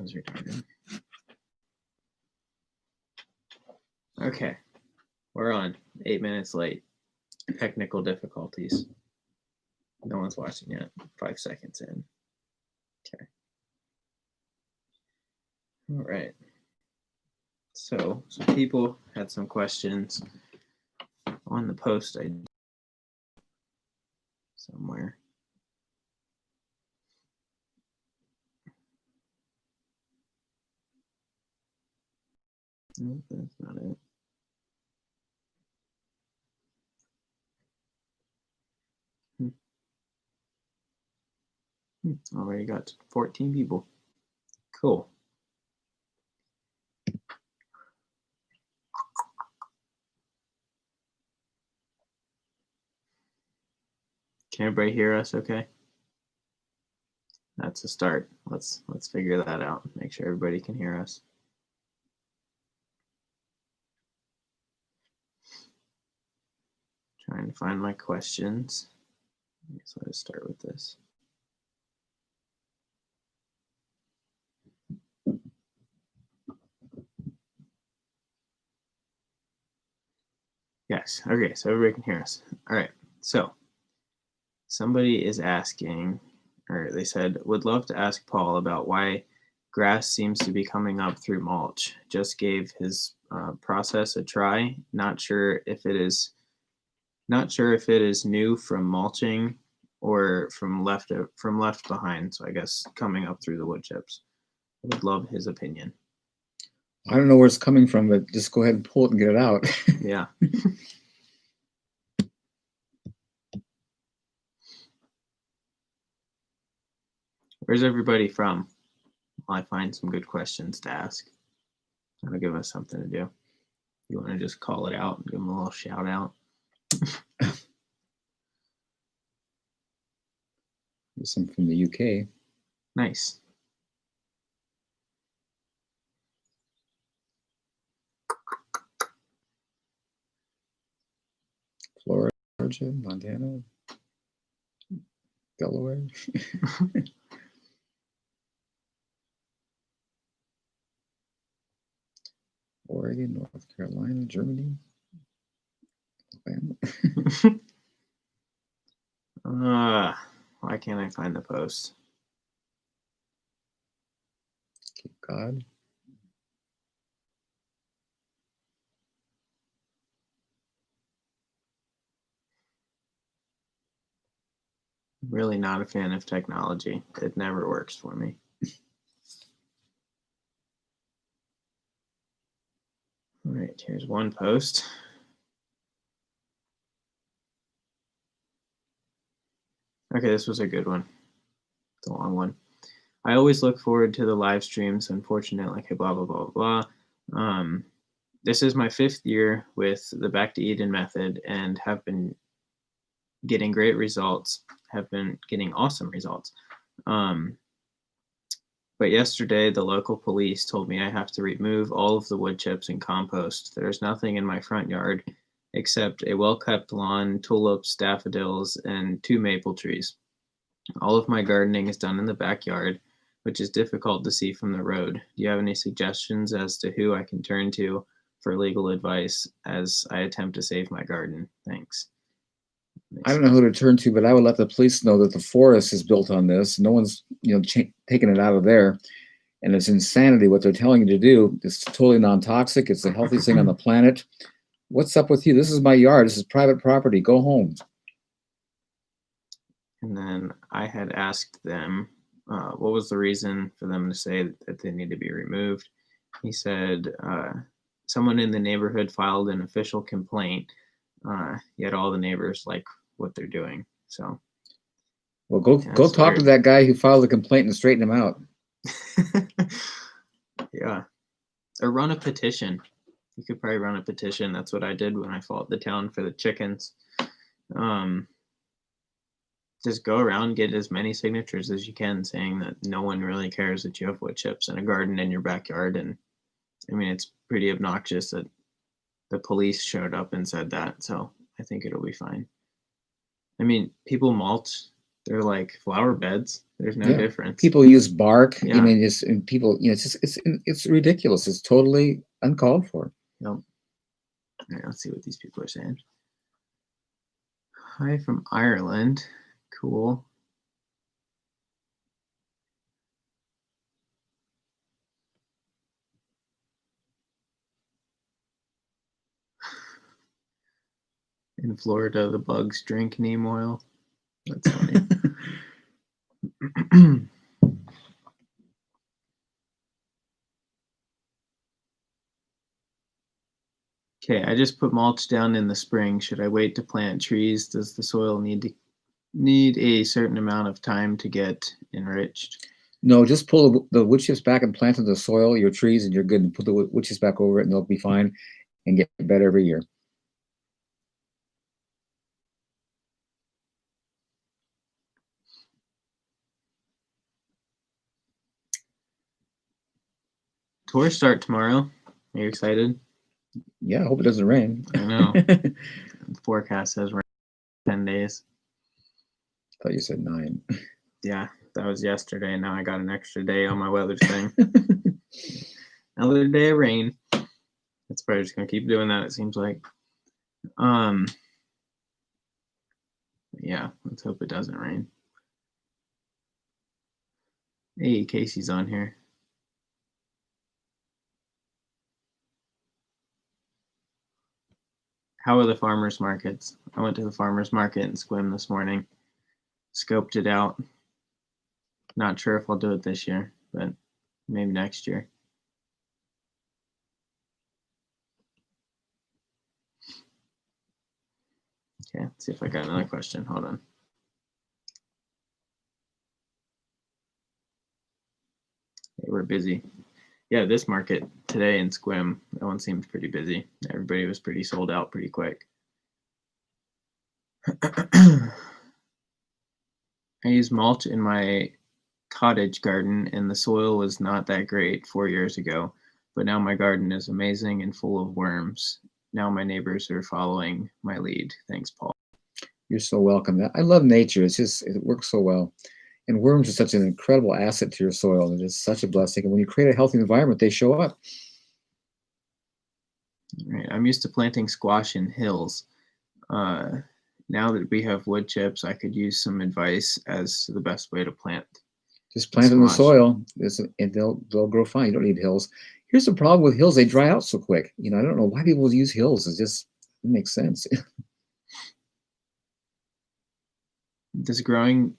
is retarded. Okay, we're on. 8 minutes late. Technical difficulties. No one's watching yet. 5 seconds in. Okay. All right. So some people had some questions on the post I did somewhere. No, that's not it. Already got 14 people. Cool. Can everybody hear us okay? That's a start. Let's figure that out. Make sure everybody can hear us. Trying to find my questions. So let's start with this. Yes. Okay, so everybody can hear us. All right. So somebody is asking, or they said, would love to ask Paul about why grass seems to be coming up through mulch. Just gave his process a try. Not sure if it is new from mulching or from left behind. So I guess coming up through the wood chips. I would love his opinion. I don't know where it's coming from, but just go ahead and pull it and get it out. Yeah. Where's everybody from? Well, I find some good questions to ask. That'll give us something to do. You want to just call it out and give them a little shout out? There's some from the UK. Nice. Florida, Georgia, Montana, Delaware. Oregon, North Carolina, Germany, Alabama. Why can't I find the post? Cape Cod. I'm really not a fan of technology. It never works for me. All right, here's one post. Okay, this was a good one. It's a long one. I always look forward to the live streams. Unfortunately, okay, blah, blah, blah, blah. This is my 5th year with the Back to Eden method and have been getting great results, have been getting awesome results. But yesterday, the local police told me I have to remove all of the wood chips and compost. There's nothing in my front yard except a well-kept lawn, tulips, daffodils, and 2 maple trees. All of my gardening is done in the backyard, which is difficult to see from the road. Do you have any suggestions as to who I can turn to for legal advice as I attempt to save my garden? Thanks. I don't know who to turn to, but I would let the police know that the forest is built on this. No one's, taking it out of there. And it's insanity what they're telling you to do. It's totally non-toxic. It's the healthiest thing on the planet. What's up with you? This is my yard. This is private property. Go home. And then I had asked them what was the reason for them to say that they need to be removed. He said someone in the neighborhood filed an official complaint, yet all the neighbors like what they're doing. So, well, go talk to that guy who filed the complaint and straighten him out. Yeah, or run a petition. You could probably run a petition. That's what I did when I fought the town for the chickens. Just go around, get as many signatures as you can saying that no one really cares that you have wood chips and a garden in your backyard. And I mean, it's pretty obnoxious that the police showed up and said that. So I think it'll be fine. I mean, people mulch. They're like flower beds. There's no difference. People use bark. Yeah. I mean, and people, it's ridiculous. It's totally uncalled for. Yep. All right, let's see what these people are saying. Hi from Ireland. Cool. In Florida, the bugs drink neem oil. That's funny. Okay, I just put mulch down in the spring. Should I wait to plant trees? Does the soil need a certain amount of time to get enriched? No, just pull the wood chips back and plant in the soil, your trees, and you're good. And put the wood chips back over it, and they'll be fine and get better every year. Tours start tomorrow. Are you excited? Yeah, I hope it doesn't rain. I know. The forecast says rain 10 days. I thought you said 9. Yeah, that was yesterday. Now I got an extra day on my weather thing. Another day of rain. It's probably just gonna keep doing that, it seems like. Yeah, let's hope it doesn't rain. Hey, Casey's on here. How are the farmers markets? I went to the farmers market in Squim this morning. Scoped it out. Not sure if I'll do it this year, but maybe next year. Okay, let's see if I got another question. Hold on. Hey, we're busy. Yeah, this market today in Squim, that one seems pretty busy. Everybody was pretty sold out pretty quick. I use mulch in my cottage garden, and the soil was not that great 4 years ago, but now my garden is amazing and full of worms. Now my neighbors are following my lead. Thanks, Paul. You're so welcome. I love nature. It works so well. And worms are such an incredible asset to your soil. It is such a blessing. And when you create a healthy environment, they show up. Right. I'm used to planting squash in hills. Now that we have wood chips, I could use some advice as to the best way to plant. Just plant in the soil, and they'll grow fine. You don't need hills. Here's the problem with hills: they dry out so quick. I don't know why people use hills. It makes sense. Does growing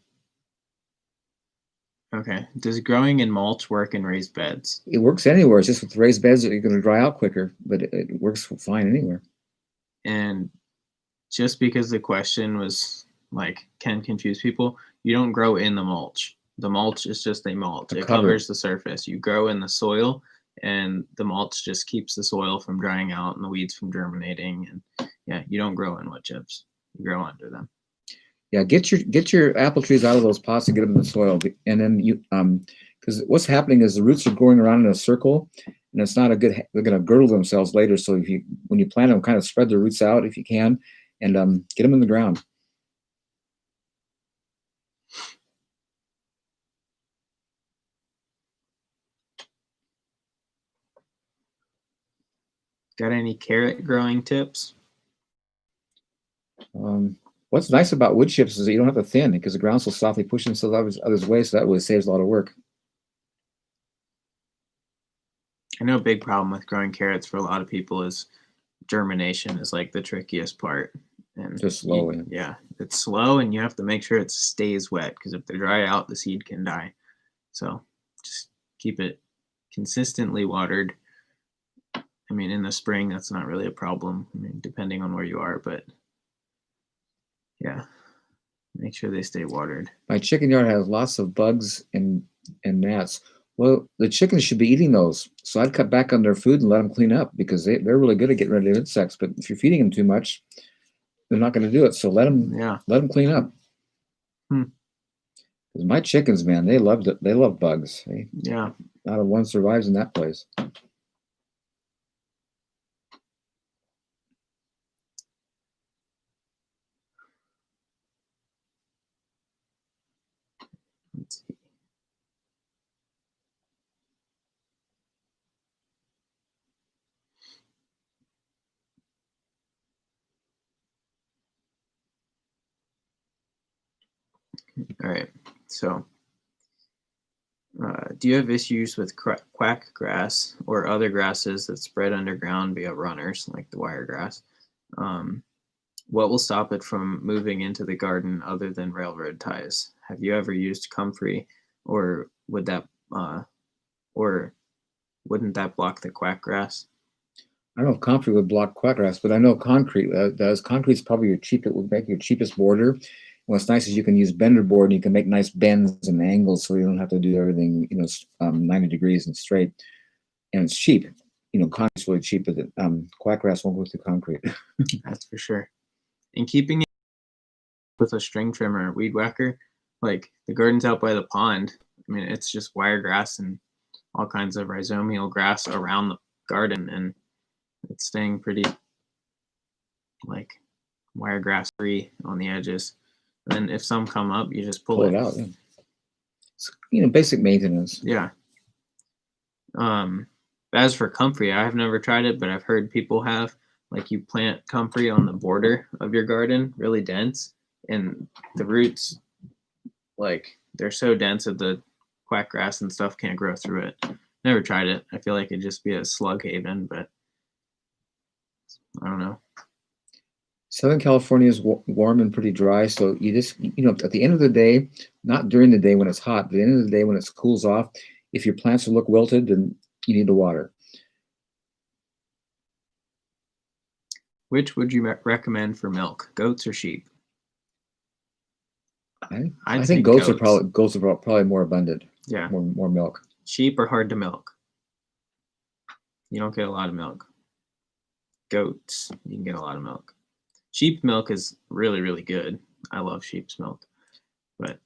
in mulch work in raised beds? It works anywhere. It's just with raised beds that you're going to dry out quicker, but it works fine anywhere. And just because the question was can confuse people, you don't grow in the mulch. The mulch is just a mulch. It covers the surface. You grow in the soil, and the mulch just keeps the soil from drying out and the weeds from germinating. And yeah, you don't grow in wood chips. You grow under them. Yeah, get your apple trees out of those pots and get them in the soil, and then because what's happening is the roots are going around in a circle, and it's not a good. They're going to girdle themselves later. So when you plant them, kind of spread the roots out if you can, and get them in the ground. Got any carrot growing tips? What's nice about wood chips is that you don't have to thin because the ground's so softly pushing so others way, so that really saves a lot of work. I know a big problem with growing carrots for a lot of people is germination is like the trickiest part. And just slow. Yeah, it's slow, and you have to make sure it stays wet because if they dry out, the seed can die. So just keep it consistently watered. I mean, in the spring, that's not really a problem. I mean, depending on where you are, but yeah, make sure they stay watered. My chicken yard has lots of bugs and gnats. Well, the chickens should be eating those. So I'd cut back on their food and let them clean up because they're really good at getting rid of insects. But if you're feeding them too much, they're not going to do it. So let them clean up. Because my chickens, man, they love bugs. Yeah. Not a one survives in that place. Let's see. All right. So, do you have issues with quack grass or other grasses that spread underground via runners, like the wiregrass? Um, what will stop it from moving into the garden other than railroad ties? Have you ever used comfrey, or would that, or wouldn't that block the quack grass? I don't know if concrete would block quackgrass, but I know concrete does. Concrete's probably it would make your cheapest border. And what's nice is you can use bender board and you can make nice bends and angles, so you don't have to do everything 90 degrees and straight. And it's cheap. Concrete's really cheap, but quackgrass won't go through concrete. That's for sure. And keeping it with a string trimmer, weed whacker, like the garden's out by the pond. I mean, it's just wiregrass and all kinds of rhizomial grass around the garden, and it's staying pretty like wiregrass free on the edges. And then if some come up, you just pull it out. Yeah. It's, basic maintenance. Yeah. As for comfrey, I've never tried it, but I've heard people have. Like, you plant comfrey on the border of your garden, really dense, and the roots, like, they're so dense that the quackgrass and stuff can't grow through it. Never tried it. I feel like it'd just be a slug haven, but I don't know. Southern California is warm and pretty dry, so you just, at the end of the day, not during the day when it's hot, but at the end of the day when it cools off, if your plants look wilted, then you need to water. Which would you recommend for milk, goats or sheep? I think goats are probably more abundant. Yeah, more milk. Sheep are hard to milk. You don't get a lot of milk. Goats, you can get a lot of milk. Sheep milk is really, really good. I love sheep's milk, but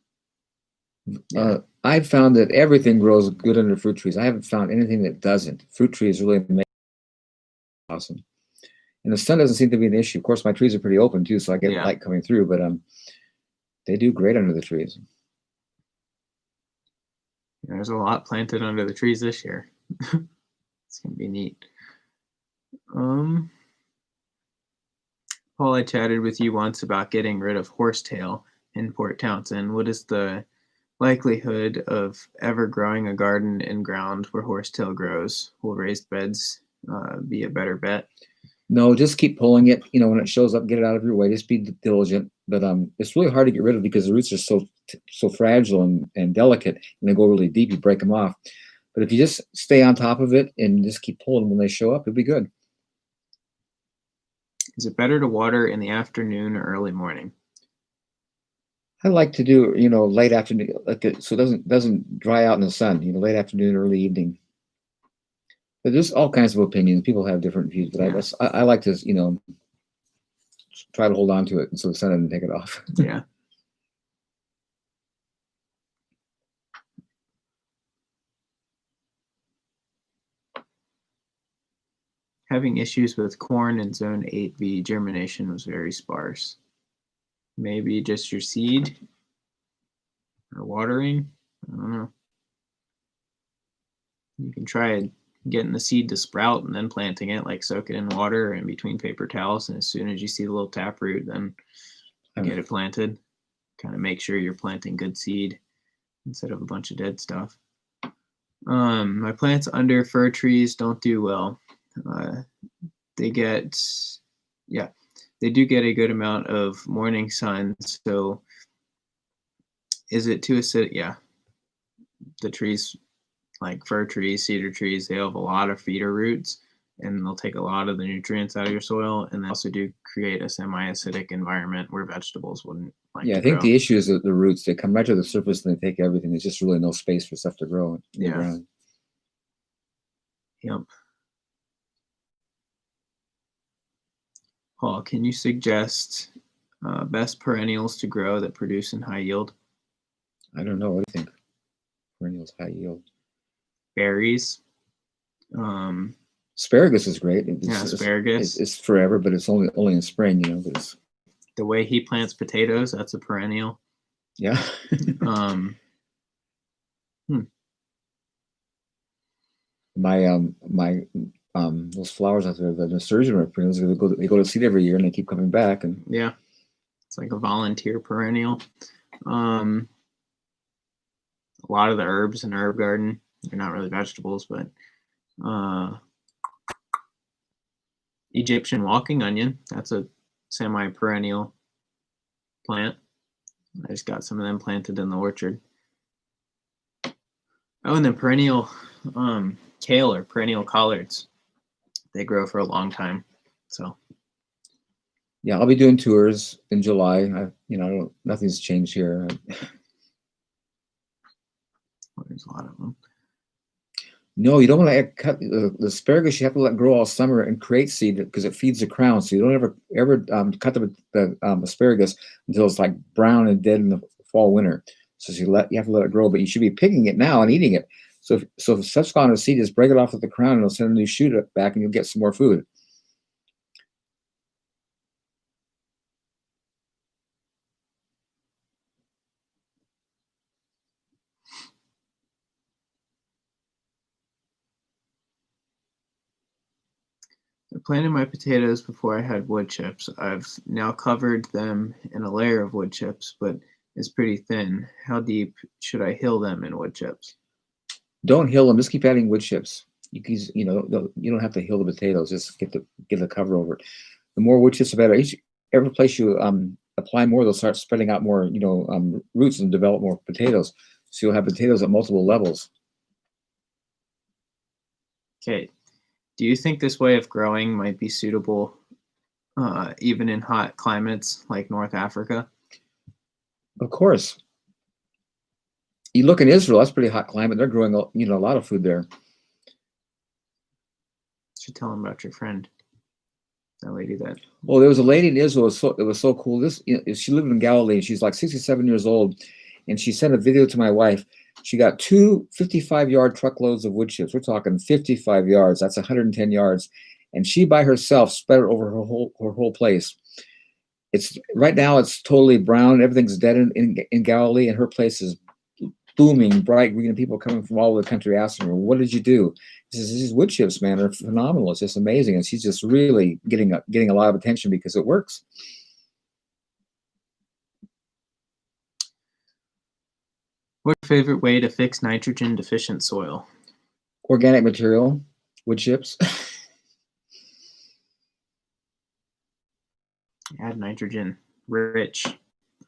yeah. I've found that everything grows good under fruit trees. I haven't found anything that doesn't. Fruit trees really make awesome. And the sun doesn't seem to be an issue. Of course, my trees are pretty open too, so I get light coming through, but they do great under the trees. There's a lot planted under the trees this year. It's gonna be neat. Paul, I chatted with you once about getting rid of horsetail in Port Townsend. What is the likelihood of ever growing a garden in ground where horsetail grows? Will raised beds be a better bet? No, just keep pulling it. When it shows up, get it out of your way. Just be diligent. But it's really hard to get rid of because the roots are so fragile and delicate, and they go really deep. You break them off. But if you just stay on top of it and just keep pulling when they show up, it'll be good. Is it better to water in the afternoon or early morning? I like to do late afternoon, so it doesn't dry out in the sun. Late afternoon, early evening. But there's all kinds of opinions. People have different views, but I like to, try to hold on to it so the sun doesn't take it off. Yeah. Having issues with corn in zone 8B, germination was very sparse. Maybe just your seed or watering. I don't know. You can try getting the seed to sprout and then planting it, like soak it in water or in between paper towels. And as soon as you see the little taproot, then get it planted. Kind of make sure you're planting good seed instead of a bunch of dead stuff. My plants under fir trees don't do well. They do get a good amount of morning sun. So is it too acidic? Yeah. The trees, like fir trees, cedar trees, they have a lot of feeder roots, and they'll take a lot of the nutrients out of your soil, and they also do create a semi-acidic environment where vegetables wouldn't like to I think grow. the issue is that the roots, they come right to the surface and they take everything. There's just really no space for stuff to grow in the ground. Yep. Paul, can you suggest best perennials to grow that produce in high yield? I don't know. What do you think? Perennials, high yield. Berries. Asparagus is great. Asparagus. It's forever, but it's only in spring, But the way he plants potatoes, that's a perennial. Yeah. My those flowers out there, the nasturtium perennials, they go to seed every year and they keep coming back. And yeah, it's like a volunteer perennial. A lot of the herbs in the herb garden, they're not really vegetables, but Egyptian walking onion, that's a semi-perennial plant. I just got some of them planted in the orchard. Oh, and then perennial kale or perennial collards. They grow for a long time. So yeah, I'll be doing tours in July. Nothing's changed here. There's a lot of them. No, you don't want to cut the asparagus. You have to let grow all summer and create seed because it feeds the crown. So you don't ever cut the asparagus until it's like brown and dead in the fall winter. So you have to let it grow, but you should be picking it now and eating it. So if stuff's gone to seed, just break it off with the crown and it'll send a new shoot back, and you'll get some more food. I planted my potatoes before I had wood chips. I've now covered them in a layer of wood chips, but it's pretty thin. How deep should I hill them in wood chips? Don't hill them. Just keep adding wood chips. You don't have to hill the potatoes. Just get the cover over it. The more wood chips, the better. Every place you apply more, they'll start spreading out more, roots and develop more potatoes. So you'll have potatoes at multiple levels. Okay. Do you think this way of growing might be suitable even in hot climates like North Africa? Of course. You look in Israel, that's pretty hot climate. They're growing, a lot of food there. Should tell them about your friend. That lady that. Well, there was a lady in Israel. It was so cool. She lived in Galilee. She's like 67 years old, and she sent a video to my wife. She got 2 55-yard truckloads of wood chips. We're talking 55 yards. That's 110 yards, and she by herself spread it over her whole place. Right now it's totally brown. Everything's dead in Galilee, and her place is booming, bright green, and people coming from all over the country asking her, "What did you do?" She says, "These wood chips, man, are phenomenal. It's just amazing." And she's just really getting a lot of attention because it works. What's your favorite way to fix nitrogen deficient soil? Organic material, wood chips. Add nitrogen rich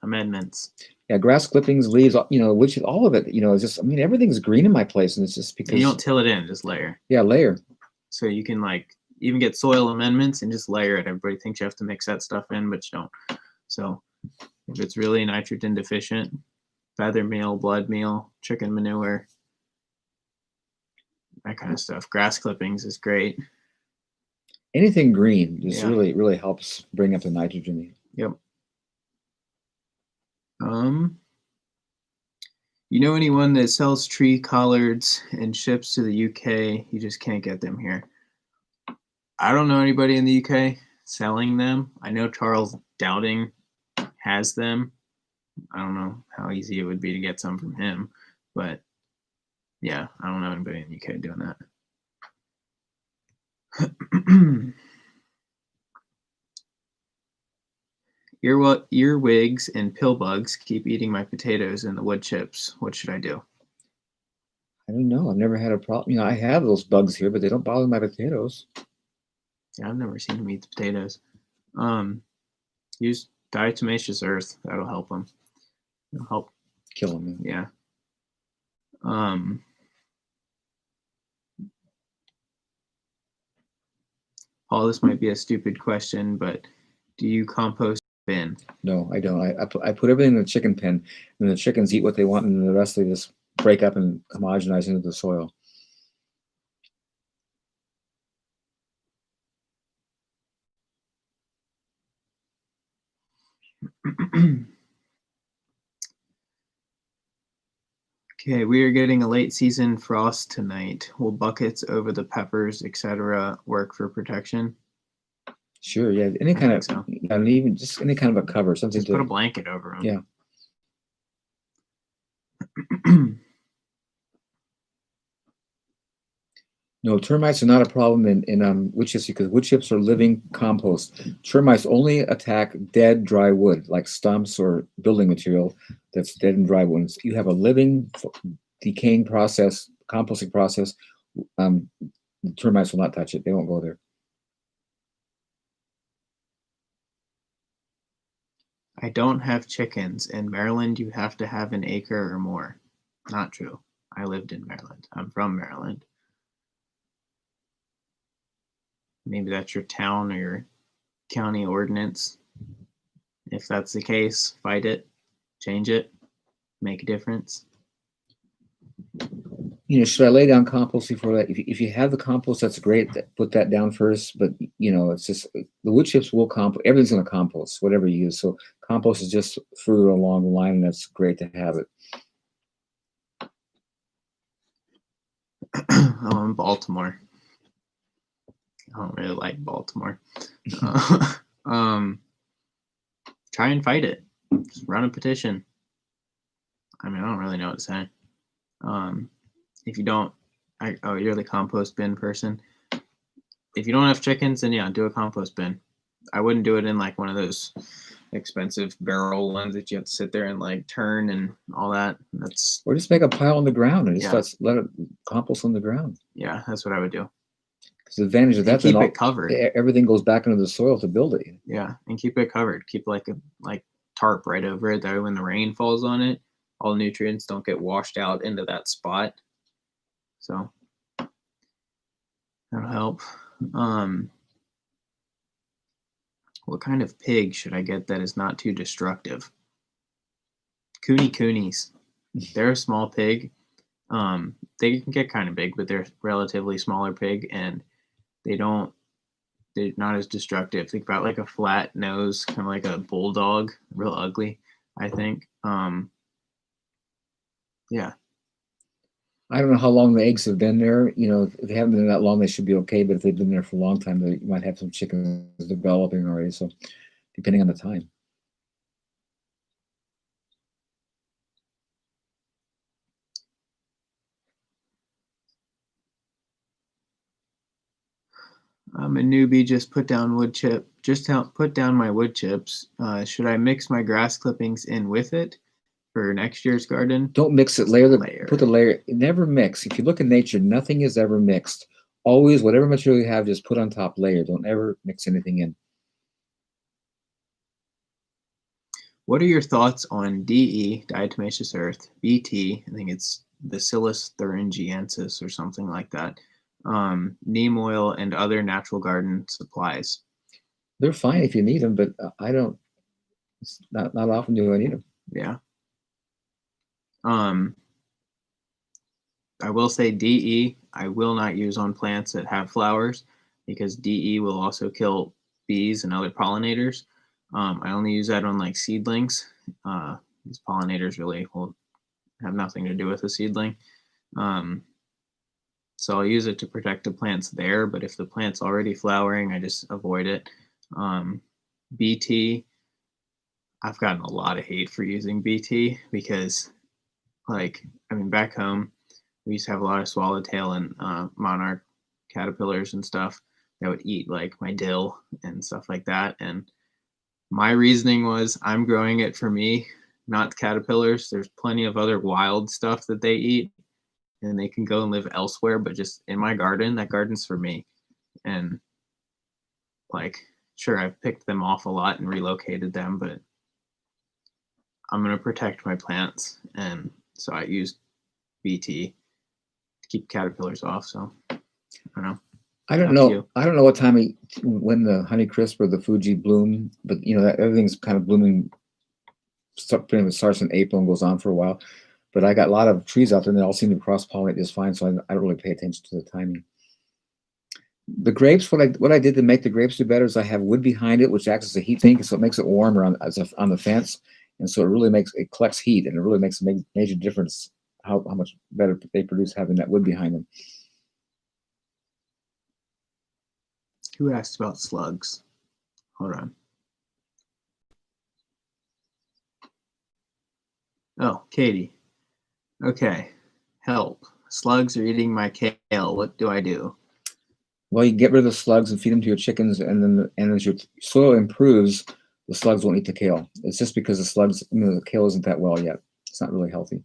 amendments. Yeah, grass clippings, leaves, wood chips, all of it. It's just, everything's green in my place, and it's just because and you don't till it in, just layer. Yeah, layer. So you can even get soil amendments and just layer it. Everybody thinks you have to mix that stuff in, but you don't. So if it's really nitrogen deficient, feather meal, blood meal, chicken manure, that kind of stuff. Grass clippings is great. Anything green just really helps bring up the nitrogen. Yep. You know anyone that sells tree collards and ships to the UK? You just can't get them here. I don't know anybody in the UK selling them. I know Charles Dowding has them. I don't know how easy it would be to get some from him, but yeah, I don't know anybody in the UK doing that. Earwigs and pillbugs keep eating my potatoes and the wood chips. What should I do? I don't know. I've never had a problem. I have those bugs here, but they don't bother my potatoes. Yeah, I've never seen them eat the potatoes. Use diatomaceous earth. That'll help them. It'll help kill them. Yeah. Paul, this might be a stupid question, but do you compost bin? No, I don't. I put everything in the chicken pen, and the chickens eat what they want, and the rest they just break up and homogenize into the soil. Okay, we are getting a late season frost tonight. Will buckets over the peppers, etc., work for protection? Sure, yeah. Any kind of, so. Even just any kind of a cover, something. Just put a blanket over them. Yeah. No, termites are not a problem in wood chips because wood chips are living compost. Termites only attack dead, dry wood, like stumps or building material that's dead and dry ones. You have a living, decaying process, composting process. Um, the termites will not touch it. They won't go there. I don't have chickens. In Maryland, you have to have an acre or more. Not true. I lived in Maryland. I'm from Maryland. Maybe that's your town or your county ordinance. If that's the case, fight it, change it, make a difference. Should I lay down compost before that? If you have the compost, that's great. Put that down first. But it's just the wood chips will compost. Everything's going to compost, whatever you use. So compost is just further along the line, and that's great to have it. Oh, in Baltimore. I don't really like Baltimore. Try and fight it. Just run a petition. I mean, I don't really know what to say. If you don't, you're the compost bin person. If you don't have chickens, then yeah, do a compost bin. I wouldn't do it in like one of those expensive barrel ones that you have to sit there and like turn and all that. Or just make a pile on the ground and just let it compost on the ground. Yeah, that's what I would do. Because the advantage of that, keep it covered. Everything goes back into the soil to build it. Yeah, and keep it covered. Keep like a tarp right over it. That way when the rain falls on it, all nutrients don't get washed out into that spot. So that'll help. What kind of pig should I get that is not too destructive? Coonies. They're a small pig. They can get kind of big, but they're a relatively smaller pig, and they're not as destructive. Think about like a flat nose, kind of like a bulldog, real ugly, I think. Yeah. I don't know how long the eggs have been there. If they haven't been that long, they should be okay. But if they've been there for a long time, you might have some chickens developing already. So depending on the time. I'm a newbie. Just put down wood chip. Put down my wood chips. Should I mix my grass clippings in with it for next year's garden? Don't mix it. Put the layer. Never mix. If you look in nature, nothing is ever mixed. Always, whatever material you have, just put on top layer. Don't ever mix anything in. What are your thoughts on DE, diatomaceous earth, BT, I think it's Bacillus thuringiensis or something like that, neem oil, and other natural garden supplies? They're fine if you need them, but I don't. It's not often do I need them. Yeah. I will say DE, I will not use on plants that have flowers because DE will also kill bees and other pollinators. I only use that on like seedlings. These pollinators really will have nothing to do with the seedling. So I'll use it to protect the plants there, but if the plant's already flowering, I just avoid it. BT, I've gotten a lot of hate for using BT because back home, we used to have a lot of swallowtail and monarch caterpillars and stuff that would eat like my dill and stuff like that. And my reasoning was I'm growing it for me, not caterpillars. There's plenty of other wild stuff that they eat and they can go and live elsewhere, but just in my garden, that garden's for me. And sure, I've picked them off a lot and relocated them, but I'm going to protect my plants. And so I used BT to keep caterpillars off. So I don't know. I don't know. I don't know what time when the Honeycrisp or the Fuji bloom, but that everything's kind of blooming. Pretty much starts in April and goes on for a while. But I got a lot of trees out there, and they all seem to cross pollinate just fine. So I don't really pay attention to the timing. The grapes, what I did to make the grapes do better is I have wood behind it, which acts as a heat sink, so it makes it warmer on the fence, and so it collects heat, and it really makes a major difference how much better they produce having that wood behind them. Who asked about slugs? Hold on. Oh, Katie. Okay. Help. Slugs are eating my kale. What do I do? Well, you get rid of the slugs and feed them to your chickens, and then as your soil improves, the slugs won't eat the kale. It's just because the kale isn't that well yet. It's not really healthy.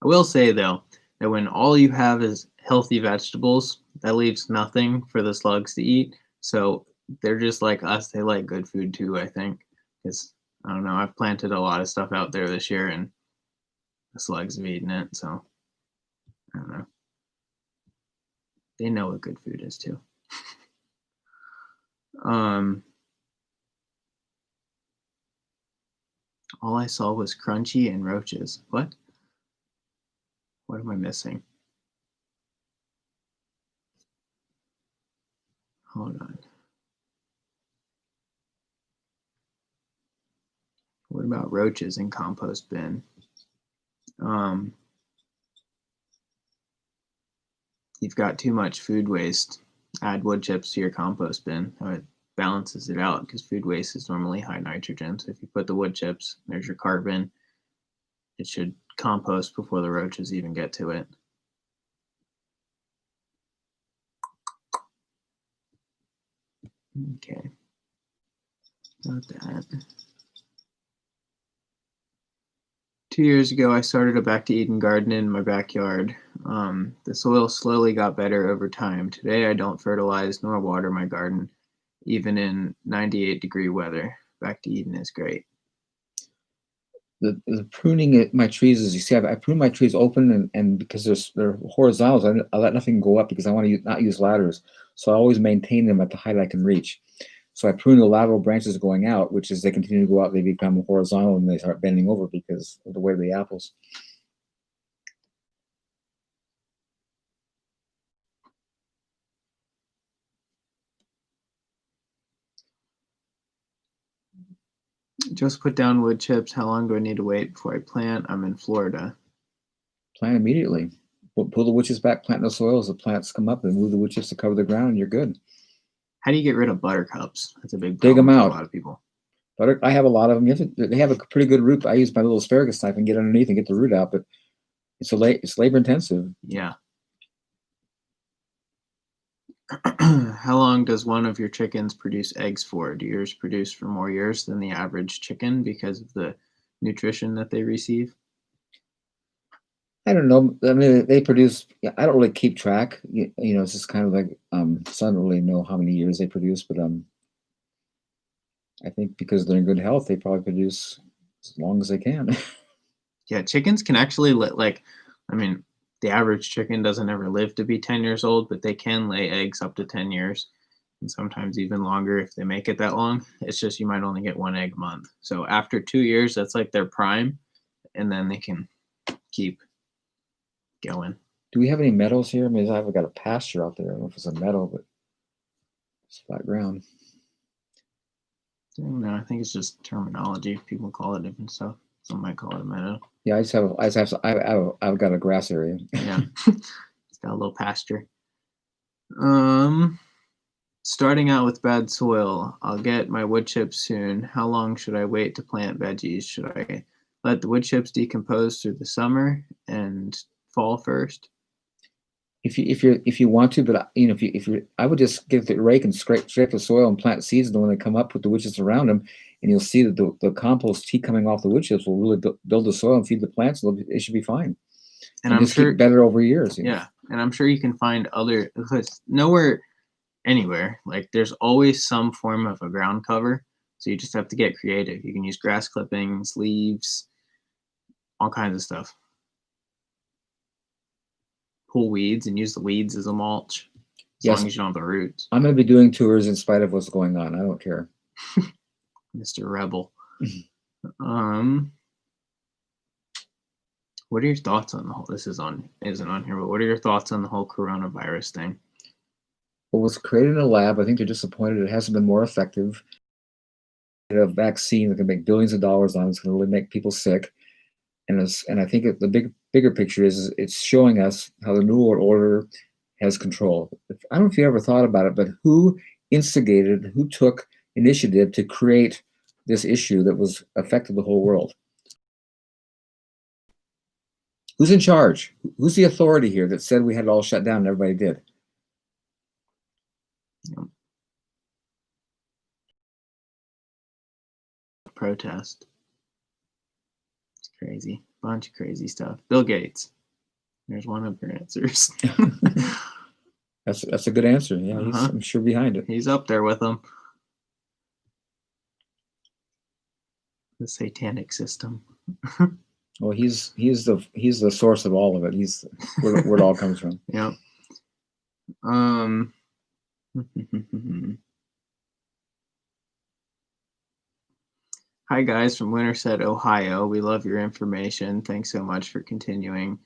I will say though that when all you have is healthy vegetables, that leaves nothing for the slugs to eat. So they're just like us. They like good food too, I think. Because I don't know, I've planted a lot of stuff out there this year and the slugs have eaten it. So I don't know. They know what good food is too. All I saw was crunchy and roaches. What? What am I missing? Hold on. What about roaches in compost bin? You've got too much food waste. Add wood chips to your compost bin. It balances it out because food waste is normally high nitrogen. So if you put the wood chips, there's your carbon. It should compost before the roaches even get to it. Okay. Got that. 2 years ago, I started a back to Eden garden in my backyard. The soil slowly got better over time. Today, I don't fertilize nor water my garden, even in 98-degree weather. Back to Eden is great. The pruning my trees is, you see, I prune my trees open, and because they're horizontals, I let nothing go up because I want to not use ladders. So I always maintain them at the height I can reach. So I prune the lateral branches going out, which as they continue to go out, they become horizontal and they start bending over because of the weight of the apples. Just put down wood chips. How long do I need to wait before I plant? I'm in Florida. Plant immediately. Pull the wood chips back, plant in the soil. As the plants come up, and move the wood chips to cover the ground, and you're good. How do you get rid of buttercups? That's a big Dig problem them for out. a lot of people. I have a lot of them. They have a pretty good root. I use my little asparagus knife and get underneath and get the root out, but it's labor intensive. Yeah. How long does one of your chickens produce eggs for? Do yours produce for more years than the average chicken because of the nutrition that they receive? I don't know. I mean, they produce. Yeah, I don't really keep track. It's just kind of like so I don't really know how many years they produce, but I think because they're in good health, they probably produce as long as they can. Yeah, chickens can actually the average chicken doesn't ever live to be 10 years old, but they can lay eggs up to 10 years and sometimes even longer if they make it that long. It's just you might only get one egg a month. So after 2 years, that's like their prime, and then they can keep going. Do we have any meadows here? I mean, I've got a pasture out there. I don't know if it's a meadow, but it's flat ground. No, I think it's just terminology. People call it different stuff. Some might call it a meadow. Yeah, I've got a grass area. Yeah, it's got a little pasture. Starting out with bad soil. I'll get my wood chips soon. How long should I wait to plant veggies? Should I let the wood chips decompose through the summer and fall first? If you want to, but I would just get the rake and scrape the soil and plant seeds, and when they come up, put the wood chips around them, and you'll see that the compost tea coming off the wood chips will really build the soil and feed the plants. It should be fine. And I'm sure get better over years. Yeah, and I'm sure you can find because anywhere, like there's always some form of a ground cover. So you just have to get creative. You can use grass clippings, leaves, all kinds of stuff. Pull weeds and use the weeds as a mulch, as long as you don't have the roots. I'm going to be doing tours in spite of what's going on. I don't care. Mr. Rebel. What are your thoughts on the whole? This isn't on here, but what are your thoughts on the whole coronavirus thing? Well, it was created in a lab. I think they're disappointed it hasn't been more effective. A vaccine that can make billions of dollars on it's going to really make people sick. And I think the bigger picture is it's showing us how the New World Order has control. I don't know if you ever thought about it, but who took initiative to create this issue that was affected the whole world? Who's in charge? Who's the authority here that said we had it all shut down and everybody did? Yep. Protest. It's crazy. Bunch of crazy stuff. Bill Gates. There's one of your answers. That's a good answer. Yeah, I'm sure behind it. He's up there with them. The satanic system. Well, he's the source of all of it. He's where it all comes from. Yep. Hi guys from Winterset, Ohio. We love your information. Thanks so much for continuing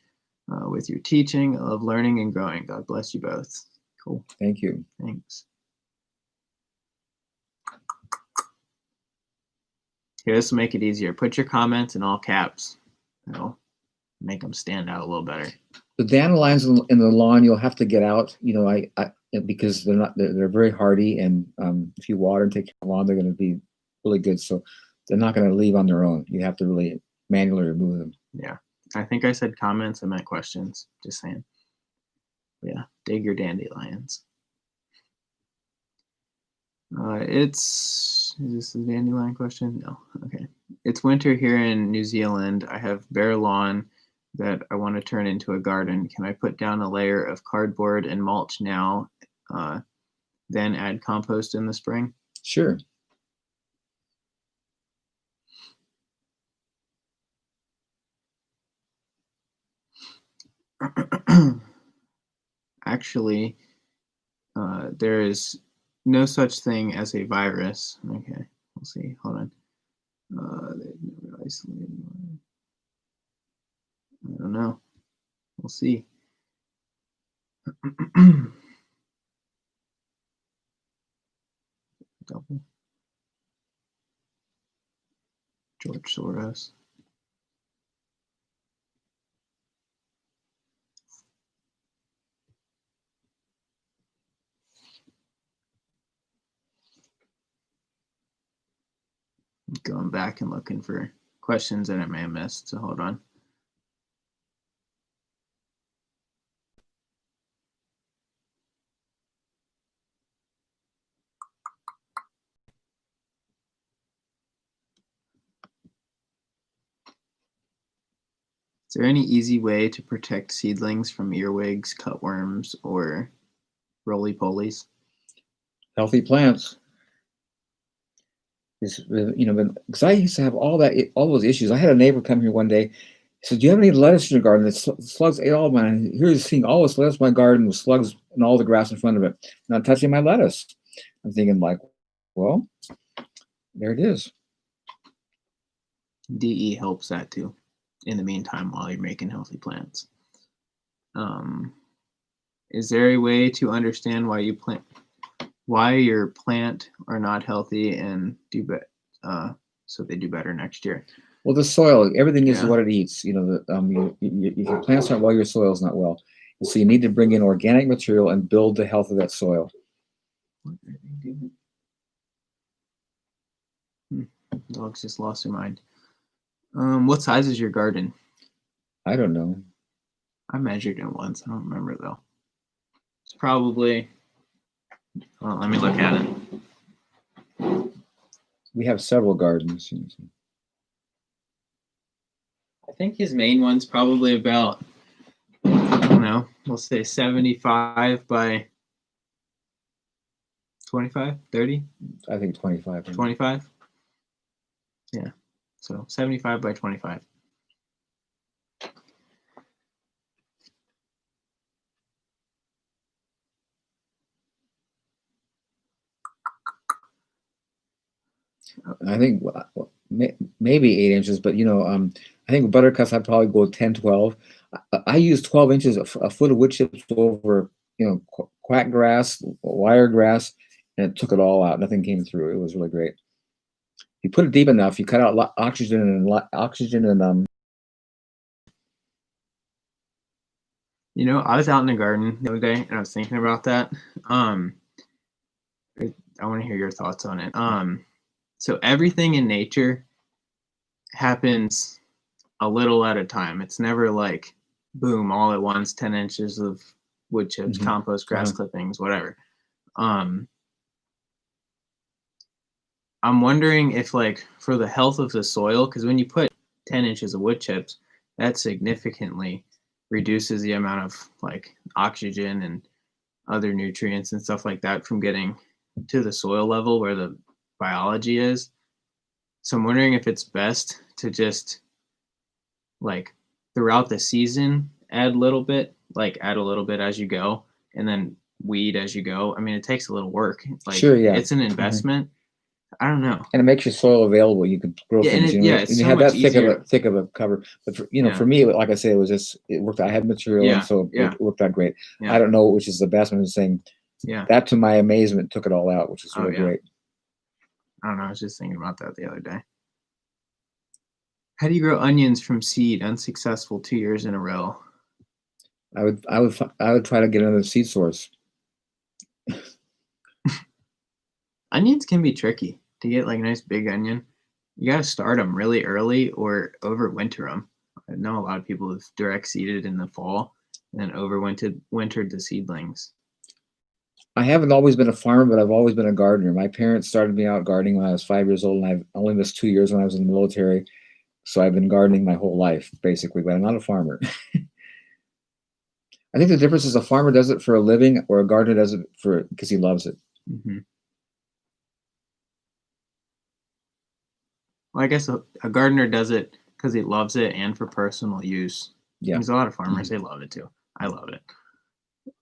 with your teaching. I love learning and growing. God bless you both. Cool. Thank you. Thanks. Here, this will make it easier. Put your comments in all caps. It'll make them stand out a little better. The dandelions in the lawn, you'll have to get out. You know, I because they're very hardy, and if you water and take care of the lawn, they're going to be really good. So they're not going to leave on their own. You have to really manually remove them. Yeah, I think I said comments. I meant questions. Just saying. Yeah, dig your dandelions. Is this the dandelion question? No. Okay. It's winter here in New Zealand. I have bare lawn that I want to turn into a garden. Can I put down a layer of cardboard and mulch now, then add compost in the spring? Sure. Actually, there is no such thing as a virus. Okay, we'll see. Hold on. They've never isolated. I don't know. We'll see. Double. George Soros. Going back and looking for questions that I may have missed, so hold on. Is there any easy way to protect seedlings from earwigs, cutworms, or roly-polies? Healthy plants. Because I used to have all those issues. I had a neighbor come here one day. He said, "Do you have any lettuce in your garden?" The slugs ate all of mine. Here's seeing all this lettuce in my garden with slugs and all the grass in front of it, not touching my lettuce. I'm thinking, like, well, there it is. DE helps that too. In the meantime, while you're making healthy plants, is there a way to understand why your plant are not healthy and so they do better next year? Well, the soil, everything is what it eats. You know, your plants aren't well, your soil is not well. And so you need to bring in organic material and build the health of that soil. Dog's just lost her mind. What size is your garden? I don't know. I measured it once. I don't remember though. It's probably. Well, let me look at it. We have several gardens. I think his main one's probably about, I don't know, we'll say 75 by 25, 30? I think 25. 25? Yeah. So 75 by 25. I think maybe 8 inches, but I think buttercups I'd probably go 10, 12. I use 12 inches, a foot of wood chips over, quack grass, wire grass, and it took it all out. Nothing came through. It was really great. If you put it deep enough, you cut out oxygen and I was out in the garden the other day and I was thinking about that. I want to hear your thoughts on it. So everything in nature happens a little at a time. It's never like boom, all at once, 10 inches of wood chips, Mhm. compost, grass Uh-huh. clippings, whatever. Um, I'm wondering if, like, for the health of the soil, because when you put 10 inches of wood chips, that significantly reduces the amount of like oxygen and other nutrients and stuff like that from getting to the soil level where the biology is. So I'm wondering if it's best to just like throughout the season add a little bit as you go, and then weed as you go. I mean, it takes a little work. Like Sure, yeah. it's an Mhm. investment. I don't know. And it makes your soil available. You can grow Yeah, and things, it yeah, and it's you so have much that easier. thick of a cover. But for, for Yeah, me, like I say, it was just it worked. I had material, and yeah, so yeah, it worked out great. I yeah, don't know which is the best. I'm just saying yeah. that, to my amazement, took it all out, which is Oh really yeah. great. I don't know. I was just thinking about that the other day. How do you grow onions from seed unsuccessful 2 years in a row? I would try to get another seed source. Onions can be tricky to get like a nice big onion. You got to start them really early or overwinter them. I know a lot of people have direct seeded in the fall and then wintered the seedlings. I haven't always been a farmer, but I've always been a gardener. My parents started me out gardening when I was 5 years old, and I've only missed 2 years when I was in the military. So I've been gardening my whole life, basically, but I'm not a farmer. I think the difference is a farmer does it for a living, or a gardener does it for because he loves it. Hmm. Well, I guess a gardener does it because he loves it and for personal use. Yeah. There's a lot of farmers, Mhm. they love it too. I love it.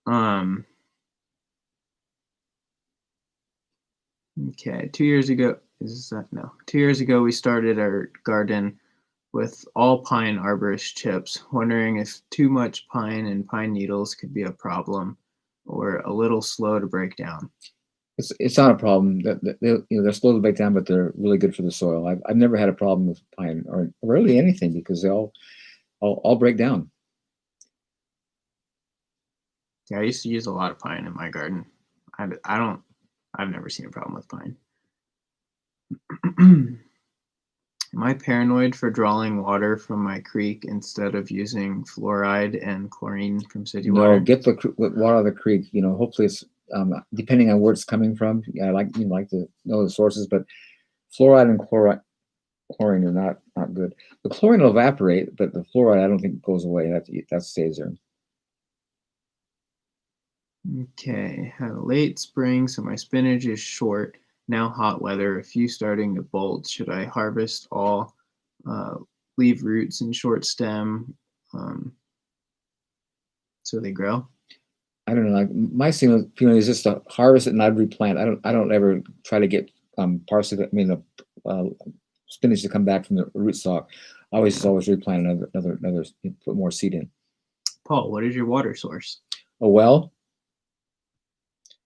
Um, okay, 2 years ago, is that no? 2 years ago, we started our garden with all pine arborist chips, wondering if too much pine and pine needles could be a problem or a little slow to break down. It's not a problem. They're slow to break down, but they're really good for the soil. I've never had a problem with pine or really anything because they all break down. Yeah, I used to use a lot of pine in my garden. I don't, I've never seen a problem with pine. Am I paranoid for drawing water from my creek instead of using fluoride and chlorine from city No, water? get the water out of the creek. Hopefully it's depending on where it's coming from. Yeah, I like to know the sources, but fluoride and chlorine are not good. The chlorine will evaporate, but the fluoride I don't think goes away. That stays there. Okay, had a late spring, so my spinach is short. Now hot weather, a few starting to bolt. Should I harvest all, uh, leave roots and short stem, um, so they grow? I don't know. Like my feeling is just to harvest it and I'd replant. I don't ever try to get parsley. I mean, uh, spinach to come back from the rootstock. I always just Yeah. always replant another put more seed in. Paul, what is your water source? A well,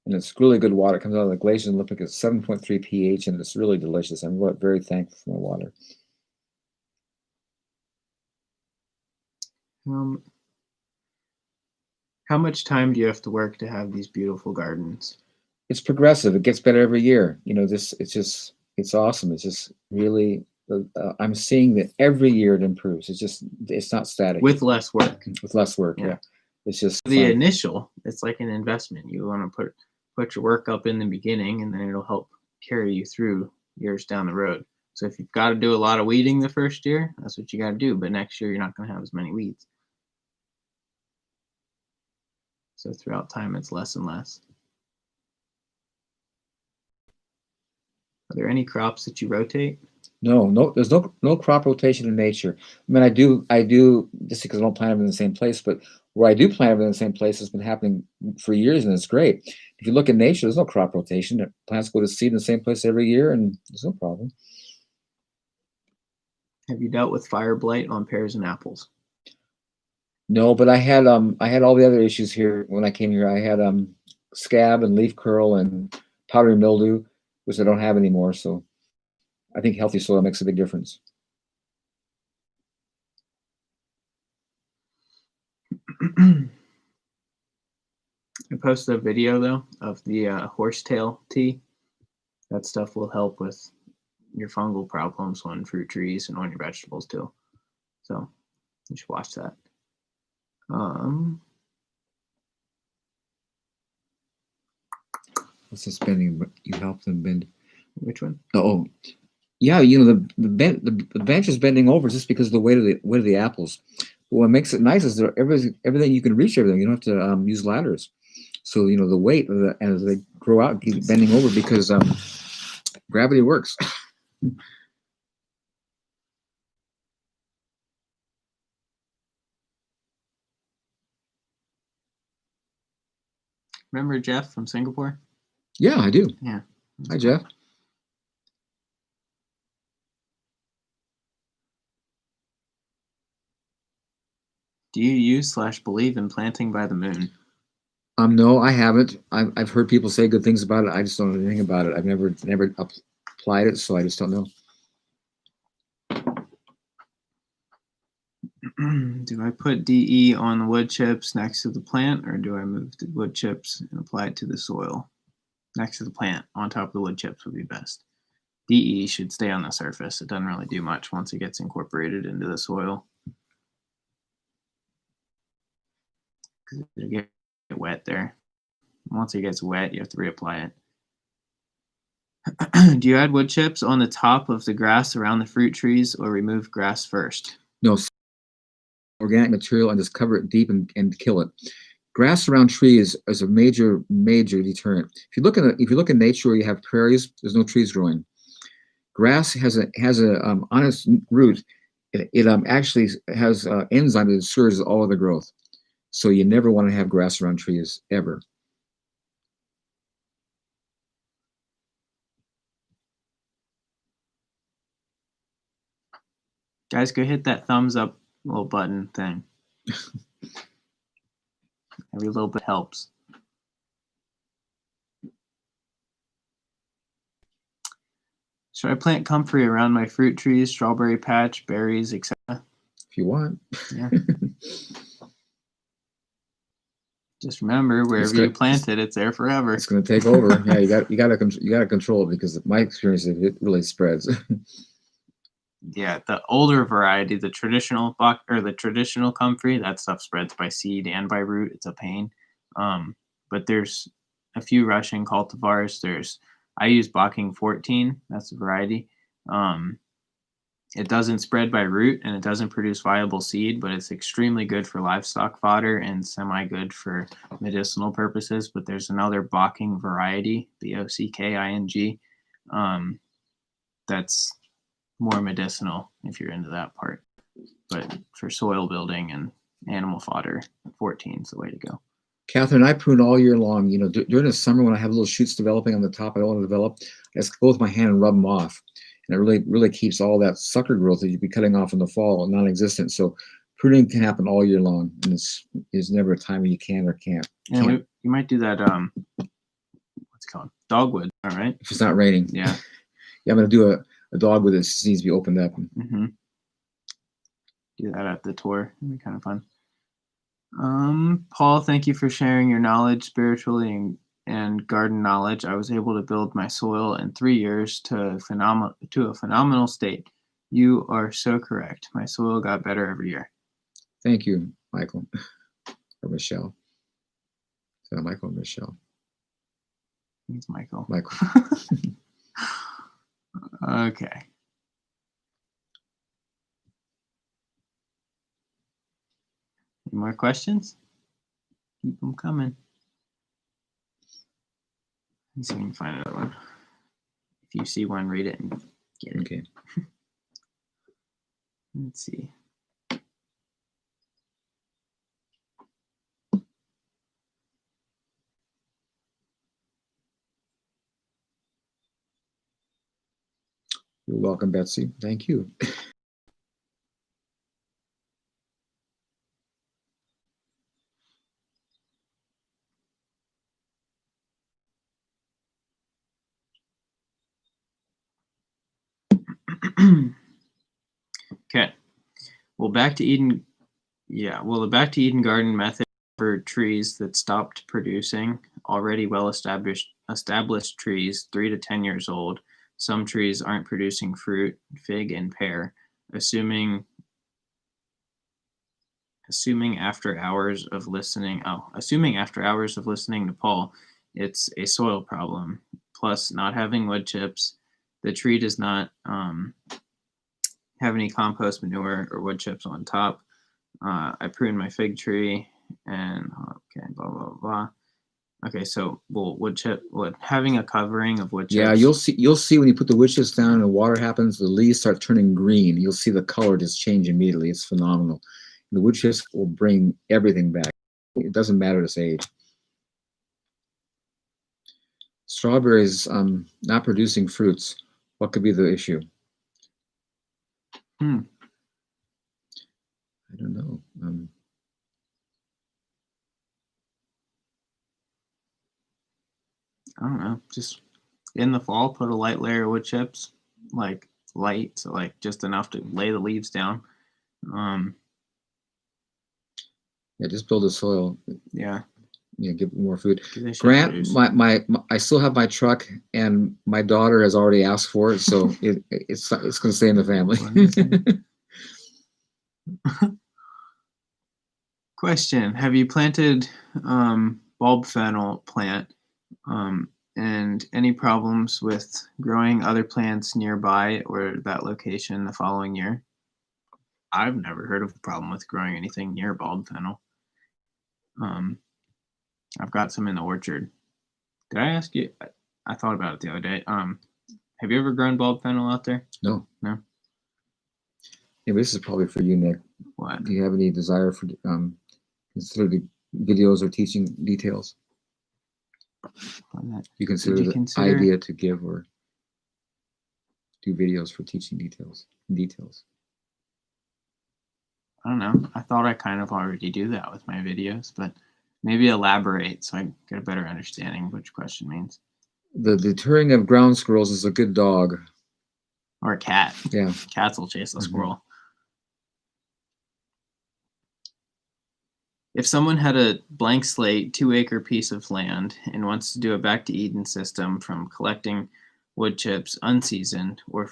and it's really good water. It comes out of the glaciers and look like it's 7.3 pH, and it's really delicious. I'm very thankful for my water. Um, how much time do you have to work to have these beautiful gardens? It's progressive. It gets better every year. It's awesome. It's just really. I'm seeing that every year it improves. It's not static. With less work. With less work. Yeah. Yeah, it's just The fun. initial, it's like an investment. You want to put your work up in the beginning, and then it'll help carry you through years down the road. So if you've got to do a lot of weeding the first year, that's what you got to do. But next year, you're not going to have as many weeds. So throughout time, it's less and less. Are there any crops that you rotate? No, there's no crop rotation in nature. I mean, I do just because I don't plant them in the same place, but where I do plant them in the same place has been happening for years, and it's great. If you look in nature, there's no crop rotation. Plants go to seed in the same place every year, and there's no problem. Have you dealt with fire blight on pears and apples? No, but I had all the other issues here when I came here. I had scab and leaf curl and powdery mildew, which I don't have anymore. So I think healthy soil makes a big difference. I posted a video though of the horsetail tea. That stuff will help with your fungal problems on fruit trees and on your vegetables too. So you should watch that. What's this bending? You help them bend. Which one? Oh, yeah. The bench is bending over just because of the weight of the apples. But what makes it nice is that everything you can reach everything. You don't have to use ladders. So the weight of as they grow out keep bending over because gravity works. Remember Jeff from Singapore? Yeah, I do. Yeah. Hi, Jeff. Do you use/believe in planting by the moon? No, I haven't. I've heard people say good things about it. I just don't know anything about it. I've never applied it, so I just don't know. Do I put DE on the wood chips next to the plant, or do I move the wood chips and apply it to the soil? Next to the plant, on top of the wood chips would be best. DE should stay on the surface. It doesn't really do much once it gets incorporated into the soil. Because it'll get wet there. Once it gets wet, you have to reapply it. Do you add wood chips on the top of the grass around the fruit trees, or remove grass first? No, organic material and just cover it deep and kill it. Grass around trees is a major deterrent. If you look in nature where you have prairies, there's no trees growing. Grass has a on its root, it actually has enzyme that discourages all other growth. So you never want to have grass around trees ever. Guys, go hit that thumbs up little button thing. Every little bit helps. Should I plant comfrey around my fruit trees, strawberry patch, berries, etc.? If you want. Yeah. Just remember, wherever you plant it, it's there forever. It's going to take over. Yeah, you got to control it, because my experience is it really spreads. Yeah, the older variety, the traditional comfrey, that stuff spreads by seed and by root. It's a pain. But there's a few Russian cultivars. I use Bocking 14. That's the variety. It doesn't spread by root and it doesn't produce viable seed, but it's extremely good for livestock fodder and semi-good for medicinal purposes. But there's another Bocking variety, Bocking, that's more medicinal if you're into that part. But for soil building and animal fodder, 14 is the way to go. Catherine, I prune all year long. During the summer when I have little shoots developing on the top I don't want to develop, I just go with my hand and rub them off. And it really keeps all that sucker growth that you'd be cutting off in the fall non-existent. So pruning can happen all year long, and there's never a time when you can or can't. And you might do that, what's it called? Dogwood, all right? If it's not raining. Yeah. Yeah, I'm going to do a dogwood that just needs to be opened up. Mm-hmm. Do that at the tour. It'd be kind of fun. Paul, thank you for sharing your knowledge, spiritually and garden knowledge. I was able to build my soil in 3 years to a phenomenal state. You are so correct. My soil got better every year. Thank you, Michael. Or Michelle. Is that Michael or Michelle? It's Michael. Michael. Okay. Any more questions? Keep them coming. Let's see if we can find another one. If you see one, read it and get it. Okay. Let's see. You're welcome, Betsy. Thank you. Okay. Well, back to Eden. Yeah. Well, the back to Eden garden method for trees that stopped producing, already well established trees, 3 to 10 years old. Some trees aren't producing fruit, fig and pear. Assuming assuming after hours of listening to Paul, it's a soil problem. Plus, not having wood chips, the tree does not have any compost manure or wood chips on top. I pruned my fig tree, and okay, blah blah blah. Okay, so having a covering of wood chips. Yeah, you'll see when you put the wood chips down and the water happens, the leaves start turning green. You'll see the color just change immediately. It's phenomenal. The wood chips will bring everything back. It doesn't matter its age. Strawberries not producing fruits. What could be the issue? I don't know. I don't know. Just in the fall, put a light layer of wood chips, like light, so like just enough to lay the leaves down. Yeah, just build the soil. Yeah. Yeah, give more food. Grant, my I still have my truck, and my daughter has already asked for it, so it's going to stay in the family. Question: have you planted bulb fennel plant? And any problems with growing other plants nearby or that location the following year? I've never heard of a problem with growing anything near bulb fennel. I've got some in the orchard. Did I ask you? I thought about it the other day. Have you ever grown bulb fennel out there? No. No. Yeah, this is probably for you, Nick. What? Do you have any desire for consider the videos or teaching details? You consider the idea to give or do videos for teaching details? I don't know. I thought I kind of already do that with my videos, but maybe elaborate so I get a better understanding of what your question means. The deterring of ground squirrels is a good dog. Or a cat. Yeah. Cats will chase the squirrel. If someone had a blank slate, 2-acre piece of land and wants to do a back to Eden system from collecting wood chips unseasoned or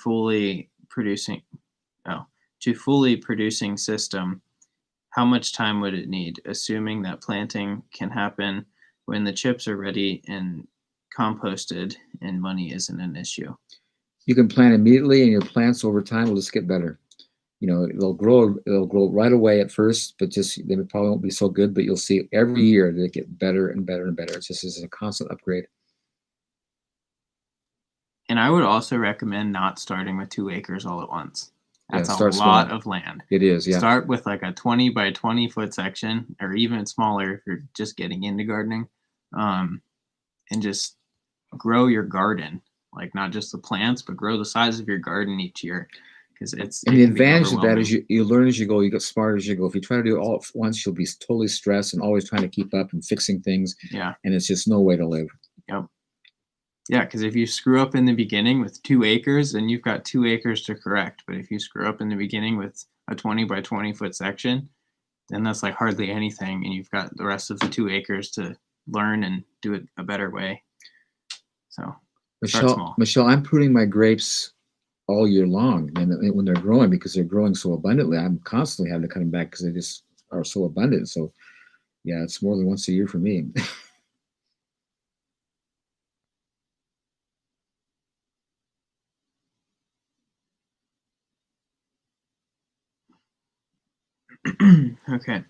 to fully producing system, how much time would it need, assuming that planting can happen when the chips are ready and composted and money isn't an issue? You can plant immediately, and your plants over time will just get better. You know, they'll grow right away at first, but they probably won't be so good, but you'll see every year they get better and better and better. It's just a constant upgrade. And I would also recommend not starting with 2 acres all at once. That's a lot of land. It is, yeah. Start with like a 20 by 20 foot section, or even smaller if you're just getting into gardening, and just grow your garden. Like not just the plants, but grow the size of your garden each year. And the advantage of that is you learn as you go, you get smarter as you go. If you try to do it all at once, you'll be totally stressed and always trying to keep up and fixing things. Yeah. And it's just no way to live. Yep. Yeah, because if you screw up in the beginning with 2 acres, then you've got 2 acres to correct. But if you screw up in the beginning with a 20 by 20 foot section, then that's like hardly anything. And you've got the rest of the 2 acres to learn and do it a better way. So Michelle, I'm pruning my grapes all year long, and when they're growing, because they're growing so abundantly, I'm constantly having to cut them back because they just are so abundant. So yeah, it's more than once a year for me. Okay.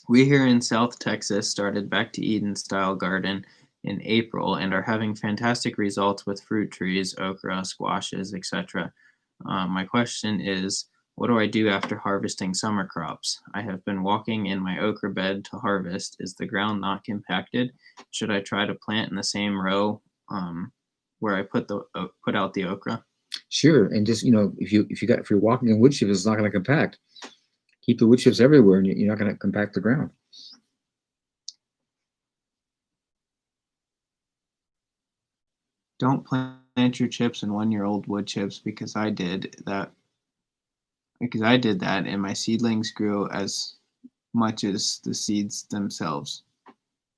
We here in South Texas started Back to Eden style garden in April and are having fantastic results with fruit trees, okra, squashes, etc. My question is, what do I do after harvesting summer crops? I have been walking in my okra bed to harvest. Is the ground not compacted? Should I try to plant in the same row where I put out the okra? Sure, and just if you're walking in wood chips, it's not going to compact. Keep the wood chips everywhere, and you're not going to compact the ground. Don't plant your chips in 1-year-old wood chips because I did that. And my seedlings grew as much as the seeds themselves.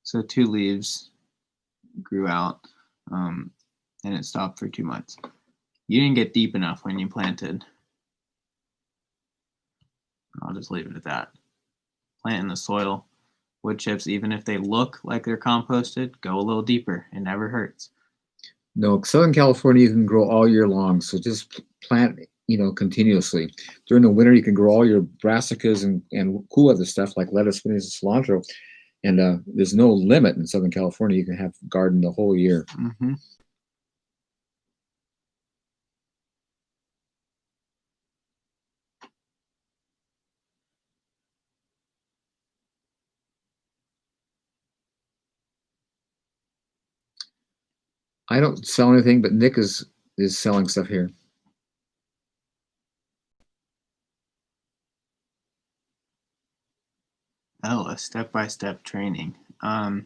So 2 leaves grew out, and it stopped for 2 months. You didn't get deep enough when you planted. I'll just leave it at that. plant in the soil. Wood chips, even if they look like they're composted, go a little deeper. It never hurts. No, Southern California you can grow all year long, so just plant, continuously. During the winter, you can grow all your brassicas and cool other stuff like lettuce, spinach, and cilantro. And there's no limit in Southern California. You can have garden the whole year. Mm-hmm. I don't sell anything, but Nick is selling stuff here. Oh, a step-by-step training. I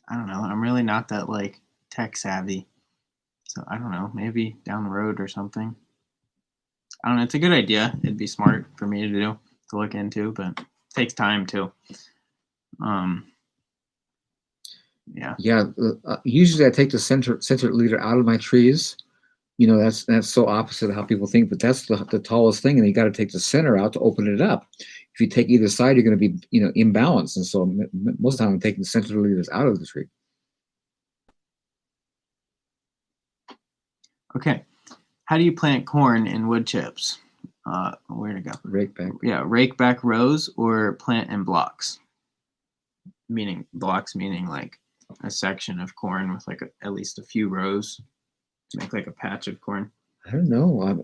don't know. I'm really not that like tech savvy. So I don't know. Maybe down the road or something. I don't know. It's a good idea. It'd be smart for me to do, to look into, but it takes time too. Yeah. Yeah. Usually I take the center leader out of my trees. That's so opposite of how people think, but that's the tallest thing, and you got to take the center out to open it up. If you take either side, you're going to be imbalanced, and so most of the time I'm taking the center leaders out of the tree. Okay. How do you plant corn in wood chips? Where to go? Rake back. Yeah, rake back rows or plant in blocks. Blocks meaning like a section of corn with like at least a few rows to make like a patch of corn. I don't know.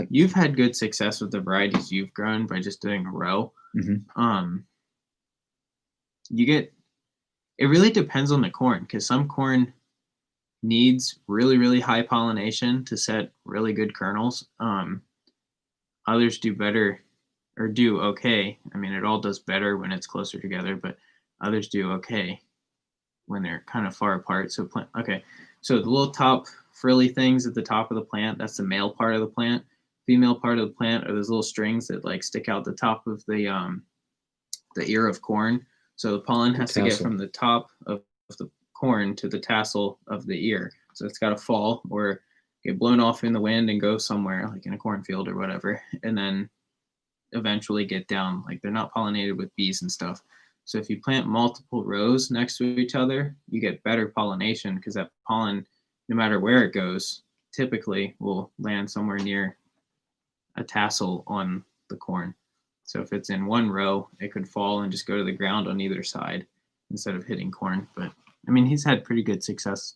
You've had good success with the varieties you've grown by just doing a row. Mm-hmm. It really depends on the corn, because some corn needs really, really high pollination to set really good kernels. Others do better or do okay. I mean, it all does better when it's closer together, but others do okay when they're kind of far apart. So so the little top frilly things at the top of the plant, that's the male part of the plant. Female part of the plant are those little strings that like stick out the top of the ear of corn. So the pollen has to get from the top of the corn to the tassel of the ear. So it's got to fall or get blown off in the wind and go somewhere, like in a cornfield or whatever, and then eventually get down. Like they're not pollinated with bees and stuff. So if you plant multiple rows next to each other, you get better pollination, because that pollen, no matter where it goes, typically will land somewhere near a tassel on the corn. So if it's in one row, it could fall and just go to the ground on either side instead of hitting corn. But I mean, he's had pretty good success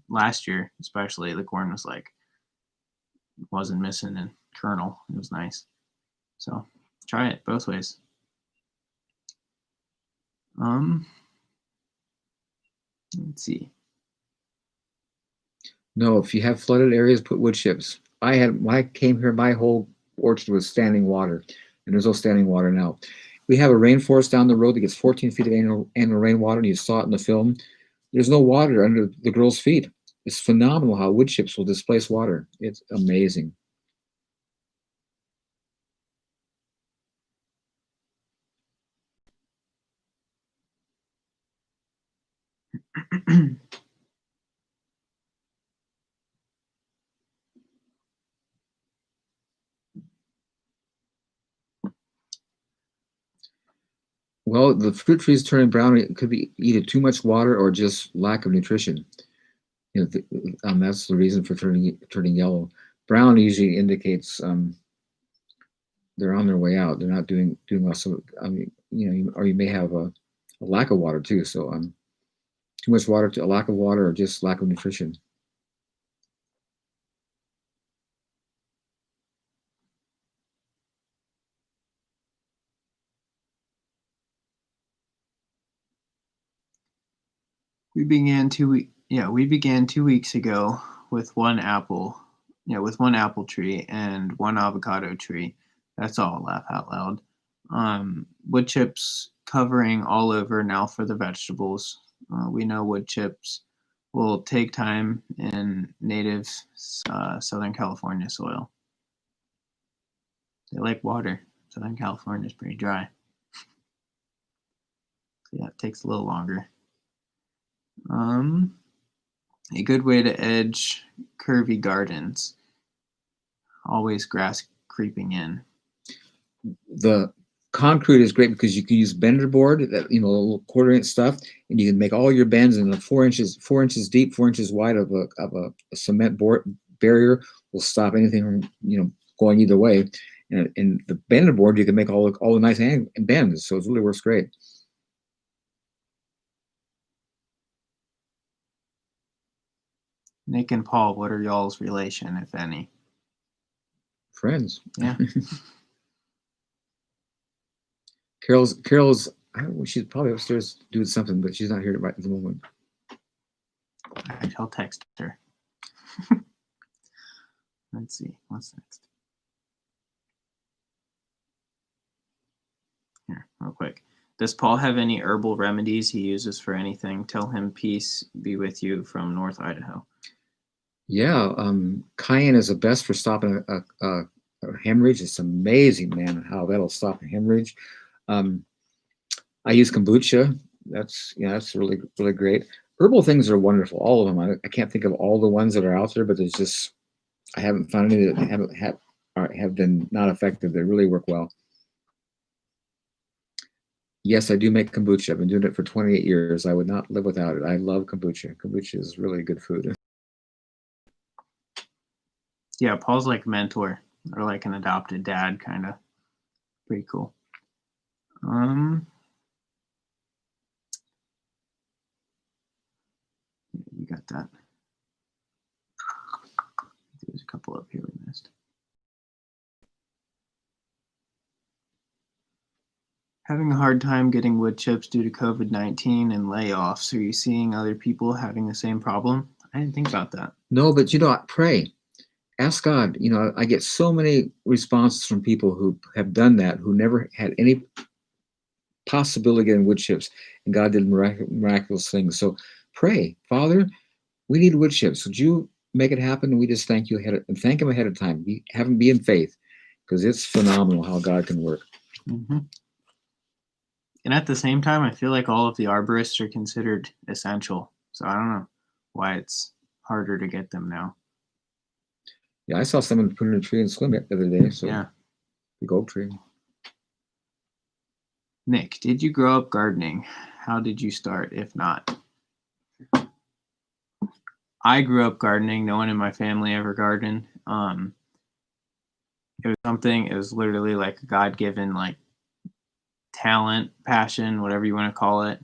last year, especially. The corn was like, wasn't missing a kernel. It was nice. So try it both ways. Let's see. No, if you have flooded areas, put wood chips. When I came here, my whole orchard was standing water, and there's no standing water now. We have a rainforest down the road that gets 14 feet of annual rainwater, and you saw it in the film. There's no water under the girls' feet. It's phenomenal how wood chips will displace water. It's amazing. Well, the fruit trees turning brown. It could be either too much water or just lack of nutrition. That's the reason for turning yellow. Brown usually indicates they're on their way out. They're not doing well. So or you may have a lack of water too. So too much water, a lack of water, or just lack of nutrition. We began 2 weeks ago with one apple tree and one avocado tree. That's all, laugh out loud. Wood chips covering all over now for the vegetables. We know wood chips will take time in native Southern California soil. They like water. Southern California is pretty dry. So yeah, it takes a little longer. A good way to edge curvy gardens. Always grass creeping in. The Concrete is great because you can use bender board, that a little quarter-inch stuff, and you can make all your bends in the 4 inches deep, 4 inches wide of a cement board barrier will stop anything from going either way. And in the bender board, you can make all the nice bends, so it really works great. Nick and Paul, what are y'all's relation, if any? Friends. Yeah. Carol's. She's probably upstairs doing something, but she's not here right at the moment. I'll text her. Let's see. What's next? Here, real quick. Does Paul have any herbal remedies he uses for anything? Tell him peace be with you from North Idaho. Yeah, cayenne is the best for stopping a hemorrhage. It's amazing, man, how that'll stop a hemorrhage. I use kombucha. That's really, really great. Herbal things are wonderful, all of them. I can't think of all the ones that are out there, but there's just I haven't found any that have been not effective. They really work well. Yes, I do make kombucha. I've been doing it for 28 years. I would not live without it. I love kombucha. Kombucha is really good food. Yeah, Paul's like a mentor or like an adopted dad, kind of. Pretty cool. You got that. There's a couple up here we missed. Having a hard time getting wood chips due to COVID-19 and layoffs. Are you seeing other people having the same problem? I didn't think about that. No, but pray. Ask God. I get so many responses from people who have done that, who never had any possibility of getting wood chips, and God did miraculous things. So pray, Father, we need wood chips. Would you make it happen? And we just thank you and thank him ahead of time. Have him be in faith, because it's phenomenal how God can work. Mm-hmm. And at the same time, I feel like all of the arborists are considered essential. So I don't know why it's harder to get them now. Yeah, I saw someone put in a tree and swim it the other day. So yeah, big oak tree. Nick, did you grow up gardening? How did you start, if not? I grew up gardening. No one in my family ever gardened. It was literally like a God-given like talent, passion, whatever you want to call it.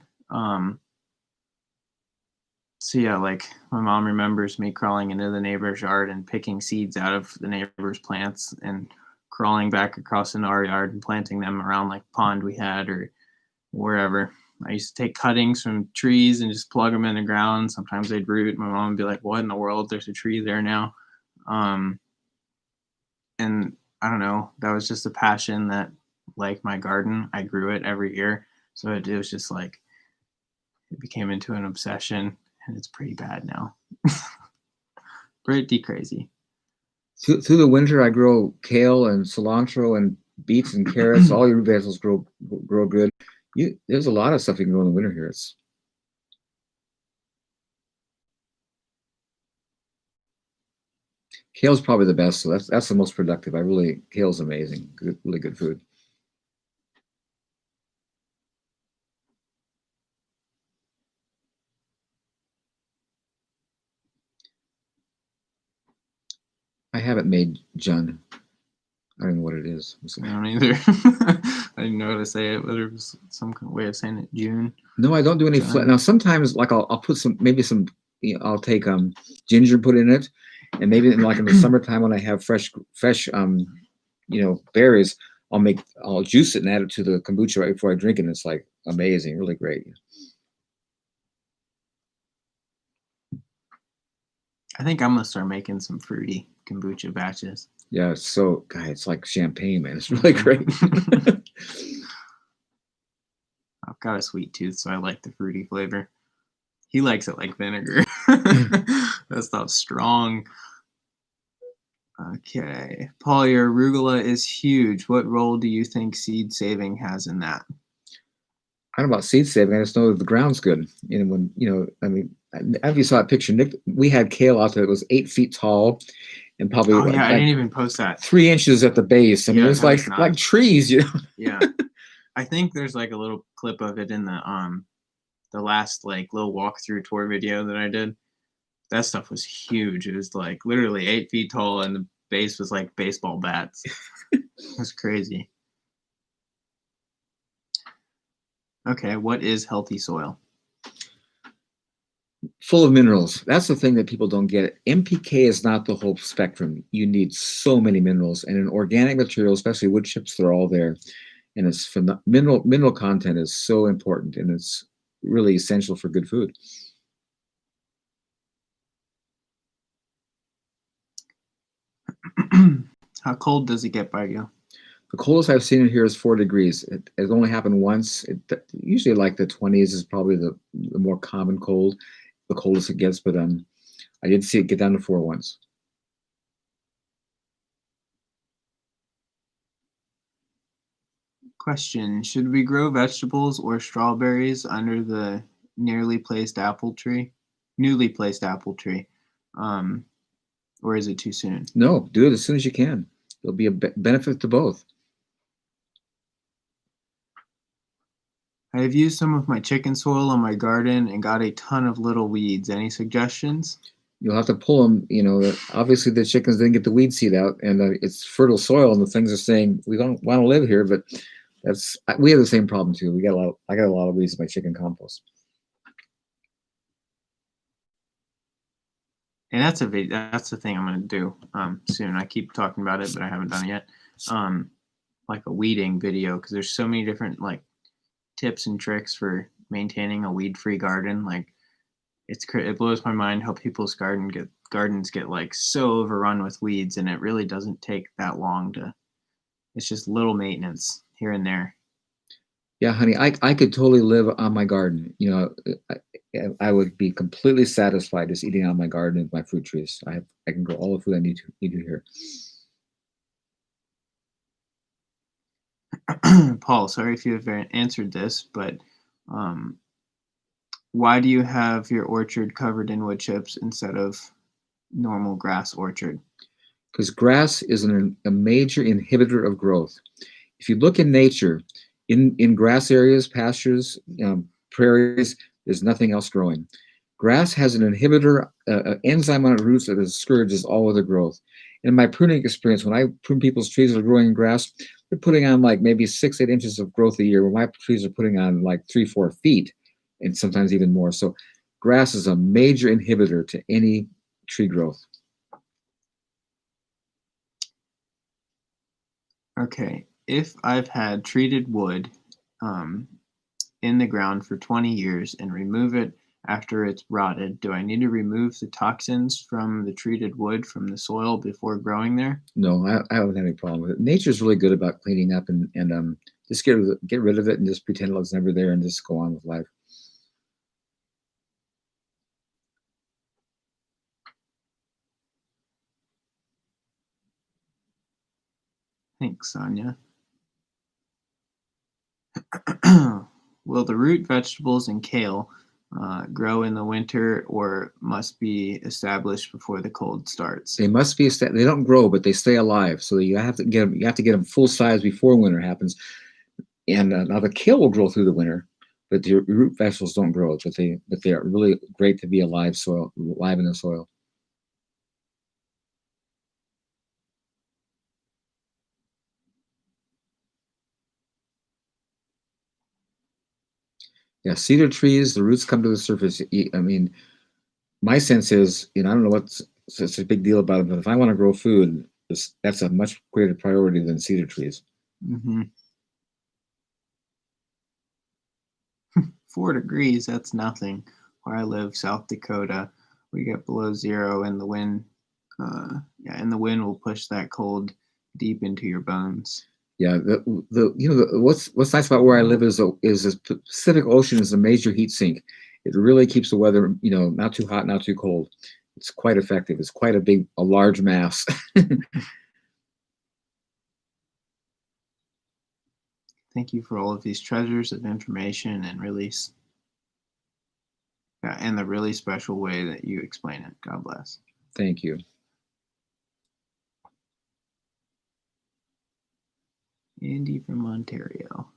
So yeah, like my mom remembers me crawling into the neighbor's yard and picking seeds out of the neighbor's plants and crawling back across into our yard and planting them around like a pond we had or wherever. I used to take cuttings from trees and just plug them in the ground. Sometimes they'd root. My mom would be like, what in the world? There's a tree there now. And I don't know, that was just a passion that, like my garden, I grew it every year. So it was just like, it became into an obsession, and it's pretty bad now. Pretty crazy. Through the winter, I grow kale and cilantro and beets and carrots. All your root vegetables grow good. There's a lot of stuff you can grow in the winter here. Kale's probably the best. So that's the most productive. Kale's amazing. Good, really good food. I haven't made Jun. I don't know what it is. I don't either. I didn't know how to say it, whether it was some way of saying it. June. No, I don't do any flat. Now sometimes, like I'll put I'll take ginger and put in it, and maybe in the summertime when I have fresh berries, I'll juice it and add it to the kombucha right before I drink it. And it's like amazing, really great. I think I'm gonna start making some fruity kombucha batches. Yeah, it's like champagne, man. It's really great. I've got a sweet tooth, so I like the fruity flavor. He likes it like vinegar. That stuff's strong. Okay. Paul, your arugula is huge. What role do you think seed saving has in that? I don't know about seed saving. I just know that the ground's good. If you saw that picture, Nick, we had kale out there that was 8 feet tall and probably I didn't even post that. 3 inches at the base. I mean, it's like trees, Yeah. I think there's like a little clip of it in the last like little walkthrough tour video that I did. That stuff was huge. It was like literally 8 feet tall, and the base was like baseball bats. It was crazy. Okay, what is healthy soil? Full of minerals. That's the thing that people don't get. NPK is not the whole spectrum. You need so many minerals, and in organic material, especially wood chips, they're all there. And it's mineral content is so important, and it's really essential for good food. How cold does it get by you? The coldest I've seen it here is 4 degrees. It only happened once. Usually like the 20s is probably the more common cold, the coldest it gets, but I did see it get down to 4 once. Question: should we grow vegetables or strawberries under the newly placed apple tree? Um, or is it too soon? No, do it as soon as you can. There'll be a benefit to both. I have used some of my chicken soil on my garden and got a ton of little weeds. Any suggestions? You'll have to pull them. You know, obviously the chickens didn't get the weed seed out, and it's fertile soil, and the things are saying we don't want to live here. But we have the same problem too. I got a lot of weeds in my chicken compost. And that's the thing I'm gonna do soon. I keep talking about it, but I haven't done it yet. Like a weeding video, because there's so many different like tips and tricks for maintaining a weed-free garden. Like it blows my mind how people's gardens get like so overrun with weeds, and it really doesn't take that long to. It's just little maintenance here and there. Yeah, honey, I could totally live on my garden. You know, I would be completely satisfied just eating on my garden with my fruit trees. I can grow all the food I need to here. Paul, sorry if you have answered this, but why do you have your orchard covered in wood chips instead of normal grass orchard? Because grass is a major inhibitor of growth. If you look in nature, in grass areas, pastures, prairies, there's nothing else growing. Grass has an inhibitor, enzyme on its roots that discourages all other growth. In my pruning experience, when I prune people's trees that are growing in grass, they're putting on like maybe 6-8 inches of growth a year, where my trees are putting on like 3-4 feet, and sometimes even more. So grass is a major inhibitor to any tree growth. Okay, if I've had treated wood in the ground for 20 years and remove it after it's rotted, do I need to remove the toxins from the treated wood from the soil before growing there? No, I haven't had any problem with it. Nature's really good about cleaning up and just get rid of it and just pretend it was never there and just go on with life. Thanks, Sonia. Will the root vegetables and kale grow in the winter, or must be established before the cold starts? They must be. They don't grow, but they stay alive. So you have to get them. You have to get them full size before winter happens. And now the kale will grow through the winter, but the root vegetables don't grow. But they are really great to be alive in the soil. Yeah, cedar trees, the roots come to the surface. I mean, my sense is, I don't know what's such a big deal about it, but if I want to grow food, that's a much greater priority than cedar trees. Mm-hmm. 4 degrees, that's nothing. Where I live, South Dakota, we get below zero, and the wind, will push that cold deep into your bones. Yeah, what's nice about where I live is the Pacific Ocean is a major heat sink. It really keeps the weather, not too hot, not too cold. It's quite effective. It's quite a large mass. Thank you for all of these treasures of information and the really special way that you explain it. God bless. Thank you. Andy from Ontario.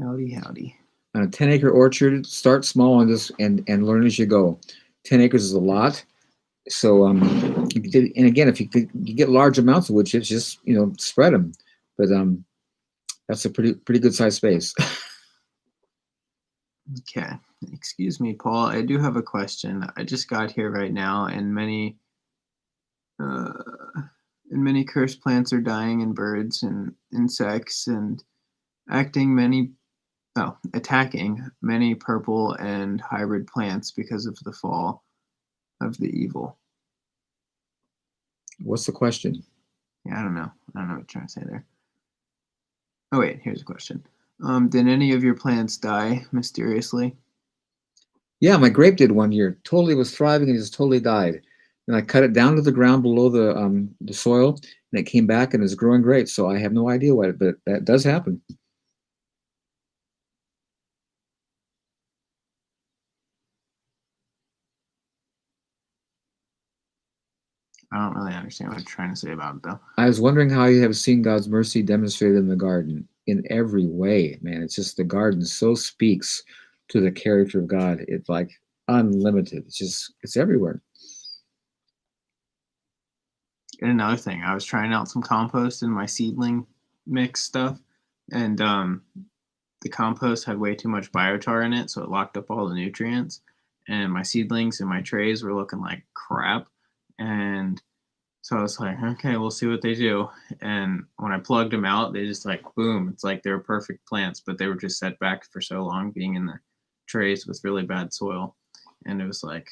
Howdy, howdy. On a 10-acre orchard, start small and learn as you go. 10 acres is a lot. So and again, if you get large amounts of wood chips, just spread them. But that's a pretty good sized space. Okay, excuse me, Paul. I do have a question. I just got here right now, and uh, many cursed plants are dying, and birds and insects, and acting many attacking many purple and hybrid plants because of the fall of the evil. What's the question? Yeah, I don't know what you're trying to say there. Oh wait, here's a question. Did any of your plants die mysteriously? Yeah, my grape did one year. Totally was thriving and just totally died. And I cut it down to the ground below the soil, and it came back and is growing great. So I have no idea why, but that does happen. I don't really understand what you're trying to say about it, though. I was wondering how you have seen God's mercy demonstrated in the garden in every way, man. It's just the garden so speaks to the character of God. It's like unlimited. It's everywhere. And another thing, I was trying out some compost in my seedling mix stuff, and the compost had way too much biochar in it, so it locked up all the nutrients. And my seedlings and my trays were looking like crap. And so I was like, okay, we'll see what they do. And when I plugged them out, they just like, boom, it's like they were perfect plants, but they were just set back for so long being in the trays with really bad soil. And it was like,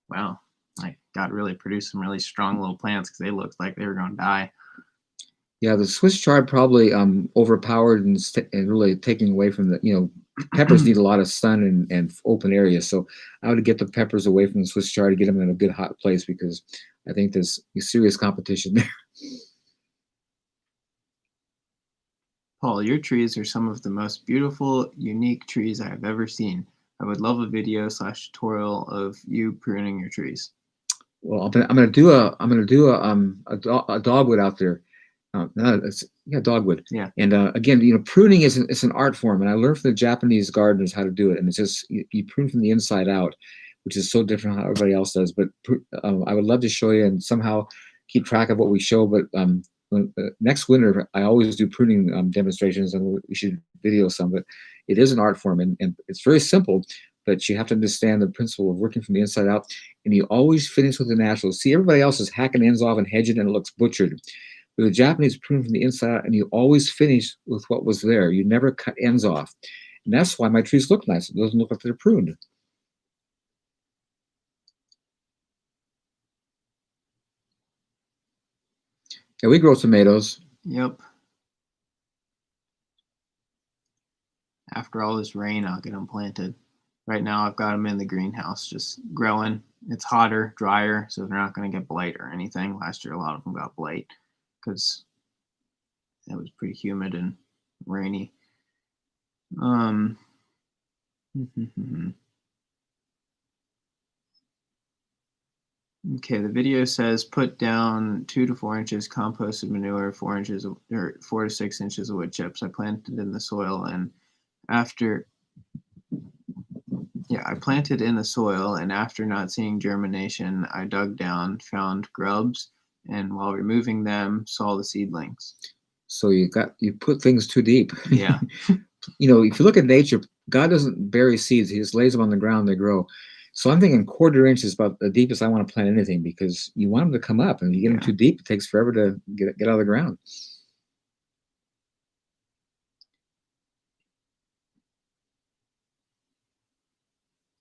wow, like God really produced some really strong little plants because they looked like they were going to die. Yeah, the Swiss chard probably overpowered and really taking away from peppers need a lot of sun and open areas. So I would get the peppers away from the Swiss chard to get them in a good hot place because I think there's serious competition there. Paul, your trees are some of the most beautiful, unique trees I have ever seen. I would love a video / tutorial of you pruning your trees. Well, I'm gonna do a dogwood out there. No, dogwood. Yeah. And again, pruning is an art form, and I learned from the Japanese gardeners how to do it. And it's just you prune from the inside out, which is so different from how everybody else does. But I would love to show you and somehow keep track of what we show. But next winter, I always do pruning demonstrations, and we should video some. But it is an art form, and it's very simple. But you have to understand the principle of working from the inside out, and you always finish with the natural. See, everybody else is hacking ends off and hedging, and it looks butchered. But the Japanese prune from the inside out, and you always finish with what was there. You never cut ends off. And that's why my trees look nice. It doesn't look like they're pruned. Yeah, we grow tomatoes. Yep. After all this rain, I'll get them planted. Right now, I've got them in the greenhouse, just growing. It's hotter, drier, so they're not going to get blight or anything. Last year, a lot of them got blight because it was pretty humid and rainy. Okay, the video says put down 2 to 4 inches composted manure, 4 inches or 4 to 6 inches of wood chips. I planted in the soil, and after I planted in the soil, and after not seeing germination, I dug down, found grubs, and while removing them, saw the seedlings. So you put things too deep. Yeah. If you look at nature, God doesn't bury seeds; He just lays them on the ground; they grow. So I'm thinking 1/4 inch is about the deepest I want to plant anything because you want them to come up, and if you get them too deep, it takes forever to get out of the ground.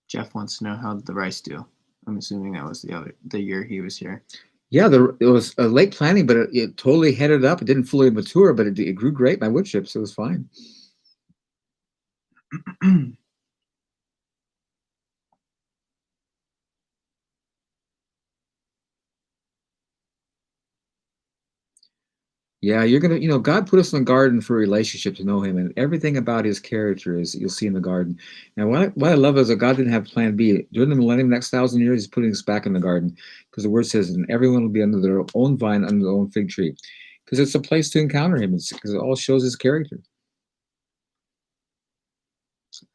Jeff wants to know how the rice do. I'm assuming that was the year he was here. Yeah, it was a late planting, but it totally headed up. It didn't fully mature, but it grew great. My wood chips, it was fine. Yeah, you're gonna, God put us in the garden for a relationship to know Him, and everything about His character is you'll see in the garden. And what I love is that God didn't have Plan B during the millennium, next 1,000 years. He's putting us back in the garden because the Word says, "And everyone will be under their own vine, under their own fig tree," because it's a place to encounter Him. Because it all shows His character.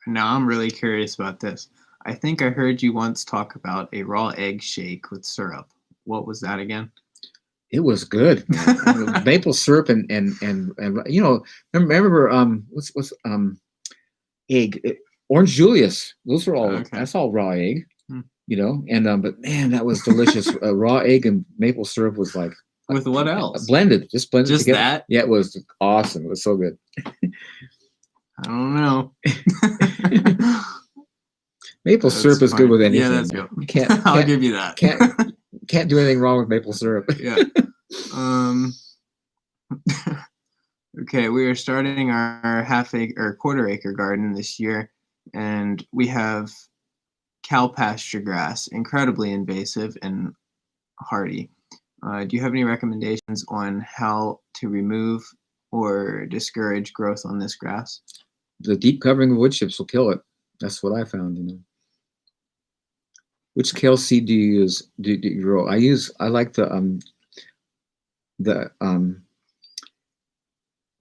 Now I'm really curious about this. I think I heard you once talk about a raw egg shake with syrup. What was that again? It was good, man. Maple syrup and remember what's egg orange Julius. Those are all Okay. that's all raw egg, and but man, that was delicious. Raw egg and maple syrup was like with what else? Blended together. That? Yeah, it was awesome. It was so good. I don't know. Maple syrup is good with anything. Yeah, that's good. I'll give you that. Can't do anything wrong with maple syrup. Yeah. Okay, we are starting our quarter acre garden this year, and we have cow pasture grass, incredibly invasive and hardy. Do you have any recommendations on how to remove or discourage growth on this grass? The deep covering of wood chips will kill it. That's what I found. Which kale seed do you use? Do you grow? I like the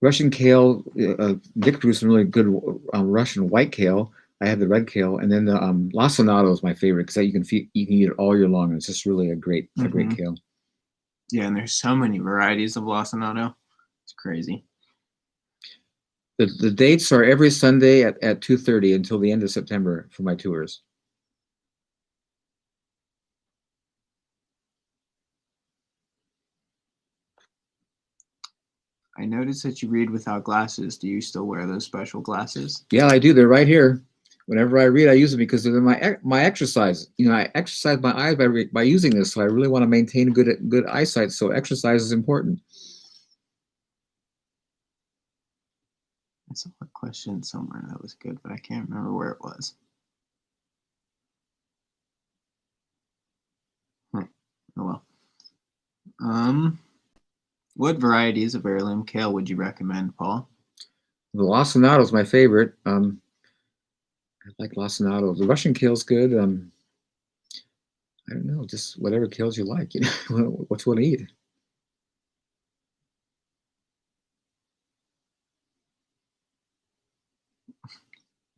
Russian kale. Dick grew some really good Russian white kale. I have the red kale, and then the lacinato is my favorite because you can eat it all year long. It's just really a great kale. Yeah, and there's so many varieties of lacinato. It's crazy. The dates are every Sunday at 2:30 until the end of September for my tours. I noticed that you read without glasses. Do you still wear those special glasses? Yeah, I do. They're right here. Whenever I read, I use them because they're my exercise. I exercise my eyes by using this. So I really want to maintain good eyesight. So exercise is important. I saw a question somewhere that was good, but I can't remember where it was. Oh well. What varieties of heirloom kale would you recommend, Paul? The lacinato is my favorite. I like lacinato. The Russian kale's good. I don't know, just whatever kales you like. What you want to eat.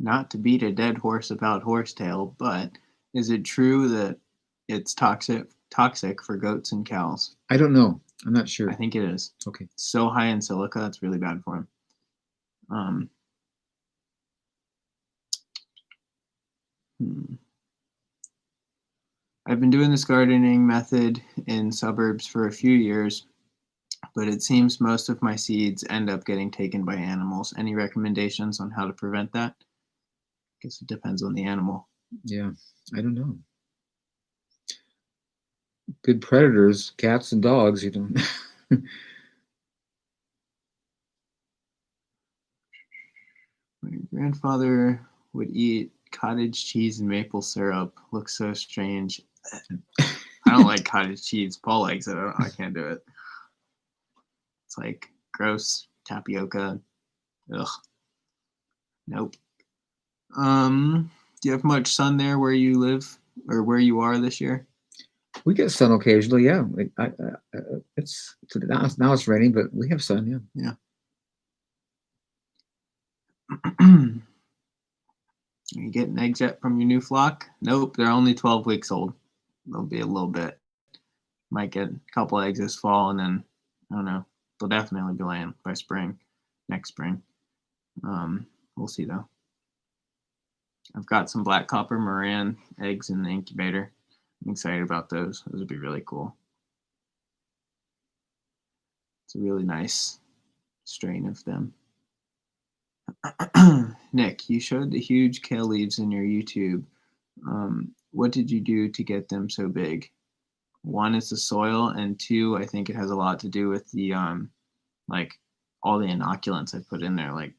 Not to beat a dead horse about horsetail, but is it true that it's toxic for goats and cows? I don't know. I'm not sure. I think it is. Okay. It's so high in silica, it's really bad for them. I've been doing this gardening method in suburbs for a few years, but it seems most of my seeds end up getting taken by animals. Any recommendations on how to prevent that? I guess it depends on the animal. Yeah, I don't know. Good predators, cats and dogs, My grandfather would eat cottage cheese and maple syrup. Looks so strange. I don't like cottage cheese. Paul likes it. I can't do it. It's like gross tapioca. Ugh. Nope. Do you have much sun there where you live or where you are this year? We get sun occasionally, yeah. It's now it's raining, but we have sun, yeah. Are you getting eggs yet from your new flock? Nope, they're only 12 weeks old. They'll be a little bit. Might get a couple eggs this fall, and then I don't know. They'll definitely be laying by next spring. We'll see though. I've got some black copper Moran eggs in the incubator. I'm excited about those. Those would be really cool. It's a really nice strain of them. Nick, you showed the huge kale leaves in your YouTube. What did you do to get them so big? One is the soil, and two, I think it has a lot to do with the like all the inoculants I put in there. Like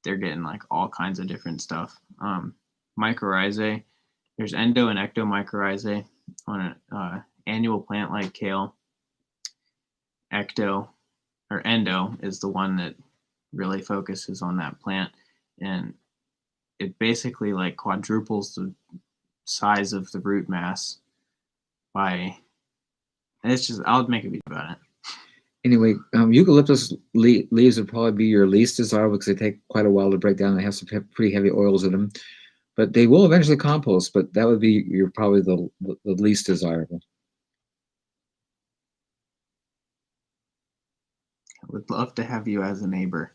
they're getting like all kinds of different stuff. Mycorrhizae, there's endo and ectomycorrhizae on an annual plant like kale. Endo is the one that really focuses on that plant, and it basically like quadruples the size of the root mass by, and it's just, I'll make a video about it. Anyway, eucalyptus leaves would probably be your least desirable because they take quite a while to break down. They have some pretty heavy oils in them, but they will eventually compost. But that would be your probably the least desirable. I would love to have you as a neighbor.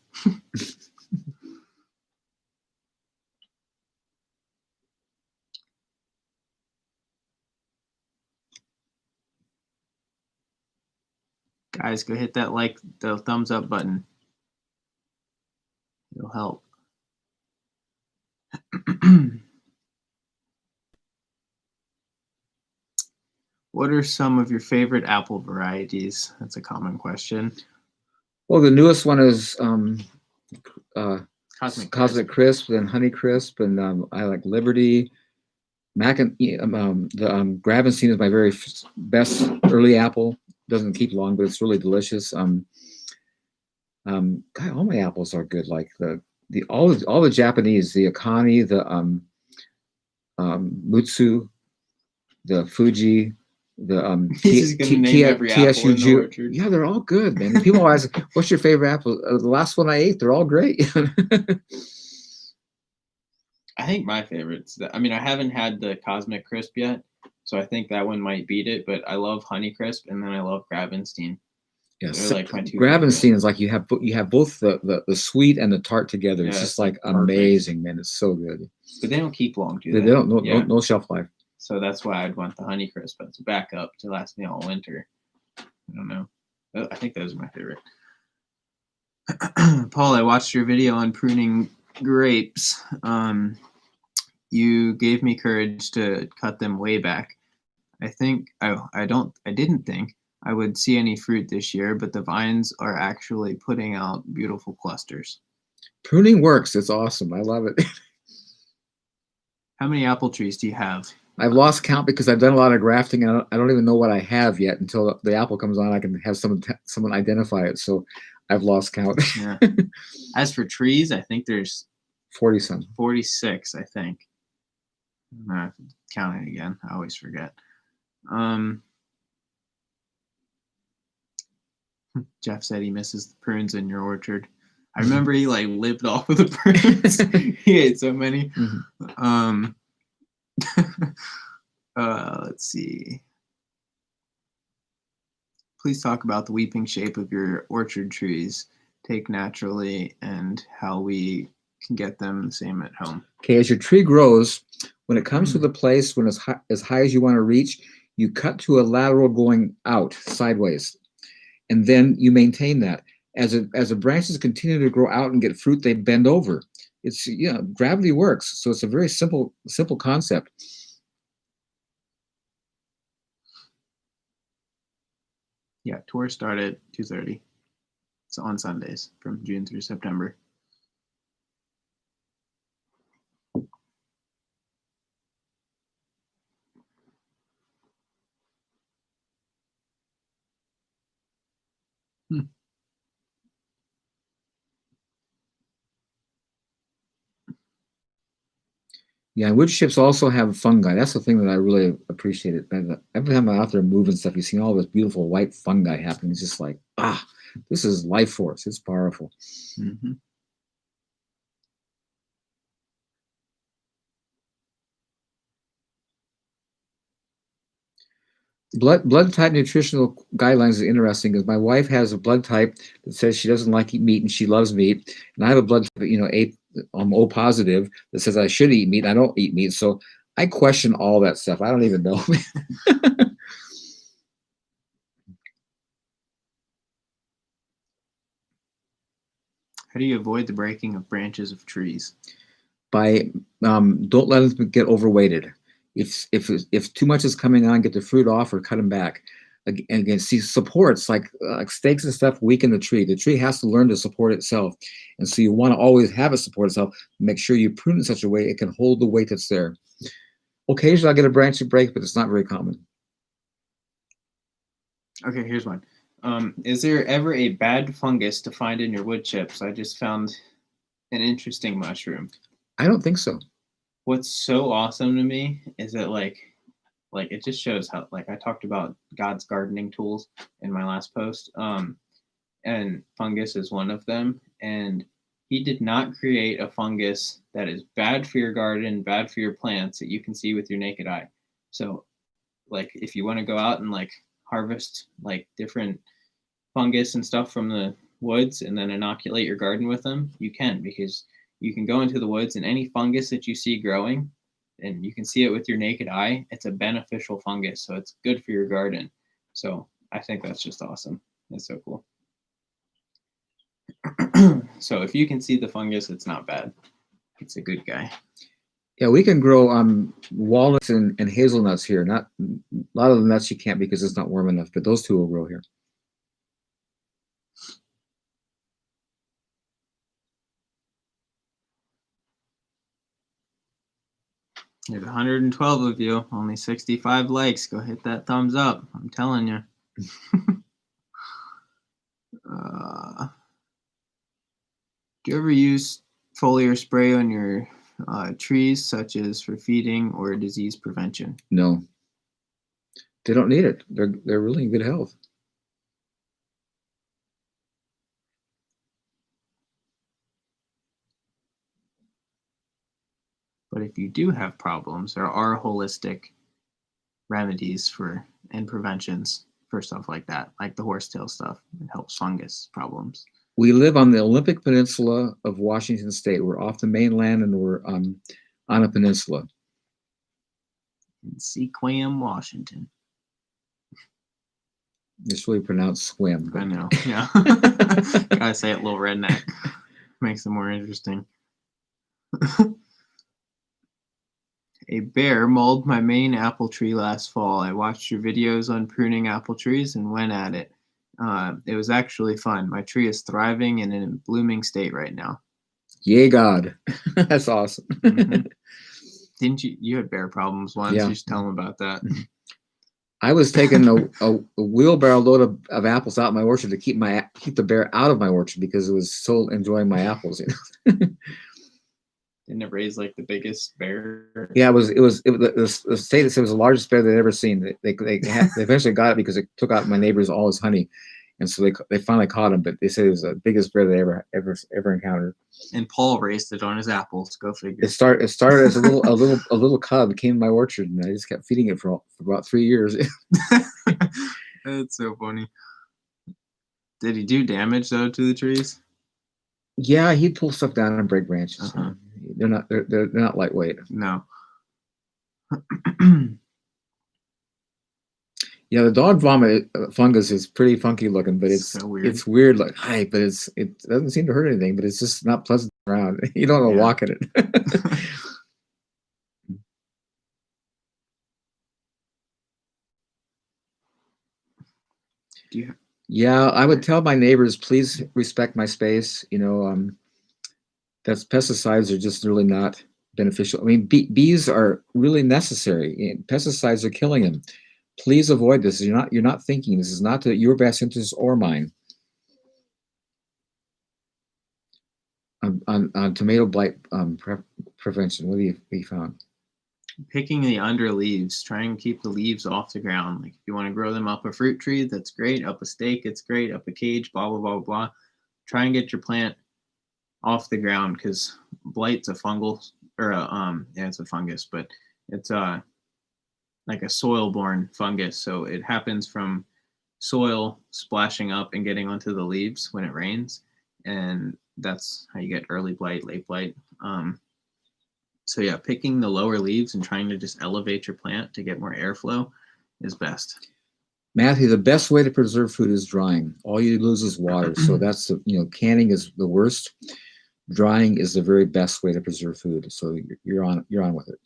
Guys, go hit that the thumbs up button. It'll help. What are some of your favorite apple varieties? That's a common question. Well, the newest one is Cosmic Crisp, then Honey Crisp, and I like Liberty. The Gravenstein is my very best early apple. Doesn't keep long, but it's really delicious. God, all my apples are good. Like all the Japanese, the Akane, the Mutsu, the Fuji, the He's just gonna name every apple in the orchard. Yeah, they're all good, man. People always ask, "What's your favorite apple?" The last one I ate, they're all great. I think my favorites. I mean, I haven't had the Cosmic Crisp yet, so I think that one might beat it. But I love Honey Crisp, and then I love Gravenstein. Yeah, they're like my two. Gravenstein is like you have both the sweet and the tart together. It's just like amazing, perfect. Man. It's so good. But they don't keep long, do they? They don't. No shelf life. So that's why I'd want the Honey Crisp as a backup to last me all winter. I don't know. I think those are my favorite. Paul, I watched your video on pruning grapes. You gave me courage to cut them way back. I didn't think I would see any fruit this year, but the vines are actually putting out beautiful clusters. Pruning works. It's awesome. I love it. How many apple trees do you have? I've lost count because I've done a lot of grafting, and I don't even know what I have yet. Until the apple comes on, I can have someone identify it. So I've lost count. Yeah. As for trees, I think there's 40-some. 46, I think. I'm gonna have to count it again. I always forget. Jeff said he misses the prunes in your orchard. I remember he lived off of the prunes. He ate so many. Mm-hmm. Let's see. Please talk about the weeping shape of your orchard trees. Take naturally and how we can get them the same at home. Okay, as your tree grows, when it comes to the place when it's as high as you want to reach, you cut to a lateral going out sideways, and then you maintain that. As the branches continue to grow out and get fruit, they bend over. It's gravity works, so it's a very simple concept. Yeah, tours start at 2:30. It's on Sundays from June through September. Yeah, wood chips also have fungi. That's the thing that I really appreciate. Every time I'm out there moving stuff, you see all this beautiful white fungi happening. It's just like, this is life force. It's powerful. Mm-hmm. Blood type nutritional guidelines is interesting because my wife has a blood type that says she doesn't like eat meat and she loves meat, and I have a blood type, O positive that says I should eat meat. I don't eat meat, so I question all that stuff. I don't even know. How do you avoid the breaking of branches of trees? By don't let them get overweighted. If too much is coming on, get the fruit off or cut them back. And again, see, supports like stakes and stuff weaken the tree. The tree has to learn to support itself, and so you want to always have it support itself. Make sure you prune in such a way it can hold the weight that's there. Occasionally, I'll get a branch to break, but it's not very common. Okay, here's one. Is there ever a bad fungus to find in your wood chips? I just found an interesting mushroom. I don't think so. What's so awesome to me is that like it just shows how I talked about God's gardening tools in my last post. and fungus is one of them. And he did not create a fungus that is bad for your garden, bad for your plants that you can see with your naked eye. So, like, if you want to go out and like harvest like different fungus and stuff from the woods and then inoculate your garden with them, you can, because you can go into the woods and any fungus that you see growing and you can see it with your naked eye, it's a beneficial fungus. So it's good for your garden. So I think that's just awesome. It's so cool. So if you can see the fungus, it's not bad. It's a good guy. Yeah, we can grow walnuts and hazelnuts here. Not a lot of the nuts you can't because it's not warm enough, but those two will grow here. There's 112 of you, only 65 likes. Go hit that thumbs up. I'm telling you. Do you ever use foliar spray on your trees, such as for feeding or disease prevention? No, they don't need it. They're really in good health. But if you do have problems, there are holistic remedies for and preventions for stuff like that, like the horsetail stuff. It helps fungus problems. We live on the Olympic Peninsula of Washington State. We're off the mainland and we're on a peninsula. In Sequam, Washington. It's really pronounced swim. But... I know, yeah. Gotta say it a little redneck. Makes it more interesting. A bear mauled my main apple tree last fall. I watched your videos on pruning apple trees and went at it. It was actually fun. My tree is thriving and in a blooming state right now. Yay, God. That's awesome. Mm-hmm. Didn't you had bear problems once? Yeah. You should tell them about that. I was taking a wheelbarrow load of apples out my orchard to keep the bear out of my orchard because it was so enjoying my apples. Didn't it raise like the biggest bear? Yeah, the state that said it was the largest bear they'd ever seen. They eventually got it because it took out my neighbor's all his honey, and so they finally caught him. But they said it was the biggest bear they ever encountered. And Paul raised it on his apples. Go figure. It started as a little cub. It came to my orchard, and I just kept feeding it for about 3 years. That's so funny. Did he do damage though to the trees? Yeah, he'd pull stuff down and break branches. Uh-huh. They're not lightweight. No. Yeah, the dog vomit fungus is pretty funky looking, but it's so weird. It's weird, like hi, but it doesn't seem to hurt anything, but it's just not pleasant around. You don't want to walk in it. Yeah, I would tell my neighbors, please respect my space. That's pesticides are just really not beneficial. I mean, bees are really necessary. Pesticides are killing them. Please avoid this. You're not thinking. This is not to your best interest or mine. On tomato blight prevention, what have you found? Picking the under leaves. Try and keep the leaves off the ground. Like if you want to grow them up a fruit tree, that's great. Up a stake, it's great. Up a cage, blah blah blah blah. Try and get your plant off the ground because blight's a fungal or it's a fungus, but it's like a soil-borne fungus. So it happens from soil splashing up and getting onto the leaves when it rains, and that's how you get early blight, late blight. So yeah, picking the lower leaves and trying to just elevate your plant to get more airflow is best. Matthew, the best way to preserve food is drying. All you lose is water. So that's canning is the worst. Drying is the very best way to preserve food. So you're on with it.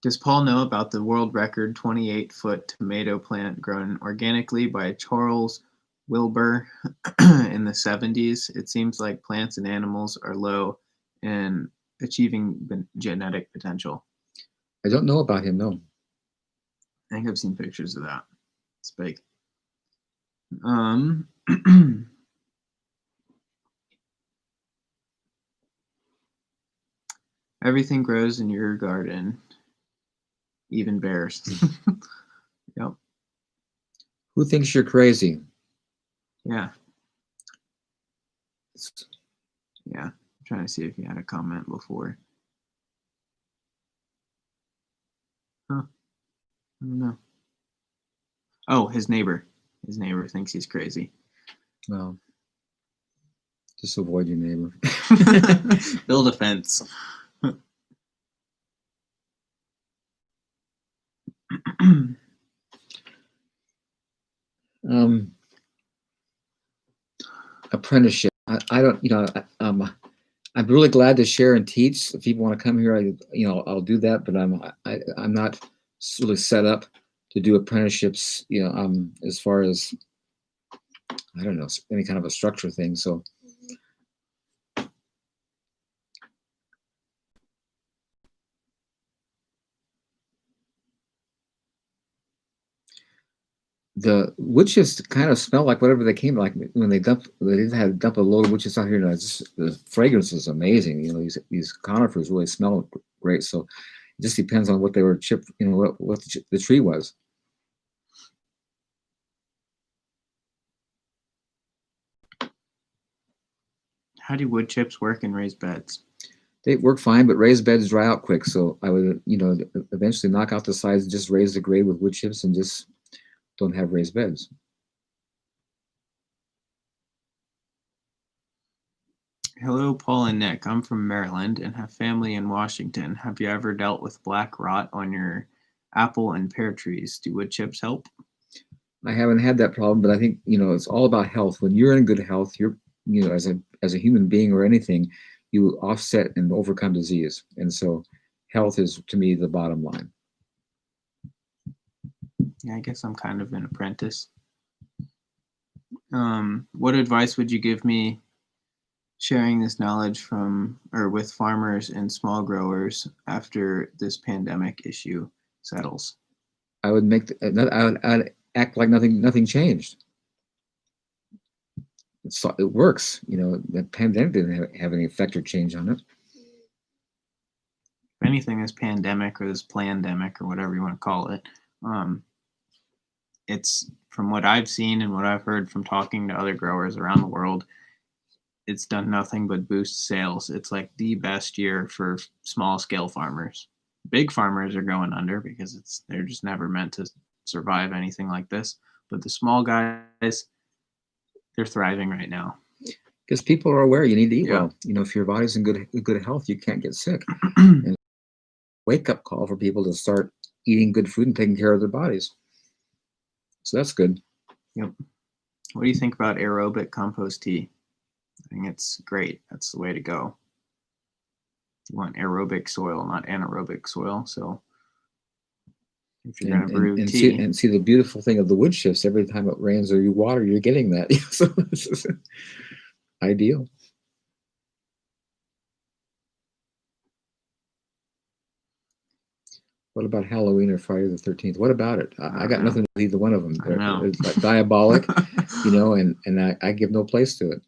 Does Paul know about the world record 28-foot tomato plant grown organically by Charles Wilbur in the 70s? It seems like plants and animals are low in achieving genetic potential. I don't know about him, no. I think I've seen pictures of that. It's big. Everything grows in your garden, even bears. Yep. Who thinks you're crazy? Yeah. Yeah. I'm trying to see if you had a comment before. Huh. I don't know. Oh, his neighbor. His neighbor thinks he's crazy. Well, just avoid your neighbor. Build a fence. Apprenticeship. I don't, I'm really glad to share and teach. If people want to come here, I'll do that. But I'm not really set up to do apprenticeships. As far as I don't know, any kind of a structure thing. So the wood chips kind of smell like whatever they came like when they dump. They didn't have to dump a load of wood chips out here. The fragrance is amazing. These conifers really smell great. So it just depends on what they were chipped. What the tree was. How do wood chips work in raised beds? They work fine, but raised beds dry out quick. So I would, eventually knock out the sides and just raise the grade with wood chips and just don't have raised beds. Hello, Paul and Nick. I'm from Maryland and have family in Washington. Have you ever dealt with black rot on your apple and pear trees? Do wood chips help? I haven't had that problem, but I think, it's all about health. When you're in good health, you're, as a human being or anything, you offset and overcome disease. And so health is, to me, the bottom line. Yeah, I guess I'm kind of an apprentice. What advice would you give me sharing this knowledge with farmers and small growers after this pandemic issue settles? I would I'd act like nothing changed. It works. The pandemic didn't have any effect or change on it. If anything, this pandemic or this plandemic or whatever you want to call it, it's, from what I've seen and what I've heard from talking to other growers around the world, it's done nothing but boost sales. It's like the best year for small scale farmers. Big farmers are going under because they're just never meant to survive anything like this. But the small guys, they're thriving right now. Because people are aware you need to eat well. If your body's in good health, you can't get sick. And wake up call for people to start eating good food and taking care of their bodies. So that's good. Yep. What do you think about aerobic compost tea? I think it's great. That's the way to go. You want aerobic soil, not anaerobic soil. So if you're going to brew tea. See the beautiful thing of the wood chips, every time it rains or you water, you're getting that. So this is ideal. What about Halloween or Friday the 13th? What about it? I got nothing with either one of them. It's like diabolic, and I give no place to it.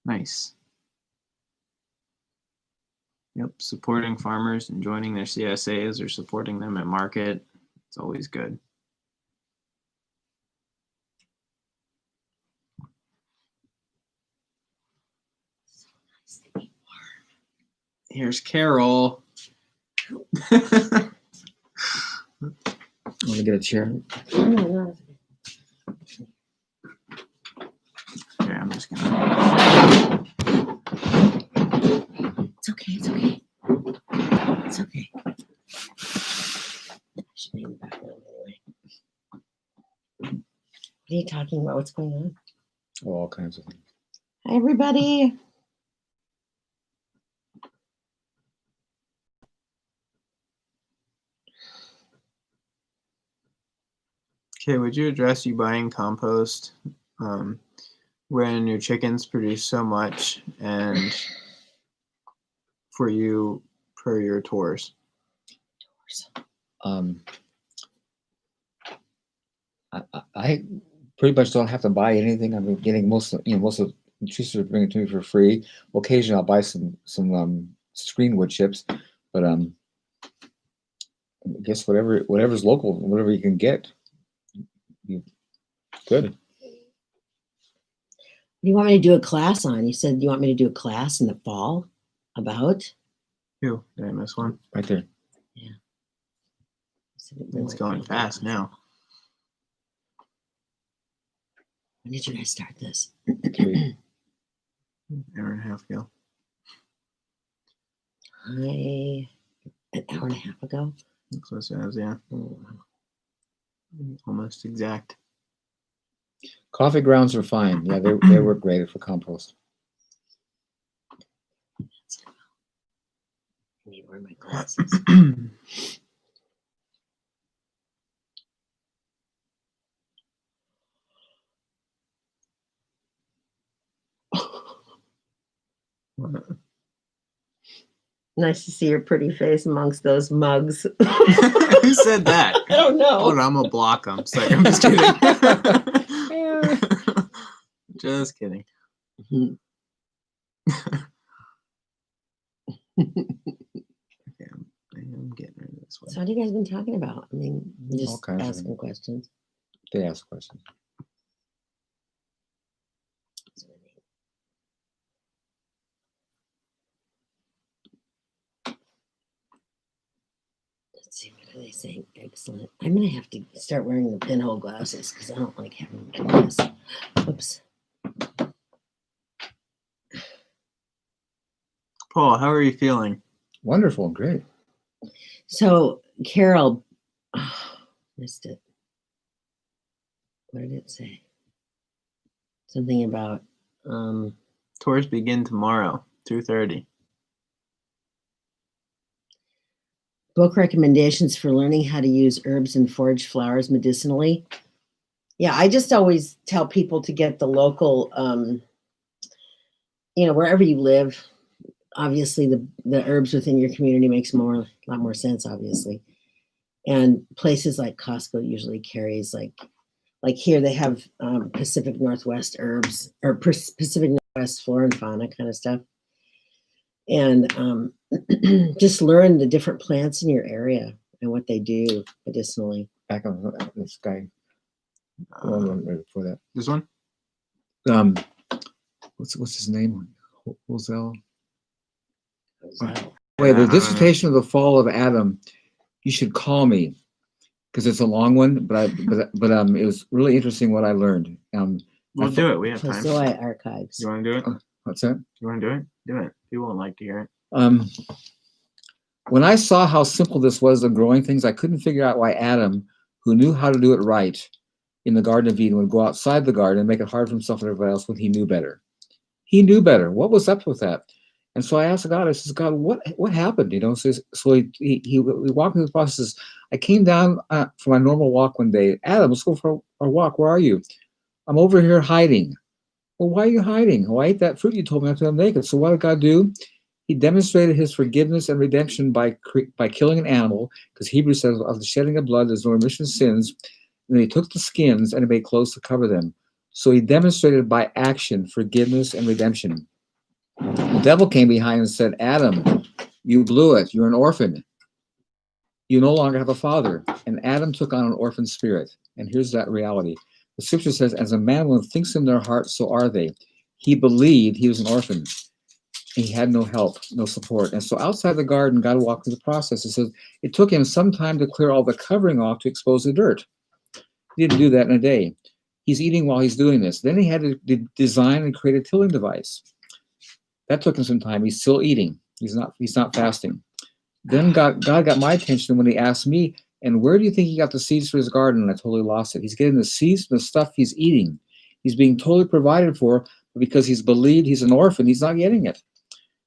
Nice. Yep, supporting farmers and joining their CSAs or supporting them at market. It's always good. Here's Carol. Want to get a chair? No. Okay, I'm just gonna. It's okay. It's okay. It's okay. I should be in the background anyway. What are you talking about? What's going on? Oh, all kinds of things. Hi, everybody. Okay, would you address you buying compost when your chickens produce so much and for you per your tours? I pretty much don't have to buy anything. I'm getting most of the nutritionists bring it to me for free. Occasionally, I'll buy some screen wood chips, but I guess whatever's local, whatever you can get. Good. Do you want me to do a class on? You said you want me to do a class in the fall about? Ew, did I miss one? Right there. Yeah. It's going fast now. When did you guys start this? 3. Hour and a half ago. An hour and a half ago. That's what it says, yeah. Almost exact. Coffee grounds are fine. Yeah, they work great for compost. I need to wear my glasses. Nice to see your pretty face amongst those mugs. Who said that? I don't know. Hold on, I'm gonna block them. So I'm just kidding. Just kidding. Okay, I am getting rid of this one. So what have you guys been talking about? I mean, All just kinds of asking questions. They ask questions. Let's see, what are they saying? Excellent. I'm gonna have to start wearing the pinhole glasses because I don't like having glasses. Oops. Paul, how are you feeling? Wonderful, great. So Carol, missed it. What did it say? Something about Tours begin tomorrow, 2:30. book recommendations for learning how to use herbs and foraged flowers medicinally. Yeah, I just always tell people to get the local, wherever you live. Obviously, the herbs within your community makes a lot more sense, obviously. And places like Costco usually carries like here they have Pacific Northwest herbs or Pacific Northwest flora and fauna kind of stuff. And just learn the different plants in your area and what they do medicinally. Back on this guy. One right before that. This one? What's his name? Roselle. Wow. Wait, the dissertation of the fall of Adam. You should call me because it's a long one, but it was really interesting what I learned. We'll do it. We have time. Pasoi Archives. You want to do it? What's that? You want to do it? Do it. People won't like to hear it. When I saw how simple this was of growing things, I couldn't figure out why Adam, who knew how to do it right in the Garden of Eden, would go outside the garden and make it hard for himself and everybody else when he knew better. He knew better. What was up with that? And so I asked God, I says, God, what happened? So he walked through the process. I came down for my normal walk one day. Adam, let's go for a walk. Where are you? I'm over here hiding. Well, why are you hiding? Well, I ate that fruit you told me not to naked. So what did God do? He demonstrated his forgiveness and redemption by killing an animal, because Hebrews says, of the shedding of blood, there's no remission of sins. And then he took the skins and he made clothes to cover them. So he demonstrated by action forgiveness and redemption. The devil came behind and said, Adam, you blew it. You're an orphan. You no longer have a father. And Adam took on an orphan spirit. And here's that reality. The scripture says, as a man one thinks in their heart, so are they. He believed he was an orphan. He had no help, no support. And so outside the garden, God walked through the process. It says it took him some time to clear all the covering off to expose the dirt. He didn't do that in a day. He's eating while he's doing this. Then he had to design and create a tilling device. That took him some time. He's still eating. He's not fasting. Then God got my attention when he asked me, and where do you think he got the seeds for his garden? And I totally lost it. He's getting the seeds from the stuff he's eating. He's being totally provided for, but because he's believed he's an orphan, he's not getting it.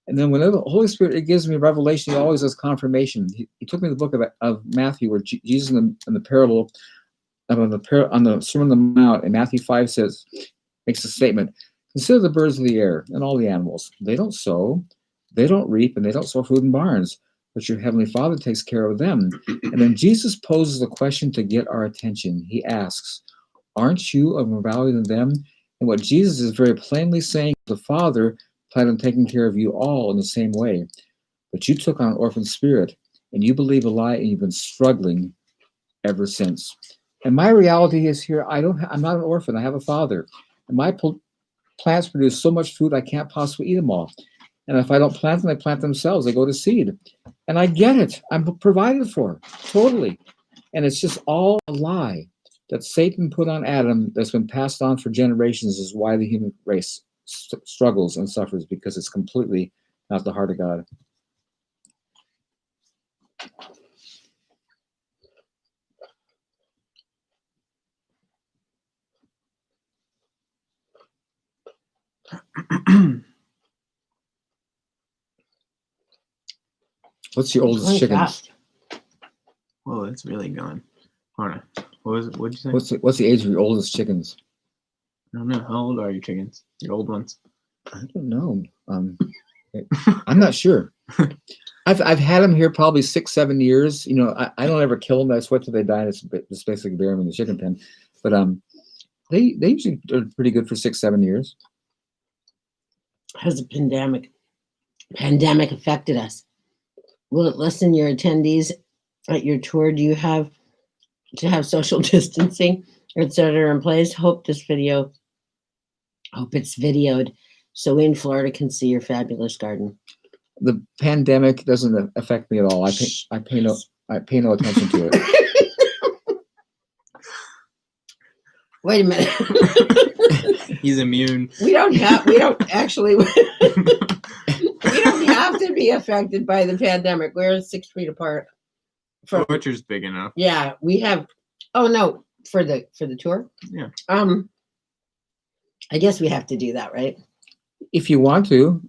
And then whenever the Holy Spirit gives me revelation, he always does confirmation. He took me to the book of Matthew, where Jesus in the parable on the Sermon on the Mount in Matthew 5 makes a statement. Consider the birds of the air and all the animals. They don't sow, they don't reap, and they don't store food in barns, but your heavenly Father takes care of them. And then Jesus poses a question to get our attention. He asks, aren't you of more value than them? And what Jesus is very plainly saying, the Father planned on taking care of you all in the same way. But you took on an orphan spirit, and you believe a lie, and you've been struggling ever since. And my reality is here. I'm not an orphan. I have a father, and my plants produce so much food I can't possibly eat them all. And if I don't plant them, they plant themselves. They go to seed, and I get it. I'm provided for totally, and it's just all a lie that Satan put on Adam. That's been passed on for generations. Is why the human race struggles and suffers, because it's completely not the heart of God. What's your oldest chicken? Whoa, it's really going. Hold on. What'd you say? What's the age of your oldest chickens? I don't know. How old are your chickens? Your old ones? I don't know. I'm not sure. I've had them here probably 6-7 years. You know, I don't ever kill them. I sweat till they die. It's basically bury them in the chicken pen. But they usually are pretty good for 6-7 years. Has the pandemic affected us? Will it lessen your attendees at your tour? Do you have to have social distancing, etc. in place? Hope it's videoed so we in Florida can see your fabulous garden. The pandemic doesn't affect me at all. I pay no attention to it. Wait a minute. He's immune. We don't have to be affected by the pandemic. We're 6 feet apart. The orchard's big enough. Yeah, we have. Oh no, for the tour. Yeah. I guess we have to do that, right? If you want to.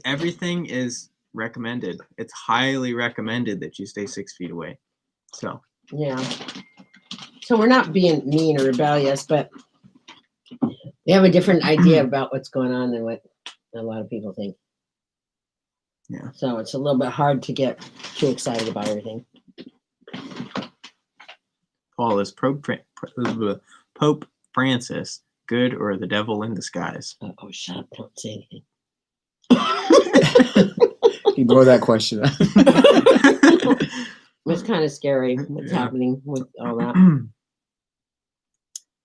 Everything is recommended. It's highly recommended that you stay 6 feet away. So. Yeah. So we're not being mean or rebellious, but we have a different idea about what's going on than what a lot of people think. Yeah. So it's a little bit hard to get too excited about everything. Paul, is Pope Francis good or the devil in disguise? Oh, shut up. Don't say anything. Ignore that question. It's kind of scary what's happening with all that.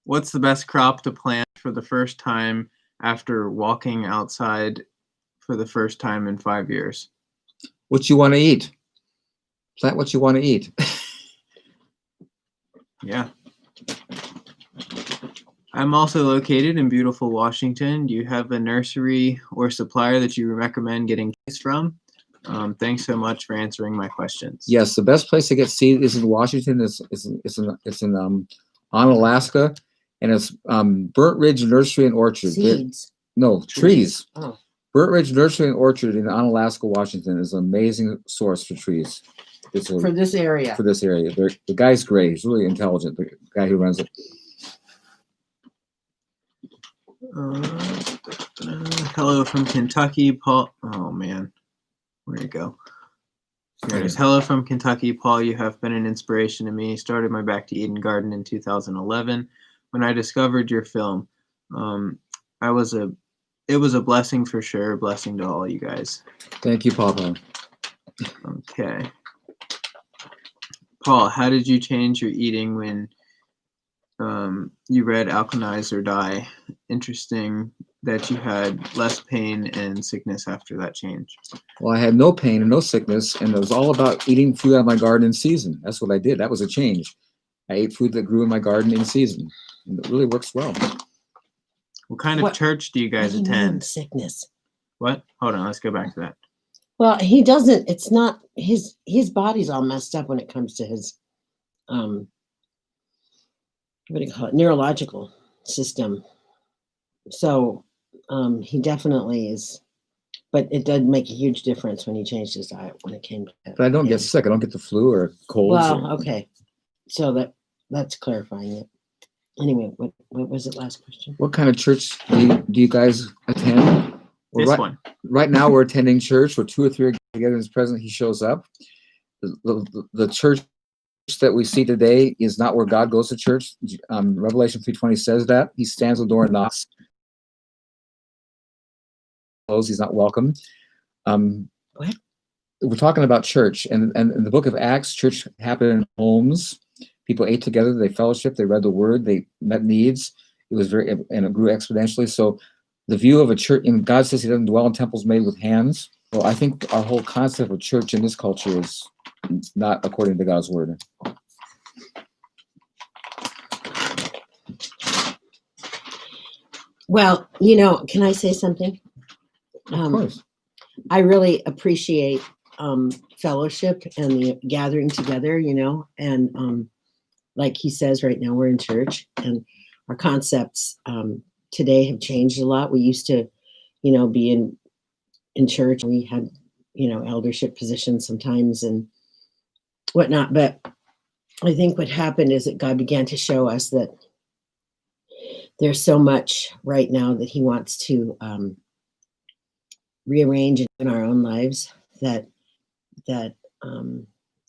What's the best crop to plant for the first time after walking outside for the first time in 5 years? What you want to eat. Plant what you want to eat. Yeah. I'm also located in beautiful Washington. Do you have a nursery or supplier that you recommend getting seeds from? Thanks so much for answering my questions. Yes, the best place to get seed is in Washington. It's in Alaska, and it's Burnt Ridge Nursery and Orchard. Seeds. No, trees. Oh. Burnt Ridge Nursery and Orchard in Onalaska, Washington is an amazing source for trees. For this area. For this area. The guy's great. He's really intelligent, the guy who runs it. Hello from Kentucky, Paul. Oh, man. Where'd it go? Here it is. Hello from Kentucky, Paul. You have been an inspiration to me. Started my Back to Eden garden in 2011 when I discovered your film. It was a blessing for sure. Blessing to all you guys. Thank you, Papa. Okay. Paul, how did you change your eating when you read Alkalize or Die? Interesting that you had less pain and sickness after that change. Well, I had no pain and no sickness, and it was all about eating food out of my garden in season. That's what I did. That was a change. I ate food that grew in my garden in season, and it really works well. What kind of church do you guys attend? Sickness. What? Hold on, let's go back to that. Well, he doesn't. It's not his body's all messed up when it comes to his what do you call it? Neurological system. So he definitely is, but it did make a huge difference when he changed his diet when it came to that. But I don't get sick. I don't get the flu or colds. Well, okay. So that's clarifying it. Anyway, what was it last question? What kind of church do you guys attend? Well, right now we're attending church where 2 or 3 are together in his presence. He shows up. The church that we see today is not where God goes to church. Revelation 3:20 says that. He stands at the door and knocks. He's not welcome. What? we're talking about church, and in the book of Acts, church happened in homes. People ate together, they fellowshiped, they read the word, they met needs. It was and it grew exponentially. So the view of a church, and God says he doesn't dwell in temples made with hands. So I think our whole concept of church in this culture is not according to God's word. Well, can I say something? Of course. I really appreciate fellowship and the gathering together, and like he says, right now we're in church, and our concepts today have changed a lot. We used to, be in church. We had, eldership positions sometimes and whatnot. But I think what happened is that God began to show us that there's so much right now that he wants to rearrange in our own lives that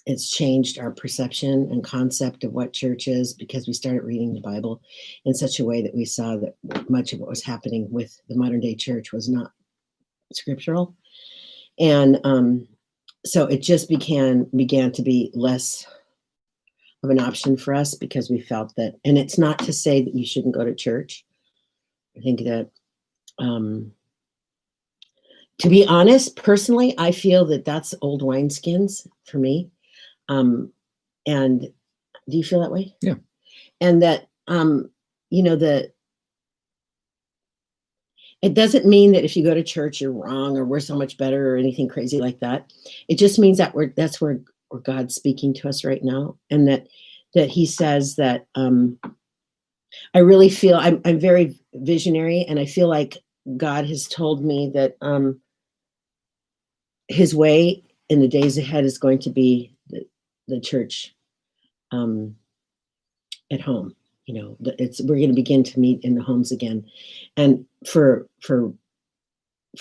it's changed our perception and concept of what church is, because we started reading the Bible in such a way that we saw that much of what was happening with the modern day church was not scriptural. And so it just began to be less of an option for us, because we felt that, and it's not to say that you shouldn't go to church. I think that to be honest, personally, I feel that that's old wineskins for me. And do you feel that way? Yeah. And that, it doesn't mean that if you go to church, you're wrong or we're so much better or anything crazy like that. It just means that that's where God's speaking to us right now. And that he says that, I really feel I'm very visionary, and I feel like God has told me that, his way in the days ahead is going to be the church at home. We're going to begin to meet in the homes again, and for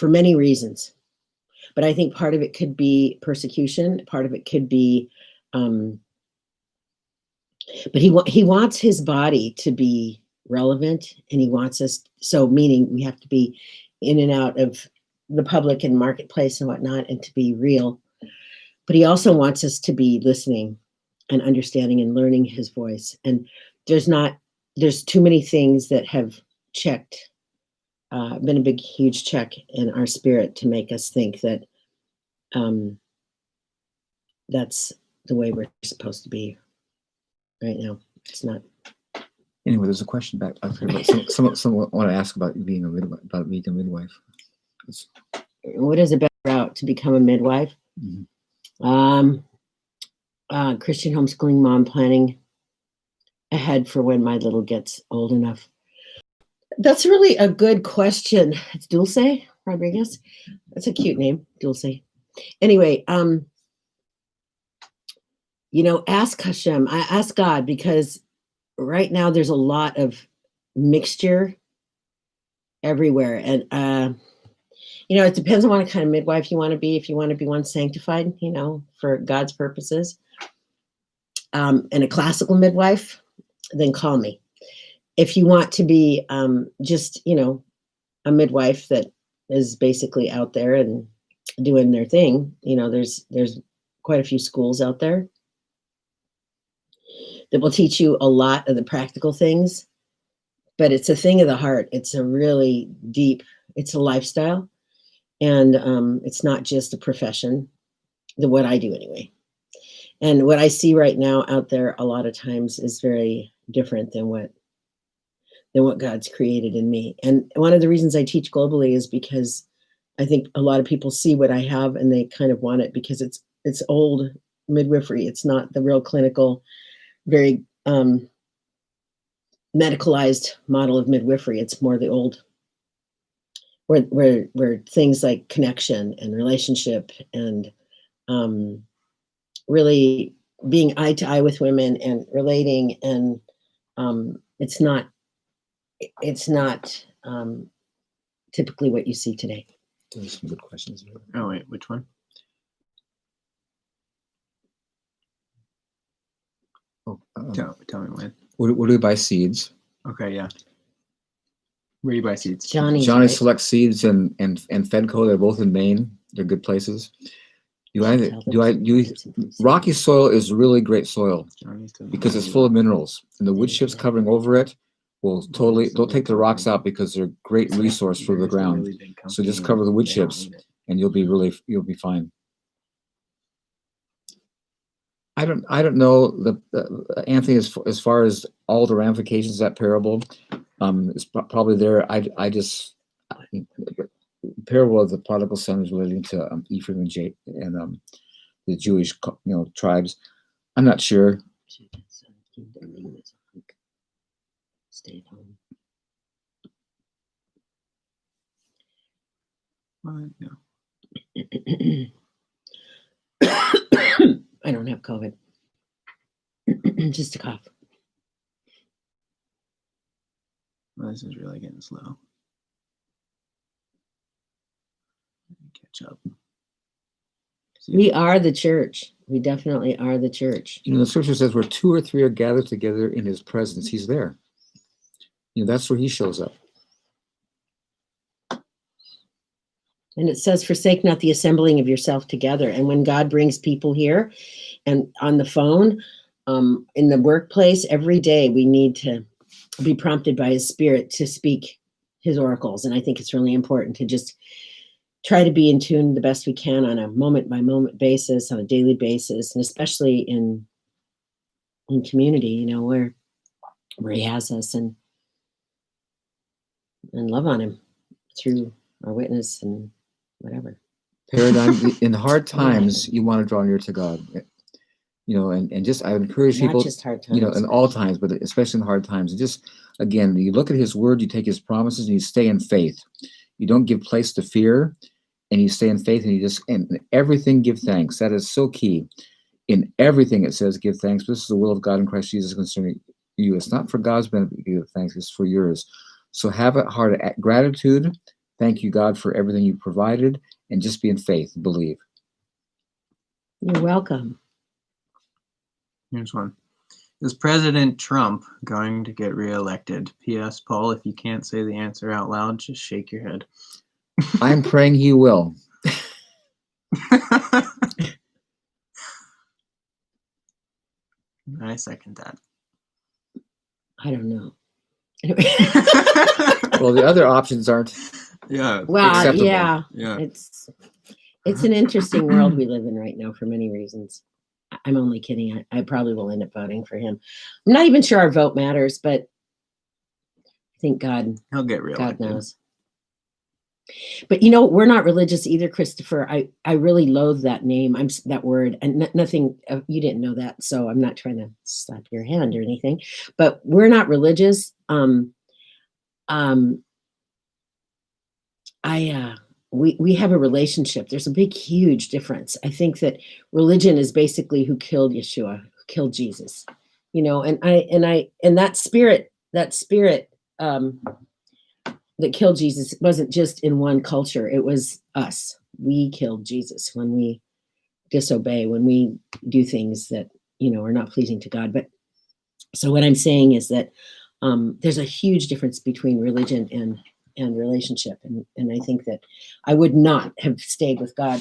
many reasons. But I think part of it could be persecution. Part of it could be, but he wants his body to be relevant, and he wants us. So meaning we have to be in and out of the public and marketplace and whatnot, and to be real. But he also wants us to be listening and understanding and learning his voice. And there's too many things that have been a big, huge check in our spirit to make us think that that's the way we're supposed to be right now. It's not. Anyway, there's a question back here. Someone want to ask about being a midwife. What is a better route to become a midwife? Mm-hmm. Christian homeschooling mom, planning ahead for when my little gets old enough. That's really a good question. It's Dulce Rodriguez. That's a cute name, Dulce. Anyway, ask Hashem. I ask God, because right now there's a lot of mixture everywhere, and it depends on what kind of midwife you want to be. If you want to be one sanctified, for God's purposes, and a classical midwife, then call me. If you want to be just, a midwife that is basically out there and doing their thing, there's quite a few schools out there that will teach you a lot of the practical things, but it's a thing of the heart. It's a really deep, it's a lifestyle. And it's not just a profession, what I do anyway. And what I see right now out there a lot of times is very different than what God's created in me. And one of the reasons I teach globally is because I think a lot of people see what I have and they kind of want it, because it's old midwifery. It's not the real clinical, very medicalized model of midwifery. It's more the old, where things like connection and relationship and really being eye to eye with women and relating, and it's not typically what you see today. There's some good questions. Oh wait, which one? Oh, tell me when. Where do we buy seeds? Okay, yeah. Where do you buy seeds? Johnny right? Select Seeds and Fedco. They're both in Maine. They're good places. Rocky soil is really great soil because it's full of minerals, and the wood chips covering over it will they'll take the rocks out because they're a great resource for the ground. So just cover the wood chips and you'll be fine. I don't know Anthony, as far as all the ramifications of that parable, it's probably there. I think the parable of the prodigal son is relating to Ephraim and the Jewish tribes. I'm not sure. Stay at home. No. I don't have COVID. Just a cough. Well, this is really getting slow. Catch up. We are the church. We definitely are the church. The scripture says where 2 or 3 are gathered together in his presence, he's there. That's where he shows up. And it says, forsake not the assembling of yourself together. And when God brings people here and on the phone, in the workplace, every day we need to be prompted by his spirit to speak his oracles. And I think it's really important to just try to be in tune the best we can on a moment by moment basis, on a daily basis, and especially in community, where he has us, and love on him through our witness and whatever. Paradigm in hard times, you want to draw near to God, and just I encourage people, not just hard times, in all times, but especially in hard times. And just again, you look at his word, you take his promises, and you stay in faith. You don't give place to fear, and you stay in faith, and in everything give thanks. That is so key. In everything it says give thanks. This is the will of God in Christ Jesus concerning you. It's not for God's benefit you give thanks, it's for yours. So have a heart of gratitude. Thank you, God, for everything you provided, and just be in faith and believe. You're welcome. Here's one. Is President Trump going to get reelected? P.S. Paul, if you can't say the answer out loud, just shake your head. I'm praying he will. I second that. I don't know. Well, the other options aren't. Yeah. Well, acceptable. yeah. It's an interesting world we live in right now for many reasons. I'm only kidding. I probably will end up voting for him. I'm not even sure our vote matters, but I think he'll get reelected. God knows. But we're not religious either, Christopher. I really loathe that name. That word, and nothing. You didn't know that, so I'm not trying to slap your hand or anything. But we're not religious. We have a relationship. There's a big, huge difference. I think that religion is basically who killed Yeshua, who killed Jesus. And that spirit that killed Jesus wasn't just in one culture. It was us. We killed Jesus when we disobey, when we do things that, are not pleasing to God. But so what I'm saying is that there's a huge difference between religion and relationship. And I think that I would not have stayed with God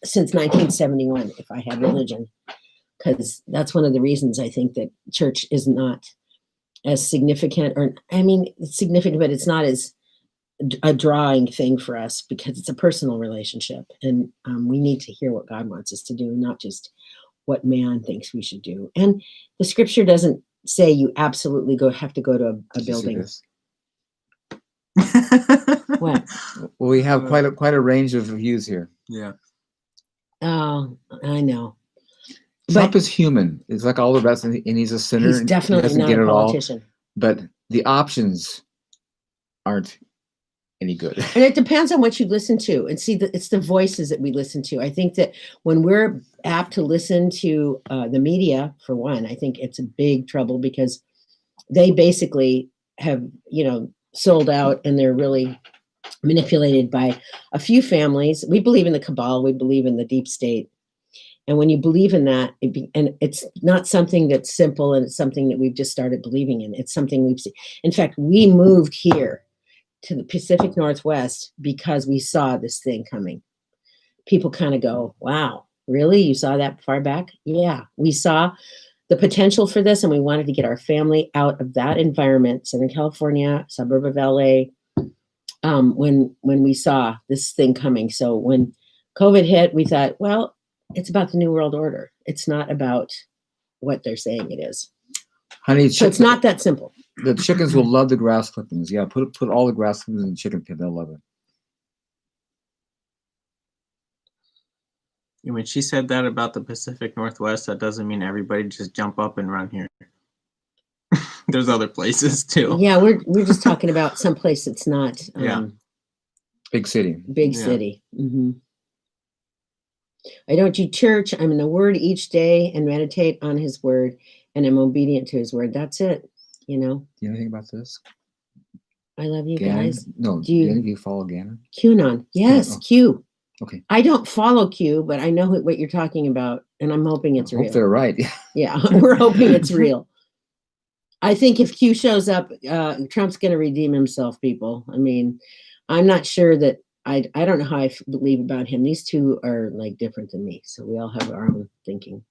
since 1971 if I had religion, because that's one of the reasons I think that church is not as significant, it's significant, but it's not as a drawing thing for us because it's a personal relationship. And we need to hear what God wants us to do, not just what man thinks we should do. And the scripture doesn't say you absolutely have to go to a building. What? Well, we have quite a range of views here. Yeah. Oh, I know. Trump is human. It's like all the rest, and he's a sinner. He's definitely not a politician. But the options aren't any good. And it depends on what you listen to. And see, it's the voices that we listen to. I think that when we're apt to listen to the media, for one, I think it's a big trouble because they basically have, sold out, and they're really manipulated by a few families. We believe in the cabal. We believe in the deep state. And when you believe in that, and it's not something that's simple, and it's something that we've just started believing in. It's something we've seen. In fact, we moved here to the Pacific Northwest because we saw this thing coming. people kind of go, wow, really? You saw that far back? Yeah, we saw the potential for this, and we wanted to get our family out of that environment, Southern California, suburb of LA, when we saw this thing coming. So when COVID hit, we thought, well, it's about the New World Order. It's not about what they're saying it is. Honey, So it's not that simple. The chickens will love the grass clippings. Yeah, put all the grass clippings in the chicken pit. They'll love it. When she said that about the Pacific Northwest, that doesn't mean everybody just jump up and run here. There's other places too. Yeah, we're just talking about some place that's not big city. Big city. Mm-hmm. I don't do church. I'm in the Word each day and meditate on His Word, and I'm obedient to His Word. That's it. You know. Do you know anything about this? I love you Gannon? guys. No. Do you follow Gannon? QAnon. Yes, Q. Okay. I don't follow Q, but I know what you're talking about, and I'm hoping it's real. I hope they're right. Yeah, we're hoping it's real. I think if Q shows up, Trump's going to redeem himself, people. I mean, I'm not sure that I don't know how I believe about him. These two are like different than me, so we all have our own thinking.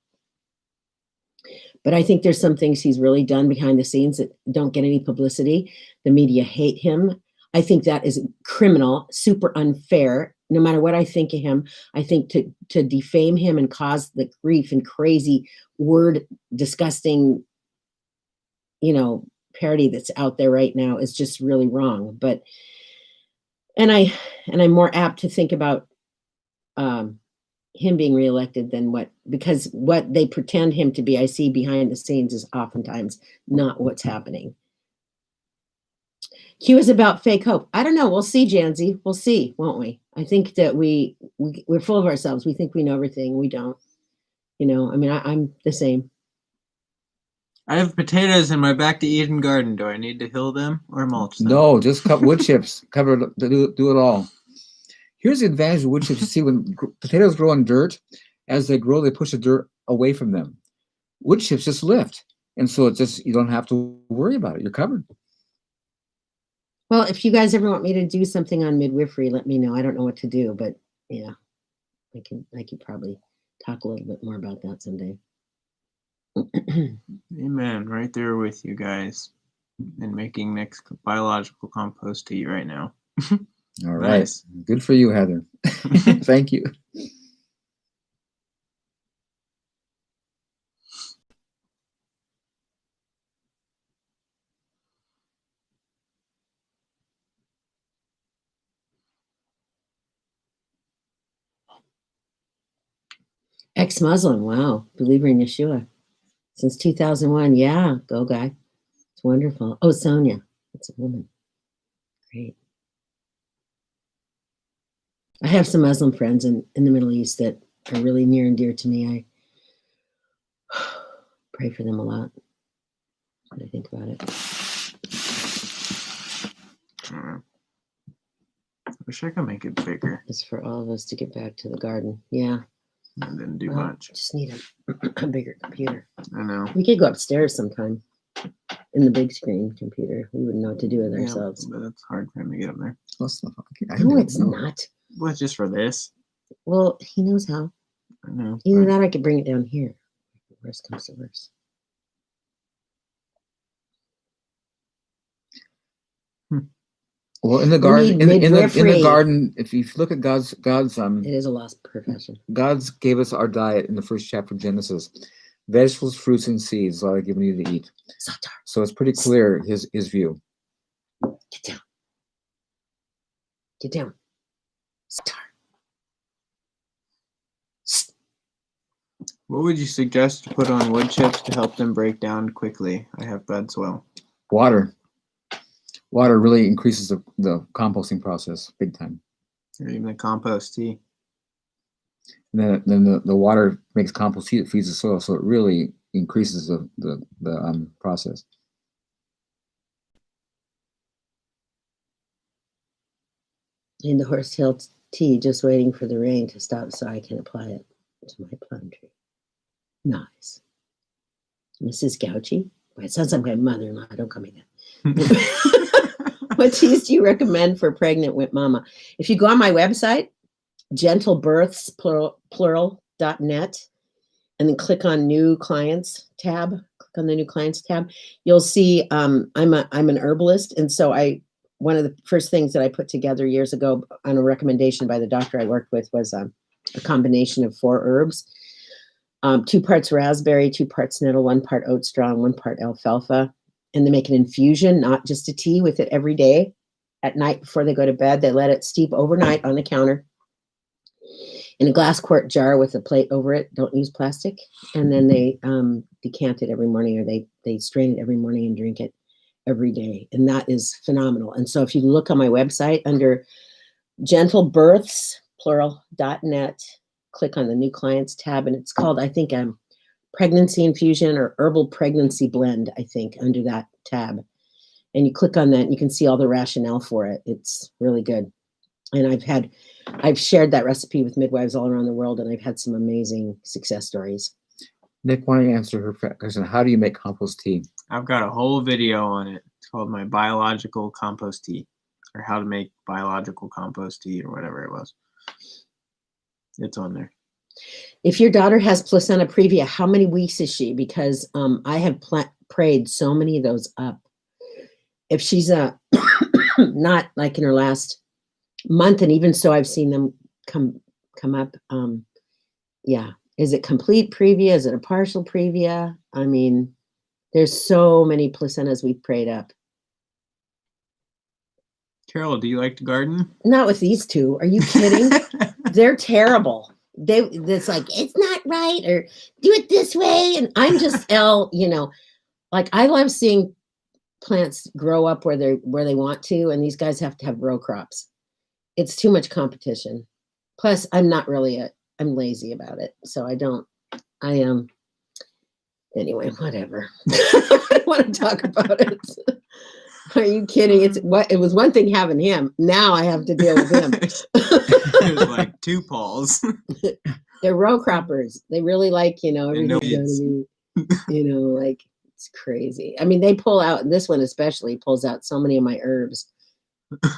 But I think there's some things he's really done behind the scenes that don't get any publicity. The media hate him. I think that is criminal, super unfair. No matter what I think of him, I think to defame him and cause the grief and crazy word, disgusting, parody that's out there right now is just really wrong. But and I'm more apt to think about him being reelected than because what they pretend him to be, I see behind the scenes is oftentimes not what's happening. Q is about fake hope. I don't know. We'll see, Janzi. We'll see, won't we? I think that we're full of ourselves. We think we know everything. We don't. I mean, I'm the same. I have potatoes in my back to Eden garden. Do I need to hill them or mulch them? No, just cut wood chips. Do it all. Here's the advantage of wood chips. You see, when potatoes grow in dirt, as they grow, they push the dirt away from them. Wood chips just lift. And so you don't have to worry about it. You're covered. Well, if you guys ever want me to do something on midwifery, let me know. I don't know what to do, but yeah, I could probably talk a little bit more about that someday. Amen. Right there with you guys and making next biological compost tea right now. All right. Nice. Good for you, Heather. Thank you. Ex-Muslim, wow, believer in Yeshua since 2001. Yeah, go guy. It's wonderful. Oh, Sonia, that's a woman. Great. I have some Muslim friends in the Middle East that are really near and dear to me. I pray for them a lot when I think about it. I wish I could make it bigger. It's for all of us to get back to the garden. Yeah. I didn't do much. Just need a bigger computer. I know. We could go upstairs sometime in the big screen computer. We wouldn't know what to do with ourselves. But it's hard for him to get up there. No, it's not. Well, it's just for this. Well, he knows how. I know. Either that, I could bring it down here. Worst comes to worst. Well, in the garden, in the garden, if you look at God's, it is a lost profession. God's gave us our diet in the first chapter of Genesis: vegetables, fruits, and seeds. I've given you to eat. So it's pretty clear his view. Get down. Get down. Star. What would you suggest to put on wood chips to help them break down quickly? I have bad swell. Water. Water really increases the composting process big time. Or even the compost tea. And then the water makes compost tea that feeds the soil, so it really increases the process. In the horsetail tea, just waiting for the rain to stop so I can apply it to my plum tree. Nice. Mrs. Gautschi? Well, it sounds like my mother-in-law. Don't call me that. What teas do you recommend for pregnant with mama? If you go on my website, gentlebirths, plural.net, and then click on new clients tab. Click on the new clients tab. You'll see I'm an herbalist. And so one of the first things that I put together years ago on a recommendation by the doctor I worked with was a combination of 4 herbs. 2 parts raspberry, 2 parts nettle, 1 part oat straw, and 1 part alfalfa. And they make an infusion, not just a tea, with it every day. At night before they go to bed, they let it steep overnight on the counter in a glass quart jar with a plate over it. Don't use plastic. And then they decant it every morning, or they strain it every morning and drink it every day. And that is phenomenal. And so if you look on my website under gentlebirths, plural.net, click on the new clients tab, and it's called, I think, pregnancy infusion or herbal pregnancy blend, I think, under that tab. And you click on that and you can see all the rationale for it. It's really good. And I've shared that recipe with midwives all around the world, and I've had some amazing success stories. Nick, why don't you answer her question? How do you make compost tea? I've got a whole video on it. It's called My Biological Compost Tea, or How to Make Biological Compost Tea, or whatever it was. It's on there. If your daughter has placenta previa, how many weeks is she? Because I have prayed so many of those up. If she's not like in her last month, and even so, I've seen them come up. Yeah, is it complete previa? Is it a partial previa? I mean, there's so many placentas we've prayed up. Carol, do you like to garden? Not with these two. Are you kidding? They're terrible. It's like, it's not right, or do it this way. And I'm just like, I love seeing plants grow up where they want to, and these guys have to have row crops. It's too much competition. Plus, I'm lazy about it. So anyway, whatever. I don't want to talk about it. Are you kidding? It was one thing having him. Now I have to deal with him. There's like 2 Pauls. They're row croppers. They really like, everything's going to be, like, it's crazy. I mean, they pull out, this one especially pulls out so many of my herbs,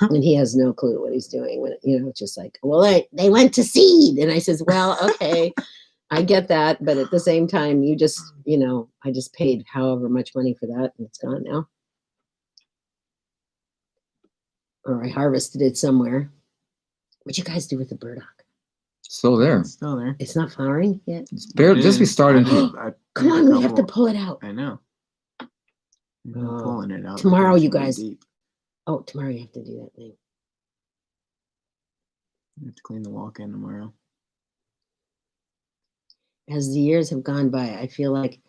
and he has no clue what he's doing when, just like, well, they went to seed. And I says, well, okay, I get that. But at the same time, you just, I just paid however much money for that, and it's gone now. Or I harvested it somewhere. What'd you guys do with the burdock? Still there. It's still there. It's not flowering yet? It's barely just starting. Come on, we have to pull it out. I know. I'm pulling it out. Tomorrow, you guys. Deep. Oh, tomorrow you have to do that thing. I have to clean the walk-in tomorrow. As the years have gone by, I feel like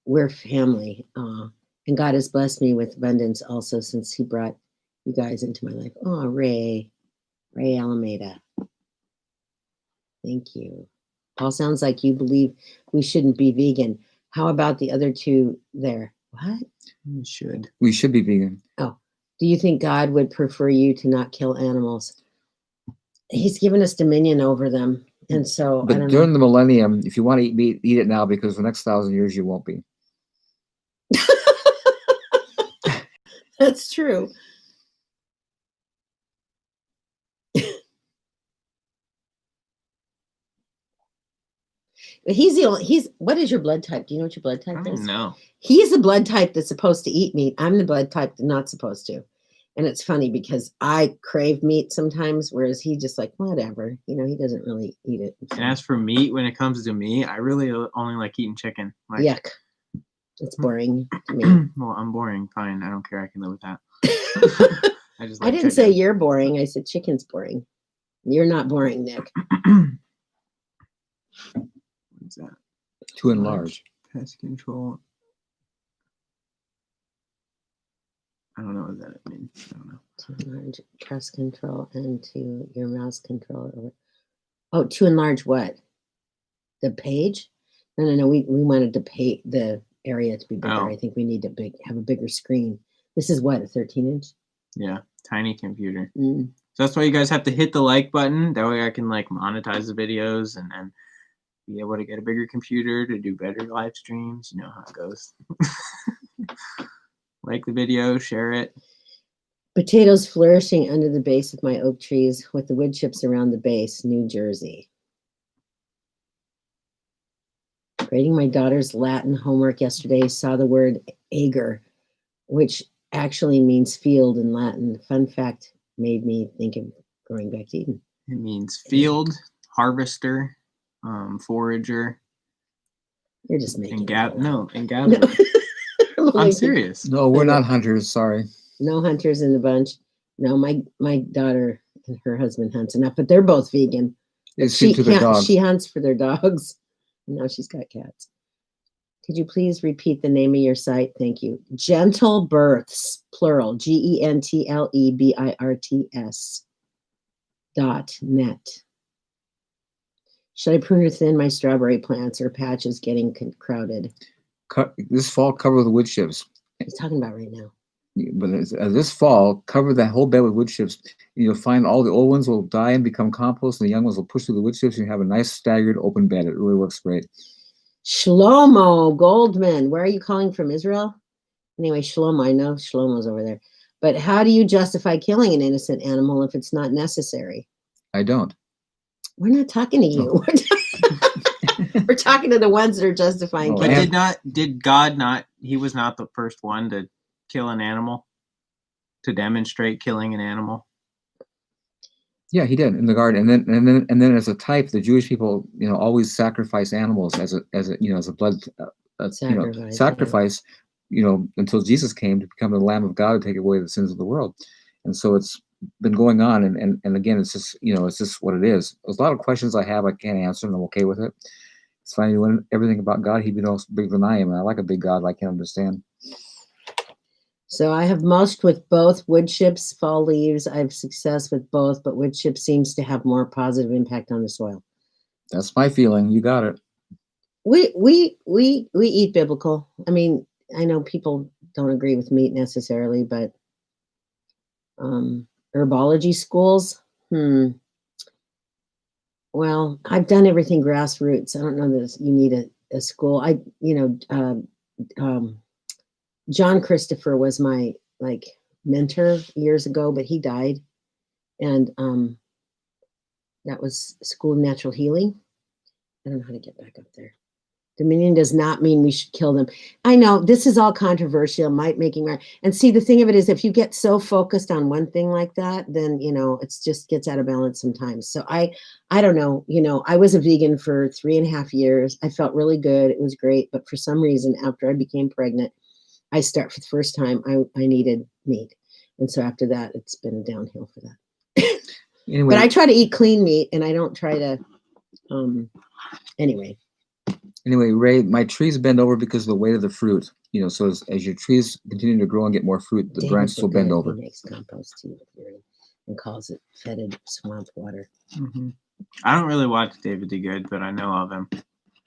we're family. And God has blessed me with abundance also since he brought you guys into my life. Oh, Ray Alameda. Thank you. Paul, sounds like you believe we shouldn't be vegan. How about the other 2 there? What? We should. We should be vegan. Oh, do you think God would prefer you to not kill animals? He's given us dominion over them. And so, but during the millennium, if you want to eat meat, eat it now, because the next 1,000 years you won't be. That's true. What is your blood type? Do you know what your blood type is? No. He's the blood type that's supposed to eat meat. I'm the blood type that's not supposed to. And it's funny because I crave meat sometimes, whereas he just like, whatever, he doesn't really eat it. And as for meat, when it comes to me, I really only like eating chicken. Like, yuck. It's boring to me. Well, I'm boring. Fine. I don't care. I can live with that. I didn't say you're boring. I said chicken's boring. You're not boring, Nick. What's that? To enlarge. Pest control. I don't know what that means. I don't know. To enlarge pest control and to your mouse control. Oh, to enlarge what? The page? No. We wanted to pay the area to be bigger. Oh. I think we need to have a bigger screen. This is what, a 13-inch? Yeah, tiny computer. Mm. So that's why you guys have to hit the like button. That way I can like monetize the videos and be able to get a bigger computer to do better live streams. You know how it goes. Like the video, share it. Potatoes flourishing under the base of my oak trees with the wood chips around the base, New Jersey. Grading my daughter's Latin homework yesterday, saw the word ager, which actually means field in Latin. Fun fact, made me think of going back to Eden. It means field, harvester, forager. You're just making and it up. and gatherer. I'm serious. No, we're not hunters. Sorry. No hunters in the bunch. No, my daughter and her husband hunts enough, but they're both vegan. She hunts for their dogs. Now she's got cats. Could you please repeat the name of your site? Thank you. Gentle Births, plural, GENTLEBIRTS.net. Should I prune or thin my strawberry plants or patches getting crowded? This fall, cover the wood chips. What are you talking about right now? But this fall, cover that whole bed with wood chips. You'll find all the old ones will die and become compost, and the young ones will push through the wood chips, and you have a nice staggered open bed. It really works great. Shlomo Goldman, where are you calling from? Israel? Anyway, Shlomo, I know Shlomo's over there. But how do you justify killing an innocent animal if it's not necessary? I don't. We're not talking to you. Oh. We're talking to the ones that are justifying. But did God not? He was not the first one to kill an animal, to demonstrate killing an animal. Yeah, he did in the garden, and then as a type, the Jewish people, always sacrifice animals as a blood sacrifice, until Jesus came to become the Lamb of God to take away the sins of the world, and so it's been going on, and again, it's just it's just what it is. There's a lot of questions I have I can't answer, and I'm okay with it. It's fine doing everything about God. He knows bigger than I am, and I like a big God I can understand. So I have mulched with both wood chips, fall leaves. I have success with both, but wood chips seems to have more positive impact on the soil. That's my feeling. You got it. We eat biblical. I mean, I know people don't agree with meat necessarily, but herbology schools. Well, I've done everything grassroots. I don't know that you need a school. John Christopher was my mentor years ago, but he died. And that was School of Natural Healing. I don't know how to get back up there. Dominion does not mean we should kill them. I know this is all controversial, might making right. And see, the thing of it is, if you get so focused on one thing like that, then, it's just gets out of balance sometimes. So I don't know, I was a vegan for 3.5 years. I felt really good. It was great. But for some reason, after I became pregnant, for the first time, I needed meat. And so after that, it's been downhill for that. Anyway. But I try to eat clean meat, and I don't try to, anyway. Anyway, Ray, my trees bend over because of the weight of the fruit. So as your trees continue to grow and get more fruit, the branches will bend over. He makes compost too with urine and calls it fetid swamp water. Mm-hmm. I don't really watch David D. Good, but I know of him.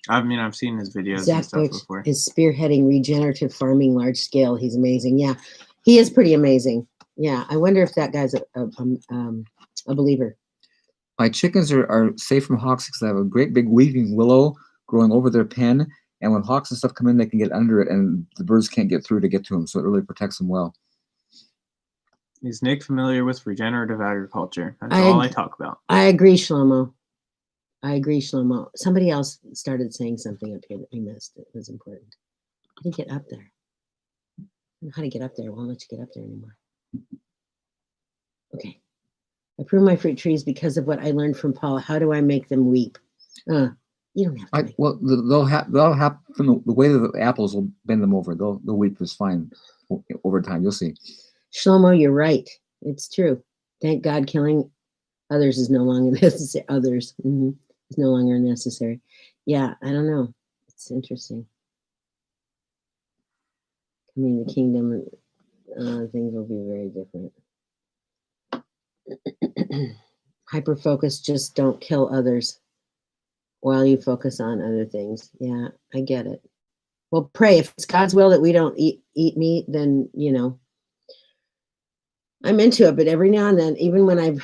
I've seen his videos Zach and stuff Butch before. Is spearheading regenerative farming large scale. He's amazing. Yeah, he is pretty amazing. Yeah, I wonder if that guy's a believer. My chickens are safe from hawks because I have a great big weeping willow growing over their pen, and when hawks and stuff come in, they can get under it, and the birds can't get through to get to them, so it really protects them well. Is Nick familiar with regenerative agriculture? That's all I talk about. I agree, Shlomo. Somebody else started saying something up here that we missed. It was important. How to get up there? I don't know how to get up there. I won't let you get up there anymore. Okay. I prune my fruit trees because of what I learned from Paul. How do I make them weep? You don't have to. They'll have from the way that the apples will bend them over. They'll weep just fine over time. You'll see. Shlomo, you're right. It's true. Thank God, killing others is no longer necessary. Is no longer necessary. Yeah, I don't know. It's interesting. Coming to the kingdom, things will be very different. Hyper focus. Just don't kill others while you focus on other things. Yeah, I get it. Well, pray. If it's God's will that we don't eat meat, then, I'm into it. But every now and then, even when I've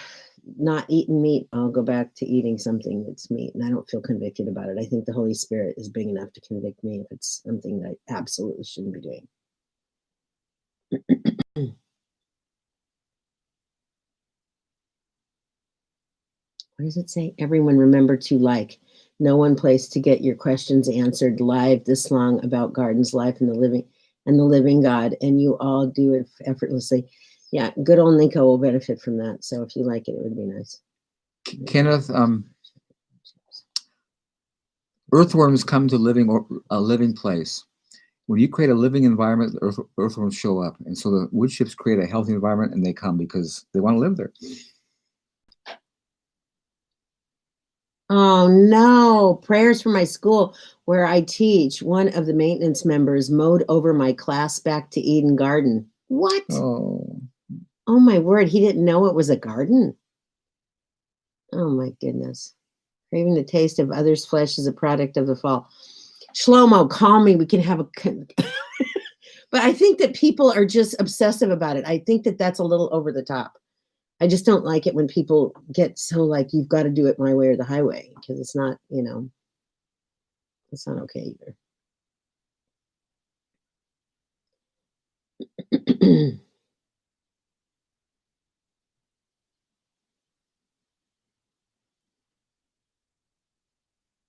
not eaten meat, I'll go back to eating something that's meat, and I don't feel convicted about it. I think the Holy Spirit is big enough to convict me if it's something that I absolutely shouldn't be doing. what does it say? Everyone remember to like. No one place to get your questions answered live this long about gardens, life, and the living God, and you all do it effortlessly. Yeah, good old Nico will benefit from that. So if you like it, it would be nice. Kenneth, earthworms come to a living place. When you create a living environment, earthworms show up, and so the wood chips create a healthy environment, and they come because they want to live there. Oh no, prayers for my school where I teach. One of the maintenance members mowed over my class back to Eden Garden. What? Oh my word, he didn't know it was a garden. Oh my goodness. Craving the taste of others' flesh is a product of the fall. Shlomo, call me. We can have a... But I think that people are just obsessive about it. I think that that's a little over the top. I just don't like it when people get so like, you've got to do it my way or the highway, because it's not, it's not okay either.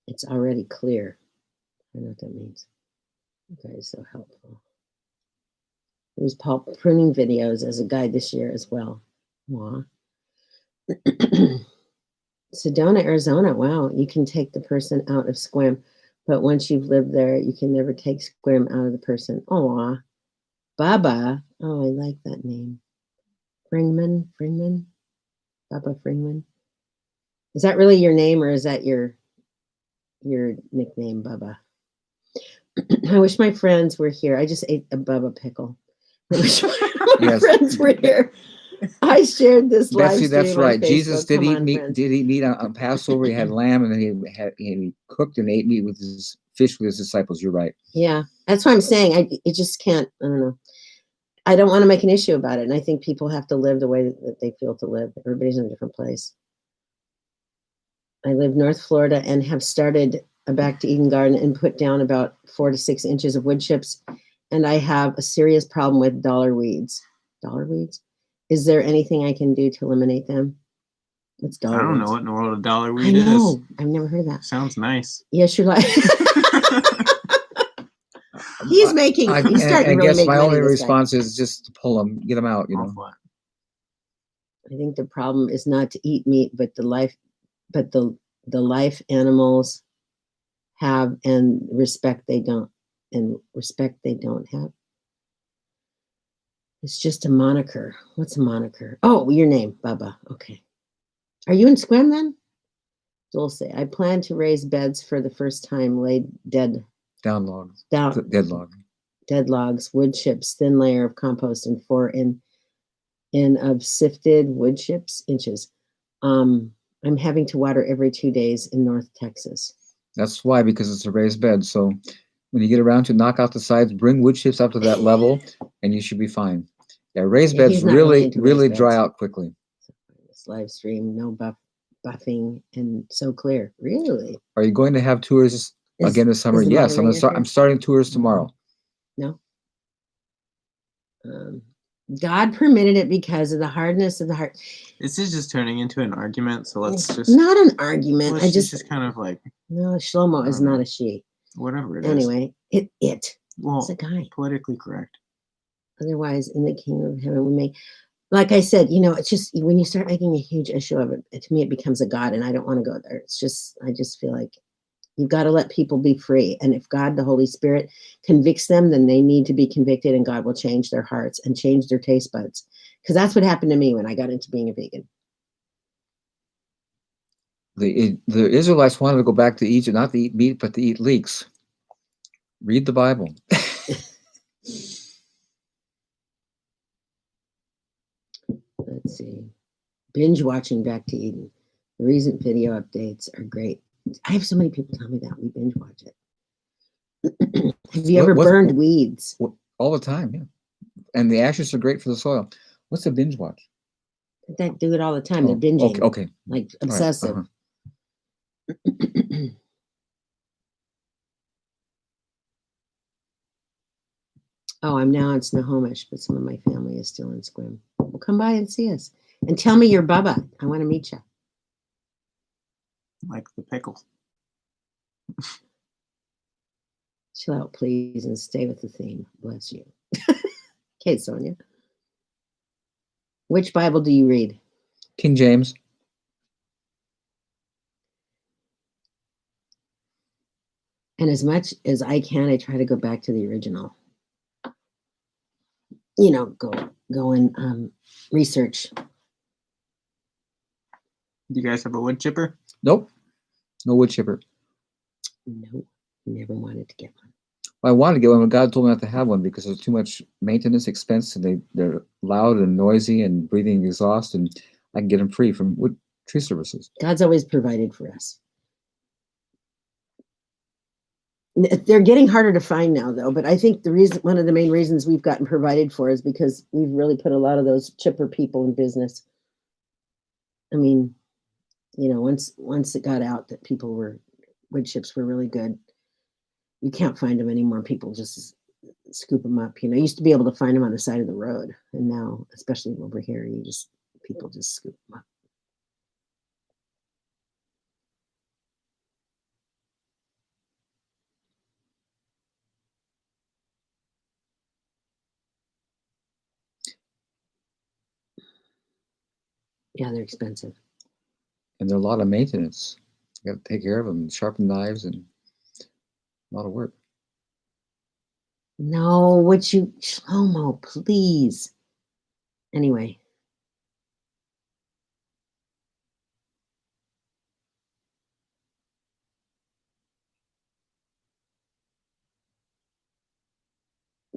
It's already clear. I don't know what that means. Okay, so helpful. Use Paul pruning videos as a guide this year as well. Wow. Sedona, Arizona. Wow, you can take the person out of Squim, but once you've lived there, you can never take Squim out of the person. Aw. Baba. Oh, I like that name. Fringman. Baba Fringman. Is that really your name, or is that your nickname, Baba? I wish my friends were here. I just ate a Baba pickle. I wish my friends were here. I shared this live stream. That's right. On Jesus did eat meat. Did eat meat on Passover. He had lamb, and then he cooked and ate meat with his fish with his disciples. You're right. Yeah, that's what I'm saying. It just can't. I don't know. I don't want to make an issue about it, and I think people have to live the way that they feel to live. Everybody's in a different place. I live North Florida and have started a back to Eden garden and put down about 4 to 6 inches of wood chips, and I have a serious problem with dollar weeds. Dollar weeds? Is there anything I can do to eliminate them? What's dollar weeds? I don't know what in the world a dollar weed is. I've never heard that. Sounds nice. Yes, you're like. He's making. He's starting to really make money. My only response is just to pull them, get them out. I think the problem is not to eat meat, but the life animals have and respect they don't have. It's just a moniker. What's a moniker? Oh, your name, Bubba. Okay. Are you in Squim then? Dulce. I plan to raise beds for the first time, laid dead logs, wood chips, thin layer of compost, and 4 in of sifted wood chips inches. I'm having to water every 2 days in North Texas. That's why, because it's a raised bed. So when you get around to knock out the sides, bring wood chips up to that level, and you should be fine. Yeah, raised beds really dry out quickly. This live stream, no buffing, and so clear. Really? Are you going to have tours again this summer? Yes, I'm starting tours tomorrow. No. God permitted it because of the hardness of the heart. This is just turning into an argument, so let's just... Not an argument. I just kind of like... No, Shlomo is not a she. Whatever it is. Anyway, it's a guy. Politically correct. Otherwise, in the kingdom of heaven, we may... Like I said, it's just when you start making a huge issue of it, to me, it becomes a God, and I don't want to go there. It's just, I just feel like you've got to let people be free. And if God, the Holy Spirit, convicts them, then they need to be convicted, and God will change their hearts and change their taste buds. Because that's what happened to me when I got into being a vegan. The Israelites wanted to go back to Egypt, not to eat meat, but to eat leeks. Read the Bible. Let's see. Binge watching Back to Eden. The recent video updates are great. I have so many people tell me that. We binge watch it. Have you ever burned weeds? All the time, yeah. And the ashes are great for the soil. What's a binge watch? They do it all the time. They're binging. Okay. Like obsessive. Right. Oh, I'm now in Snohomish, but some of my family is still in Squim. Well, come by and see us. And tell me you're Bubba. I want to meet you. Like the pickle. Chill out, please, and stay with the theme. Bless you. Okay, Sonia. Which Bible do you read? King James. And as much as I can, I try to go back to the original. You know, go and research. Do you guys have a wood chipper? Nope. No wood chipper. No, never wanted to get one. I wanted to get one, but God told me not to have one because there's too much maintenance expense, and they're loud and noisy and breathing exhaust, and I can get them free from wood tree services. God's always provided for us. They're getting harder to find now, though. But I think one of the main reasons we've gotten provided for is because we've really put a lot of those chipper people in business. I mean, you know, once it got out that wood chips were really good, you can't find them anymore. People just scoop them up. You know, you used to be able to find them on the side of the road, and now, especially over here, people just scoop them up. Yeah, they're expensive. And they're a lot of maintenance. You got to take care of them, sharpen knives, and a lot of work. No, Shlomo, please. Anyway.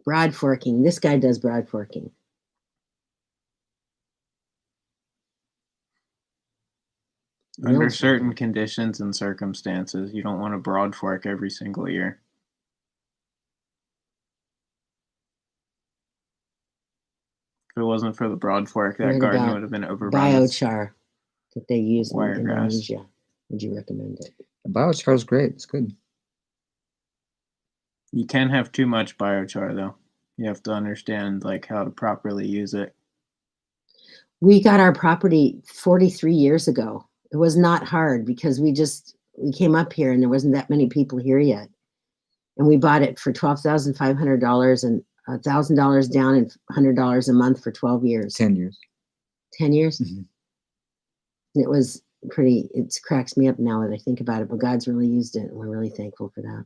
Broad forking. This guy does broad forking. Under certain conditions and circumstances, you don't want a broad fork every single year. If it wasn't for the broad fork, that garden would have been overrun. Biochar that they use in Indonesia. Would you recommend it? Biochar is great. It's good. You can't have too much biochar, though. You have to understand how to properly use it. We got our property 43 years ago. It was not hard because we came up here and there wasn't that many people here yet. And we bought it for $12,500 and $1,000 down and $100 a month for 12 years. 10 years. 10 years? Mm-hmm. It was it cracks me up now that I think about it, but God's really used it and we're really thankful for that.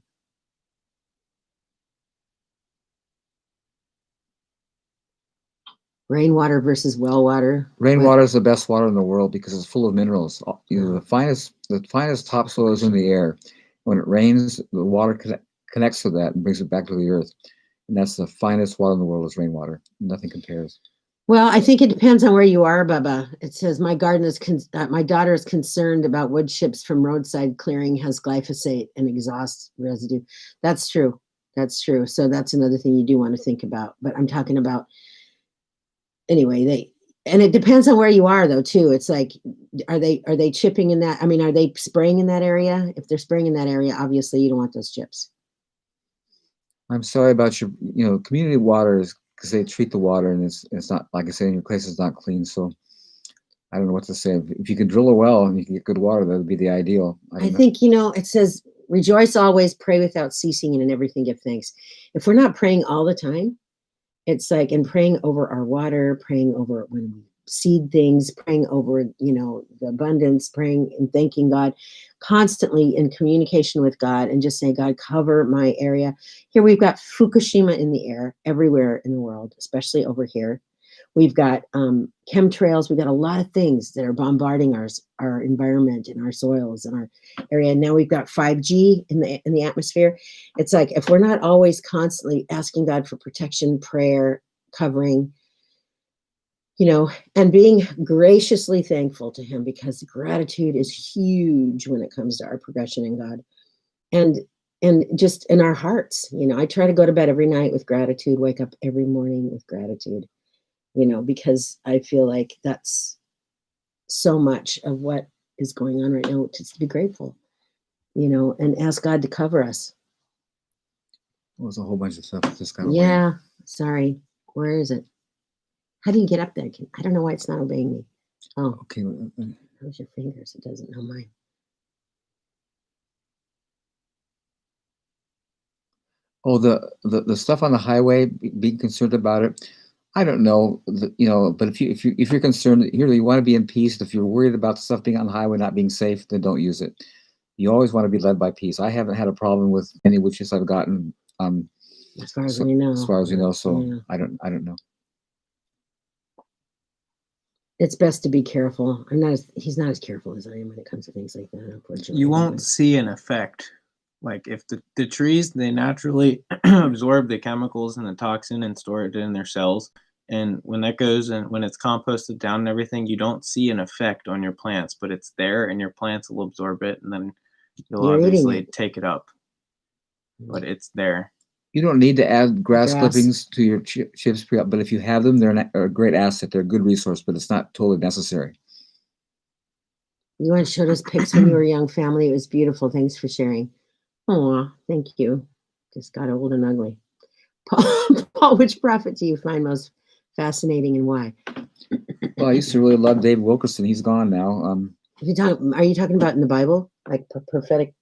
Rainwater versus well water. Rainwater is the best water in the world because it's full of minerals. The finest topsoil is in the air. When it rains, the water connects to that and brings it back to the earth. And that's the finest water in the world is rainwater. Nothing compares. Well, I think it depends on where you are, Bubba. It says my daughter is concerned about wood chips from roadside clearing has glyphosate and exhaust residue. That's true. That's true. So that's another thing you do want to think about. But I'm talking about anyway. And it depends on where you are, though. Too. It's like, are they chipping in that? I mean, are they spraying in that area? If they're spraying in that area, obviously you don't want those chips. I'm sorry about your, community water is because they treat the water and it's not, like I said, in your place is not clean. So I don't know what to say. If you can drill a well and you can get good water, that would be the ideal. I think, it says, rejoice always, pray without ceasing, and in everything give thanks. If we're not praying all the time, it's like, and praying over our water, praying over when we seed things, praying over, the abundance, praying and thanking God, constantly in communication with God and just saying, God, cover my area. Here we've got Fukushima in the air everywhere in the world, especially over here. We've got chemtrails. We've got a lot of things that are bombarding our environment and our soils and our area. And now we've got 5G in the atmosphere. It's like, if we're not always constantly asking God for protection, prayer, covering, and being graciously thankful to him, because gratitude is huge when it comes to our progression in God and just in our hearts. I try to go to bed every night with gratitude, wake up every morning with gratitude, because I feel like that's so much of what is going on right now, just to be grateful, and ask God to cover us. Well, there's a whole bunch of stuff just kind of. Yeah. Sorry. Where is it? How do you get up there? I don't know why it's not obeying me. Oh, okay. How's your fingers? It doesn't know mine. Oh, the stuff on the highway, being concerned about it. I don't know, but if you're concerned, you want to be in peace. If you're worried about the stuff being on the highway not being safe, then don't use it. You always want to be led by peace. I haven't had a problem with any witches I've gotten. As far as So, we know. as far as we know, so Yeah. I don't know. It's best to be careful. He's not as careful as I am when it comes to things like that, unfortunately. You won't see an effect. Like if the trees, they naturally absorb the chemicals and the toxin and store it in their cells. And when that goes and when it's composted down and everything, you don't see an effect on your plants, but it's there and your plants will absorb it and then you'll You're eating obviously it. take it up. But it's there. You don't need to add grass Grass. clippings to your chips, but if you have them, they're a great asset. They're a good resource, but it's not totally necessary. You once showed us pics when you were a young family. It was beautiful. Thanks for sharing. Aw, thank you. Just got old and ugly. Paul, which prophet do you find most fascinating and why? Well, I used to really love Dave Wilkerson. He's gone now. Are you talking about in the Bible, like prophetic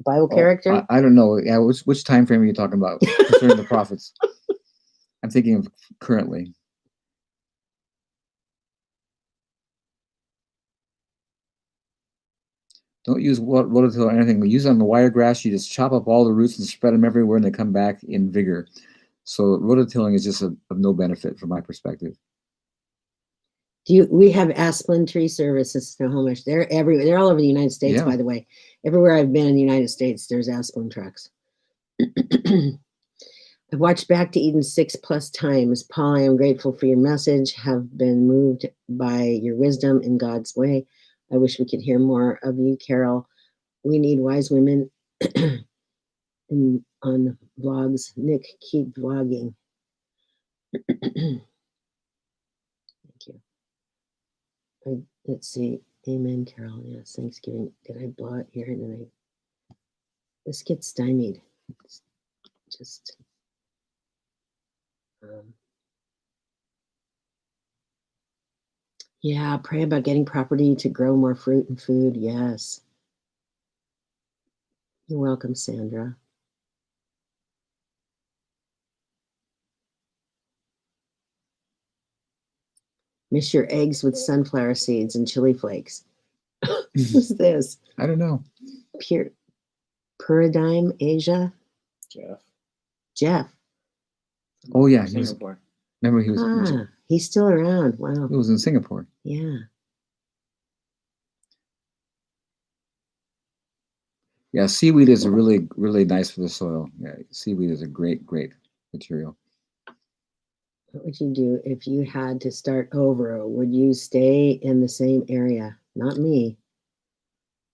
Bible character? I don't know. Yeah, which time frame are you talking about concerning the prophets? I'm thinking of currently. Don't use rototill or anything. We use it on the wiregrass. You just chop up all the roots and spread them everywhere, and they come back in vigor. So rototilling is just of no benefit from my perspective. We have aspen tree services to Snohomish. They're everywhere. They're all over the United States, Yeah. by the way. Everywhere I've been in the United States, there's aspen trucks. I've watched Back to Eden 6+ times. Paul, I am grateful for your message. Have been moved by your wisdom in God's way. I wish we could hear more of you, Carol. We need wise women on vlogs. Nick, keep vlogging. Thank you. Let's see. Amen, Carol. Yes, Thanksgiving. Did I blow it here? This gets stymied. It's just. Yeah, pray about getting property to grow more fruit and food. Yes. You're welcome, Sandra. Miss your eggs with sunflower seeds and chili flakes. What's this? I don't know. Pure Paradigm Asia? Jeff. Oh, yeah. Singapore. Remember, he was. He's still around. Wow. He was in Singapore. Yeah. Yeah, seaweed is really, really nice for the soil. Yeah, seaweed is a great, great material. What would you do if you had to start over? Would you stay in the same area? Not me.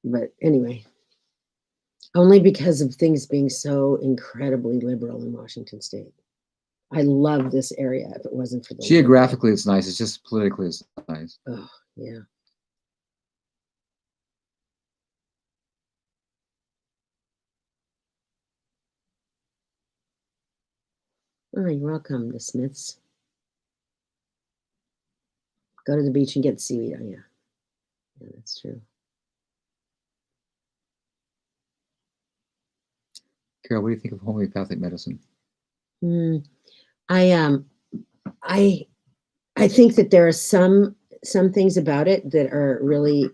But anyway, only because of things being so incredibly liberal in Washington State. I love this area. If it wasn't for the geographically, it's nice. It's just politically, it's nice. Oh, yeah. Oh, you're welcome, the Smiths. Go to the beach and get seaweed. Oh, yeah. Yeah, that's true. Carol, what do you think of homeopathic medicine? I think that there are some things about it that are really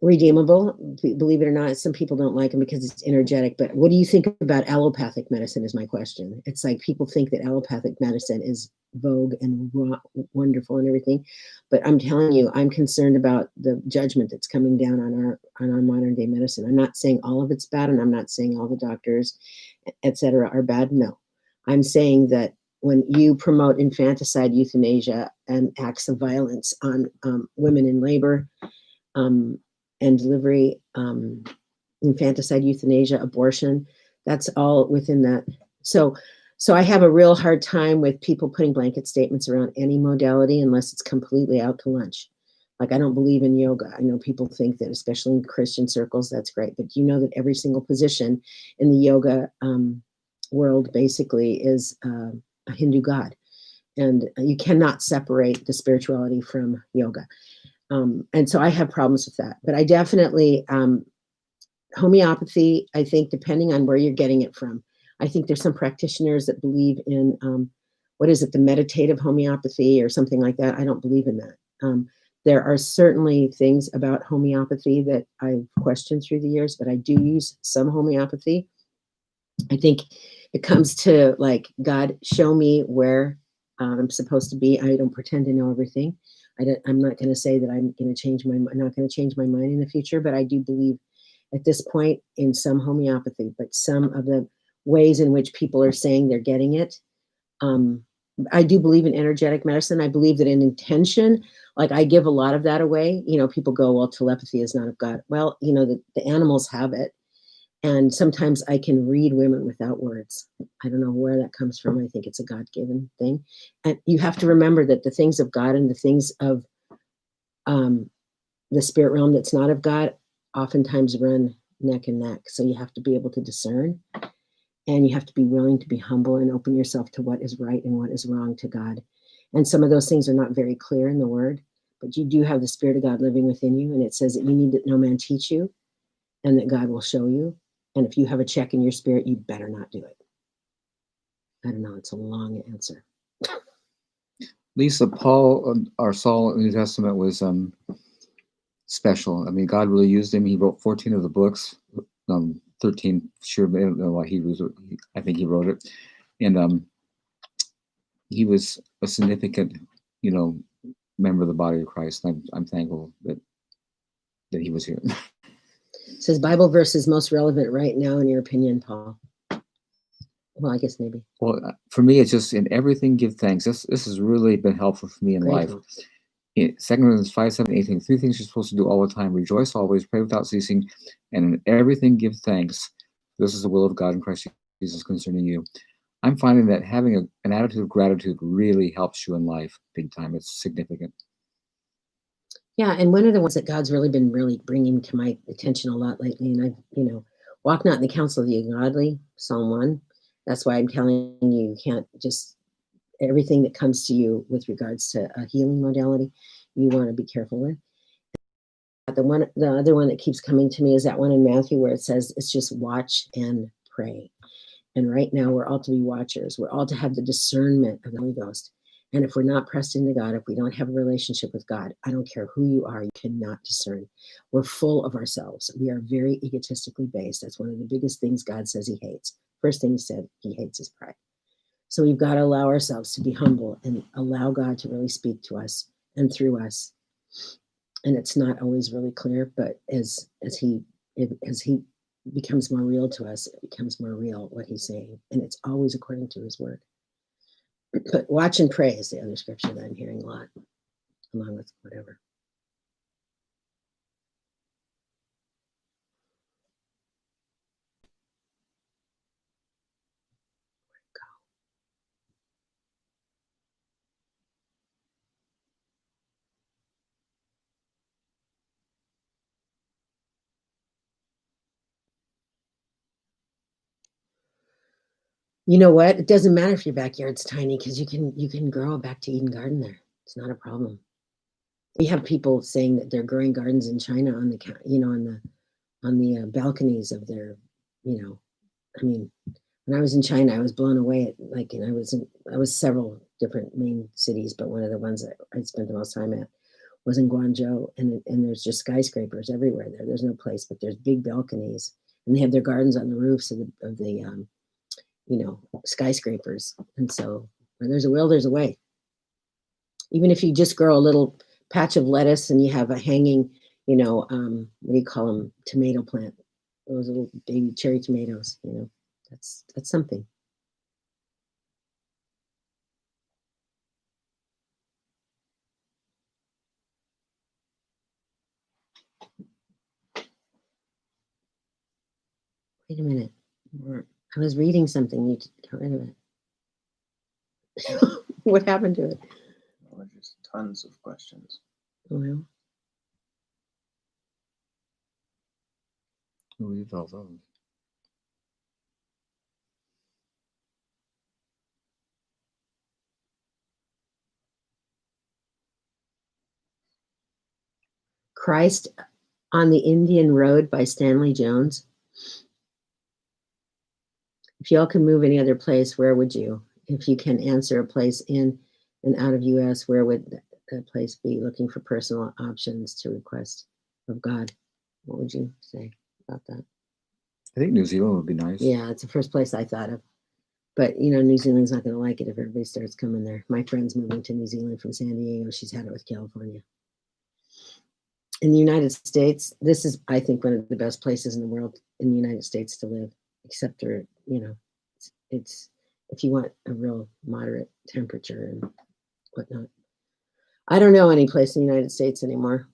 redeemable. Believe it or not, some people don't like them because it's energetic. But what do you think about allopathic medicine is my question. It's like people think that allopathic medicine is vogue and wonderful and everything. But I'm telling you, I'm concerned about the judgment that's coming down on our modern day medicine. I'm not saying all of it's bad, and I'm not saying all the doctors, etc., are bad. No, I'm saying that when you promote infanticide, euthanasia, and acts of violence on women in labor, and delivery, infanticide, euthanasia, abortion, that's all within that. So I have a real hard time with people putting blanket statements around any modality unless it's completely out to lunch. Like, I don't believe in yoga. I know people think that, especially in Christian circles, that's great. But you know that every single position in the yoga world basically is a Hindu god. And you cannot separate the spirituality from yoga. And so I have problems with that. But I definitely homeopathy, I think, depending on where you're getting it from. I think there's some practitioners that believe in, what is it, the meditative homeopathy or something like that. I don't believe in that. There are certainly things about homeopathy that I've questioned through the years, but I do use some homeopathy. I think it comes to like, God, show me where I'm supposed to be. I don't pretend to know everything. I'm not going to say that I'm not going to change my mind in the future, but I do believe at this point in some homeopathy, but some of the ways in which people are saying they're getting it. I do believe in energetic medicine. I believe that in intention, like I give a lot of that away. People go, well, telepathy is not of God. Well, the animals have it. And sometimes I can read women without words. I don't know where that comes from. I think it's a God-given thing. And you have to remember that the things of God and the things of the spirit realm that's not of God oftentimes run neck and neck. So you have to be able to discern, and you have to be willing to be humble and open yourself to what is right and what is wrong to God. And some of those things are not very clear in the word, but you do have the Spirit of God living within you. And it says that you need that no man teach you, and that God will show you. And if you have a check in your spirit, you better not do it. I don't know. It's a long answer. Lisa, Paul or Saul in the New Testament was special. I mean, God really used him. He wrote 14 of the books, 13, sure, I don't know why he was. I think he wrote it, and he was a significant, member of the body of Christ. I'm thankful that he was here. It says Bible verse is most relevant right now, in your opinion, Paul. Well, I guess maybe. Well, for me, it's just in everything give thanks. This has really been helpful for me in life. 2 Corinthians 5:7-18. 3 things you're supposed to do all the time: rejoice always, pray without ceasing, and in everything give thanks. This is the will of God in Christ Jesus concerning you. I'm finding that having an attitude of gratitude really helps you in life big time. It's significant. Yeah, and one of the ones that God's really been bringing to my attention a lot lately, and I've, walk not in the counsel of the ungodly, Psalm 1. That's why I'm telling you, you can't just, everything that comes to you with regards to a healing modality, you want to be careful with. The other one that keeps coming to me is that one in Matthew where it says it's just watch and pray. And right now we're all to be watchers. We're all to have the discernment of the Holy Ghost. And if we're not pressed into God, if we don't have a relationship with God, I don't care who you are, you cannot discern. We're full of ourselves. We are very egotistically based. That's one of the biggest things God says he hates. First thing he said he hates is pride. So we've got to allow ourselves to be humble and allow God to really speak to us and through us. And it's not always really clear, but as he becomes more real to us, it becomes more real what he's saying. And it's always according to his word. But watch and pray is the other scripture that I'm hearing a lot, along with whatever. You know what? It doesn't matter if your backyard's tiny, because you can grow a back to Eden garden there. It's not a problem. We have people saying that they're growing gardens in China on the balconies of their, I mean, when I was in China, I was blown away at and I was several different main cities, but one of the ones that I spent the most time at was in Guangzhou, and there's just skyscrapers everywhere there. There's no place, but there's big balconies, and they have their gardens on the roofs of the skyscrapers. And so where there's a will, there's a way. Even if you just grow a little patch of lettuce and you have a hanging, what do you call them? Tomato plant, those little baby cherry tomatoes, that's something. Wait a minute. I was reading something. You got rid of it. What happened to it? Well, just tons of questions. Well, Who reads all those? Christ On the Indian Road by Stanley Jones. If y'all can move any other place, where would you? If you can answer a place in and out of U.S., where would that place be? Looking for personal options to request of God. What would you say about that? I think New Zealand would be nice. Yeah, it's the first place I thought of. But, you know, New Zealand's not going to like it if everybody starts coming there. My friend's moving to New Zealand from San Diego. She's had it with California. In the United States, this is, I think, one of the best places in the world in the United States to live, except for, you know, it's if you want a real moderate temperature and whatnot. I don't know any place in the United States anymore.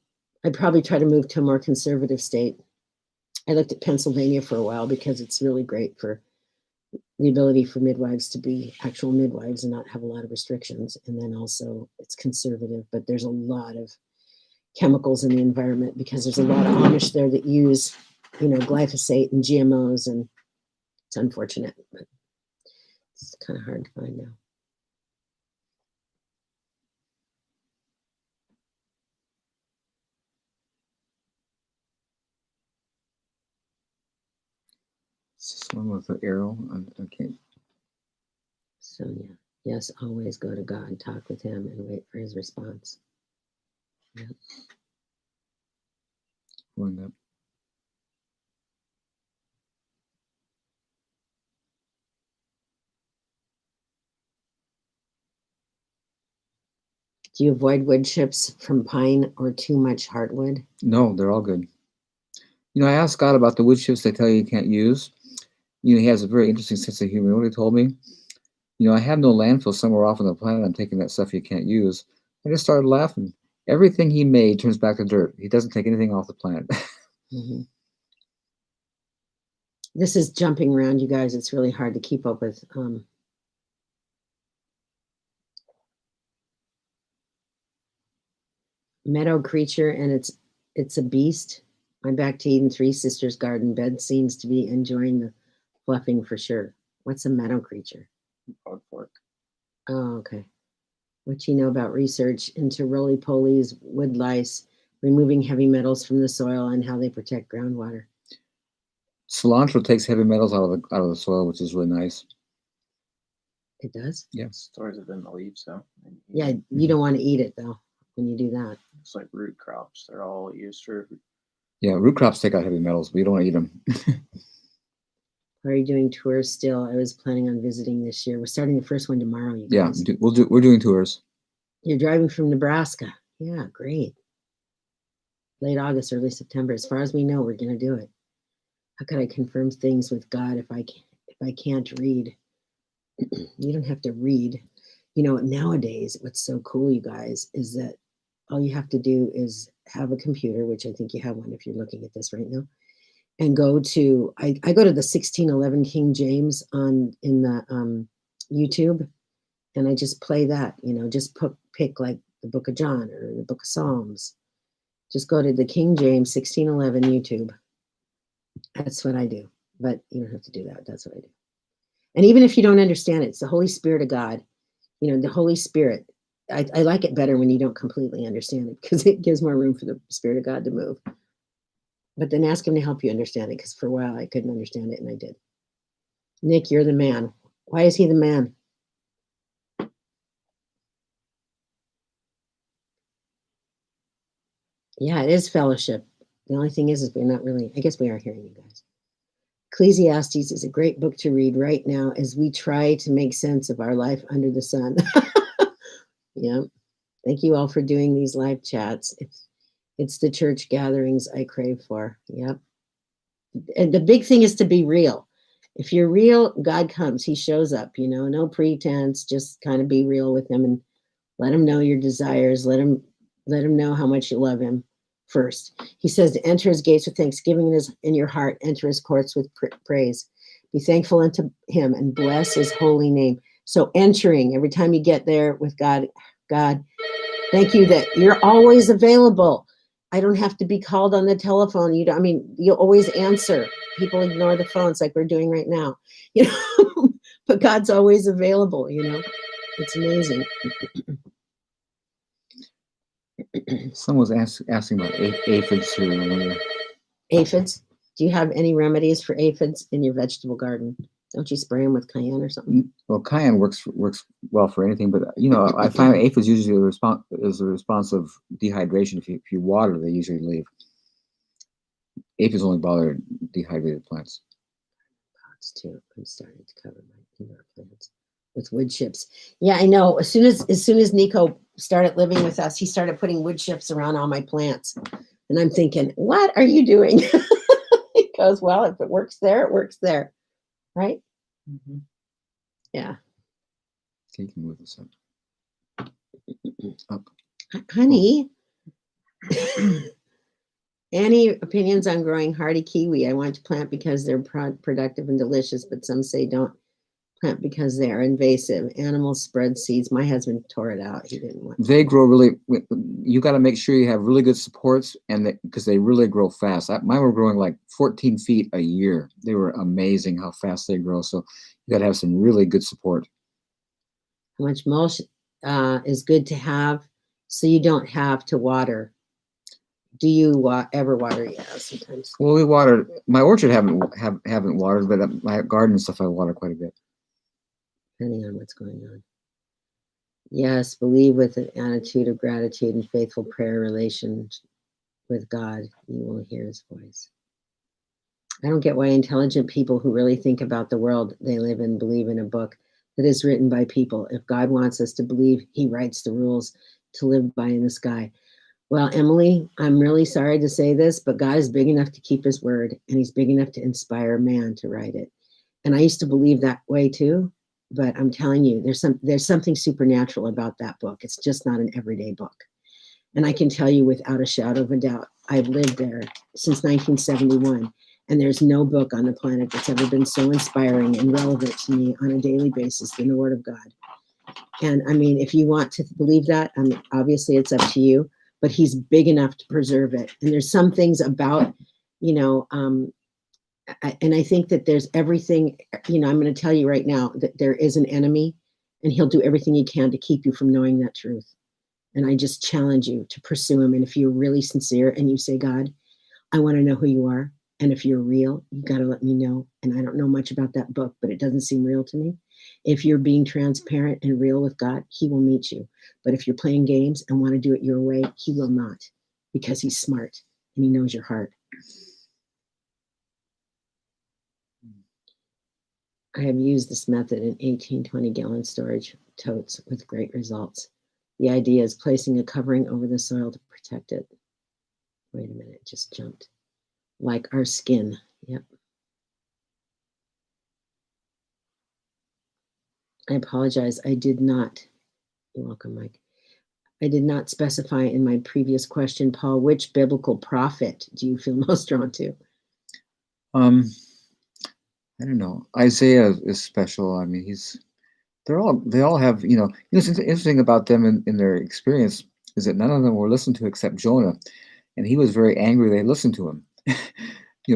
I'd probably try to move to a more conservative state. I looked at Pennsylvania for a while because it's really great for the ability for midwives to be actual midwives and not have a lot of restrictions. And then also it's conservative, but there's a lot of chemicals in the environment because there's a lot of Amish there that use, you know, glyphosate and GMOs, and it's unfortunate, but it's kind of hard to find now. It's this one with the arrow. Okay. Sonia, yes, always go to God, talk with him, and wait for his response. Yeah. Going up. Do you avoid wood chips from pine or too much heartwood? No, they're all good. You know, I asked God about the wood chips they tell you can't use. You know, he has a very interesting sense of humor. You know what he told me? You know, I have no landfill somewhere off on the planet. I'm taking that stuff you can't use. I just started laughing. Everything he made turns back to dirt. He doesn't take anything off the planet. Mm-hmm. This is jumping around, you guys. It's really hard to keep up with. Meadow creature, and it's a beast. I'm back to Eden Three Sisters garden bed. Seems to be enjoying the fluffing for sure. What's a meadow creature? Fork. Oh, okay. What you know about research into roly-polies, wood lice, removing heavy metals from the soil, and how they protect groundwater. Cilantro takes heavy metals out of the soil, which is really nice. It does? Yeah. Stores it in the leaves, though. Yeah, you don't want to eat it though when you do that. It's like root crops. They're all used for. Yeah, root crops take out heavy metals, but you don't want to eat them. Are you doing tours still? I was planning on visiting this year. We're starting the first one tomorrow, you guys. Yeah, we're doing tours. You're driving from Nebraska. Yeah, great. Late August, early September. As far as we know, we're going to do it. How could I confirm things with God if I can't read? You don't have to read. You know, nowadays, what's so cool, you guys, is that all you have to do is have a computer, which I think you have one if you're looking at this right now, and go to, I go to the 1611 King James in the YouTube, and I just play that, you know, just pick like the book of John or the book of Psalms. Just go to the King James 1611 YouTube. That's what I do, but you don't have to do that. That's what I do. And even if you don't understand it, it's the Holy Spirit of God. You know, the Holy Spirit. I like it better when you don't completely understand it because it gives more room for the Spirit of God to move. But then ask him to help you understand it, because for a while I couldn't understand it, and I did. Nick, you're the man. Why is he the man? Yeah, it is fellowship. The only thing is we're not really, I guess we are hearing you guys. Ecclesiastes is a great book to read right now as we try to make sense of our life under the sun. Yeah. Thank you all for doing these live chats. It's the church gatherings I crave for. Yep. And the big thing is to be real. If you're real, God comes. He shows up, you know, no pretense, just kind of be real with him and let him know your desires. Let him know how much you love him first. He says to enter his gates with thanksgiving in your heart, enter his courts with praise. Be thankful unto him and bless his holy name. So entering, every time you get there with God, thank you that you're always available. I don't have to be called on the telephone. You'll always answer. People ignore the phones like we're doing right now, you know, but God's always available, you know. It's amazing. Someone was asking about aphids here. Aphids? Do you have any remedies for aphids in your vegetable garden? Don't you spray them with cayenne or something? Well, cayenne works well for anything, but I find aphids usually is a response of dehydration. If you water, they usually leave. Aphids only bother dehydrated plants. Pots too. I'm starting to cover my indoor plants with wood chips. Yeah, I know. As soon as Nico started living with us, he started putting wood chips around all my plants, and I'm thinking, what are you doing? He goes, well, if it works there, it works there, right? Mm-hmm. Yeah. Okay, you can move this up. Honey, any opinions on growing hardy kiwi? I want to plant because they're productive and delicious, but some say don't plant because they are invasive. Animals spread seeds. My husband tore it out. He didn't want. They grow really. You got to make sure you have really good supports, and because they really grow fast. Mine were growing like 14 feet a year. They were amazing how fast they grow. So you got to have some really good support. How much mulch is good to have so you don't have to water? Do you ever water? Yeah, sometimes. Well, we watered. My orchard haven't watered, but my garden and stuff I water quite a bit. Depending on what's going on. Yes, believe with an attitude of gratitude and faithful prayer relation with God, you will hear his voice. I don't get why intelligent people who really think about the world they live in believe in a book that is written by people. If God wants us to believe, he writes the rules to live by in the sky. Well, Emily, I'm really sorry to say this, but God is big enough to keep his word, and he's big enough to inspire man to write it. And I used to believe that way too, but I'm telling you, there's something supernatural about that book. It's just not an everyday book. And I can tell you without a shadow of a doubt, I've lived there since 1971, and there's no book on the planet that's ever been so inspiring and relevant to me on a daily basis than the Word of God. And I mean, if you want to believe that, I mean, obviously it's up to you, but he's big enough to preserve it. And there's some things about, and I think that there's everything, I'm going to tell you right now that there is an enemy, and he'll do everything he can to keep you from knowing that truth. And I just challenge you to pursue him. And if you're really sincere and you say, God, I want to know who you are. And if you're real, you got to let me know. And I don't know much about that book, but it doesn't seem real to me. If you're being transparent and real with God, he will meet you. But if you're playing games and want to do it your way, he will not, because he's smart and he knows your heart. I have used this method in 18-20 gallon storage totes with great results. The idea is placing a covering over the soil to protect it. Wait a minute, it just jumped. Like our skin. Yep. I apologize. I did not. You're welcome, Mike. I did not specify in my previous question, Paul, which biblical prophet do you feel most drawn to? I don't know. Isaiah is special. I mean, they all have, it's interesting about them in their experience is that none of them were listened to except Jonah. And he was very angry they listened to him.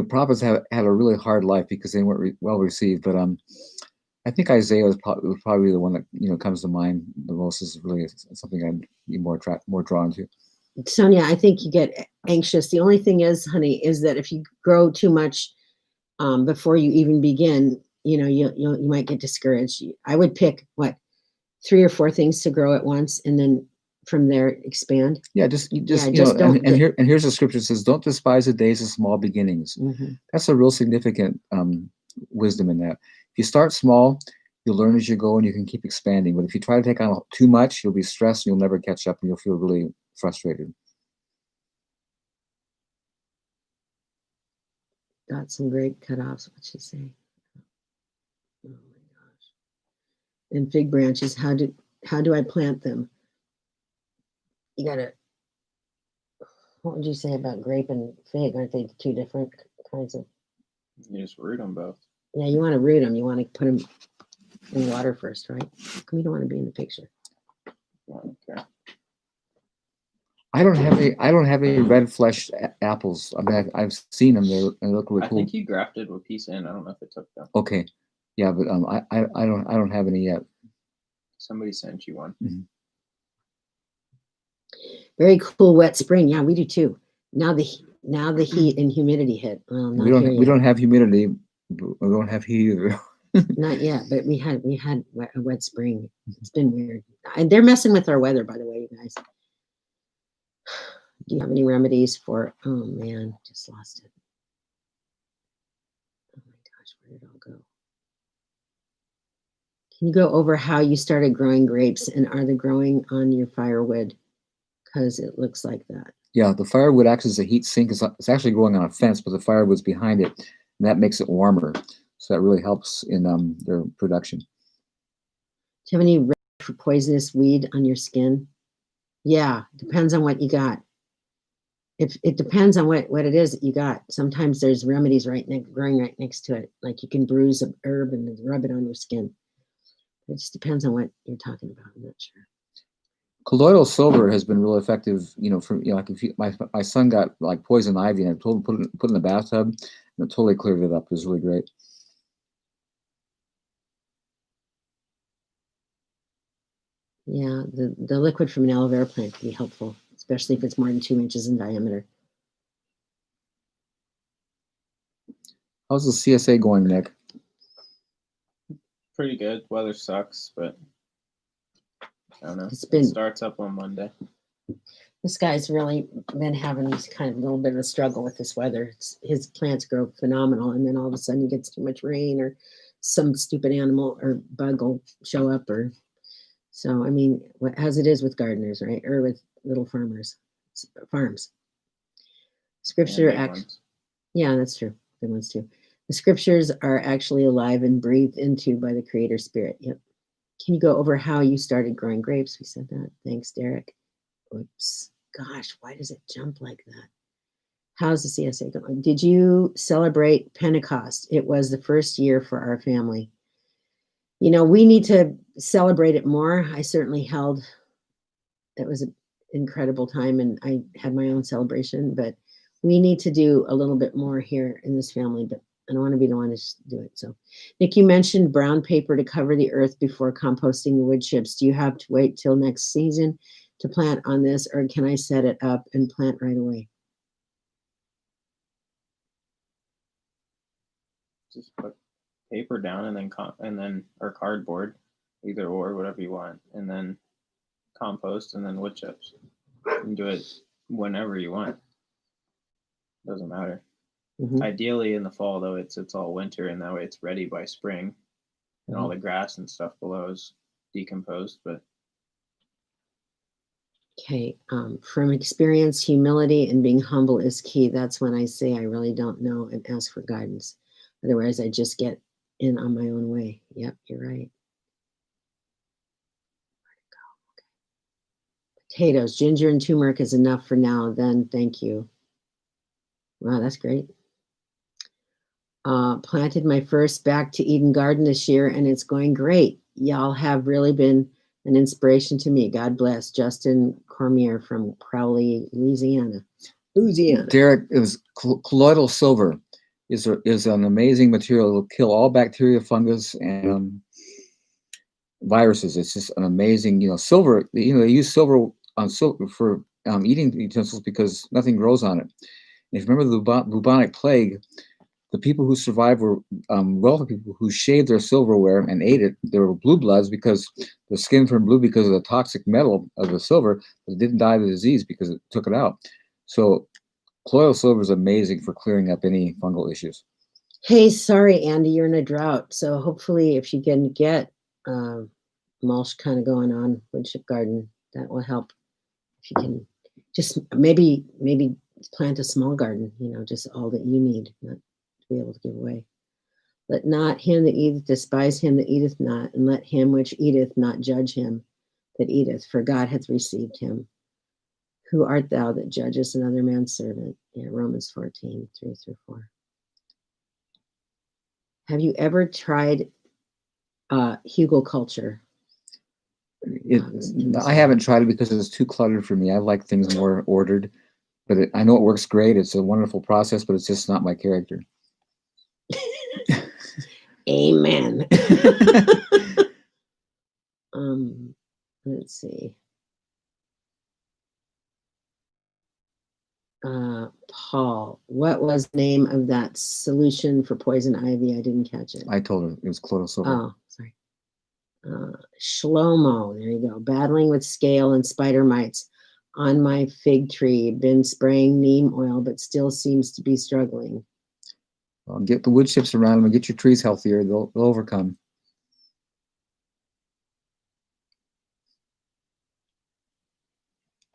Prophets had a really hard life because they weren't well received. But I think Isaiah was probably the one that comes to mind the most. Is really something I'd be more drawn to. Sonia, I think you get anxious. The only thing is, honey, is that if you grow too much before you even begin, you might get discouraged. I would pick 3 or 4 things to grow at once, and then from there expand. Yeah, and here's the scripture that says, "Don't despise the days of small beginnings." Mm-hmm. That's a real significant wisdom in that. If you start small, you'll learn as you go, and you can keep expanding. But if you try to take on too much, you'll be stressed, and you'll never catch up, and you'll feel really frustrated. Got some great cutoffs. What you say? Oh my gosh! And fig branches. How do I plant them? You gotta. What would you say about grape and fig? Aren't they 2 different kinds of? You just root them both. Yeah, you want to root them. You want to put them in water first, right? You don't want to be in the picture. Okay. I don't have any red fleshed apples. I mean, I've seen them. They look really cool. I think you grafted a piece in. I don't know if it took them. Okay, yeah, but I don't have any yet. Somebody sent you one. Mm-hmm. Very cool, wet spring. Yeah, we do too. Now the heat and humidity hit. Well, not here we yet. don't have humidity. We don't have heat either. Not yet, but we had a wet spring. It's been weird. And they're messing with our weather, by the way, you guys. Do you have any remedies for? Oh man, just lost it. Oh my gosh, where did it all go? Can you go over how you started growing grapes, and are they growing on your firewood? Because it looks like that. Yeah, the firewood acts as a heat sink. It's actually growing on a fence, but the firewood's behind it, and that makes it warmer. So that really helps in their production. Do you have any remedy for poisonous weed on your skin? Yeah, depends on what you got. If it depends on what it is that you got. Sometimes there's remedies growing right next to it. Like you can bruise an herb and rub it on your skin. It just depends on what you're talking about. I'm not sure. Colloidal silver has been really effective. Like if my son got like poison ivy, and I told him put it in the bathtub, and it totally cleared it up. It was really great. Yeah, the liquid from an aloe vera plant can be helpful, especially if it's more than 2 inches in diameter. How's the CSA going, Nick? Pretty good. Weather sucks, but I don't know. It starts up on Monday. This guy's really been having kind of a little bit of a struggle with this weather. His plants grow phenomenal, and then all of a sudden he gets too much rain, or some stupid animal or bug will show up. So, I mean, as it is with gardeners, right? Or with little farms. Scripture yeah, that's true. Good ones too. The scriptures are actually alive and breathed into by the Creator Spirit. Yep. Can you go over how you started growing grapes? We said that. Thanks, Derek. Oops. Gosh, why does it jump like that? How's the CSA going? Did you celebrate Pentecost? It was the first year for our family. We need to celebrate it more. I certainly it was an incredible time, and I had my own celebration, but we need to do a little bit more here in this family, but I don't want to be the one to do it. So, Nick, you mentioned brown paper to cover the earth before composting the wood chips. Do you have to wait till next season to plant on this, or can I set it up and plant right away? Just put paper down and then or cardboard, either or, whatever you want, and then compost and then wood chips. You can do it whenever you want. Doesn't matter. Mm-hmm. Ideally in the fall though, it's all winter, and that way it's ready by spring, and all the grass and stuff below is decomposed. But okay, from experience, humility and being humble is key. That's when I say I really don't know and ask for guidance. Otherwise, I just get in on my own way. Yep, you're right. Where'd it go? Okay. Potatoes, ginger, and turmeric is enough for now. Then, thank you. Wow, that's great. Planted my first Back to Eden garden this year, and it's going great. Y'all have really been an inspiration to me. God bless. Justin Cormier from Crowley, Louisiana. Derek, it was colloidal silver. Is an amazing material. It'll kill all bacteria, fungus, and viruses. It's just an amazing, silver. They use silver for eating utensils because nothing grows on it. And if you remember the bubonic plague, the people who survived were wealthy people who shaved their silverware and ate it. They were blue bloods because the skin turned blue because of the toxic metal of the silver, but it didn't die of the disease because it took it out. So colloidal silver is amazing for clearing up any fungal issues. Hey, sorry, Andy, you're in a drought. So hopefully if you can get mulch kind of going on wood chip garden, that will help. If you can just maybe plant a small garden, just all that you need, not to be able to give away. Let not him that eateth despise him that eateth not, and let him which eateth not judge him that eateth, for God hath received him. Who art thou that judgest another man's servant? Yeah, Romans 14, 3-4. Have you ever tried hugelkultur? I haven't tried it because it's too cluttered for me. I like things more ordered, but I know it works great. It's a wonderful process, but it's just not my character. Amen. Let's see. Paul, what was the name of that solution for poison ivy? I didn't catch it. I told her it was Clodagh silver. Oh, sorry. Shlomo, there you go. Battling with scale and spider mites on my fig tree. Been spraying neem oil, but still seems to be struggling. Well, get the wood chips around them and get your trees healthier. They'll overcome.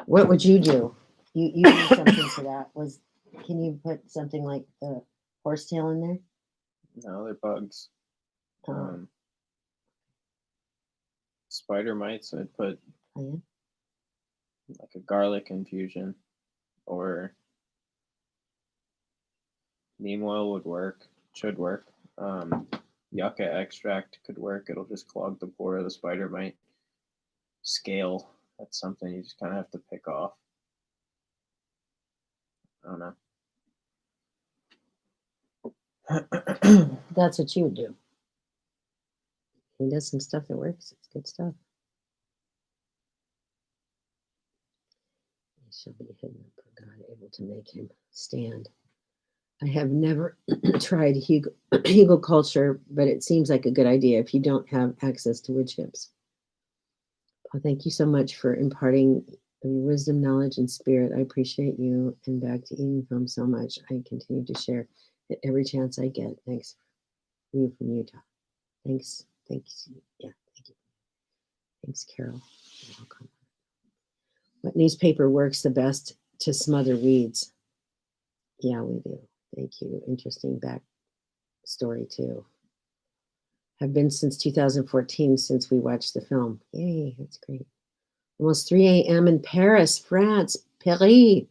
What would you do? You did something for that. Can you put something like the horsetail in there? No, they're bugs. Oh, Spider mites, I'd put yeah. like a garlic infusion, or neem oil would work, should work. Yucca extract could work. It'll just clog the pore of the spider mite. Scale, that's something you just kind of have to pick off. I don't know. That's what you would do. He does some stuff that works. It's good stuff. He shall be hidden for God, able to make him stand. I have never tried hugel culture, but it seems like a good idea if you don't have access to wood chips. Well, thank you so much for imparting your wisdom, knowledge, and spirit. I appreciate you, and back to Eating Film so much. I continue to share it every chance I get. Thanks you from Utah. Thanks. Thanks. Yeah, thank you. Thanks, Carol. You're welcome. What newspaper works the best to smother weeds? Yeah, we do. Thank you. Interesting back story too. Have been since 2014 since we watched the film. Yay, that's great. Almost 3 a.m. in Paris, France, Paris.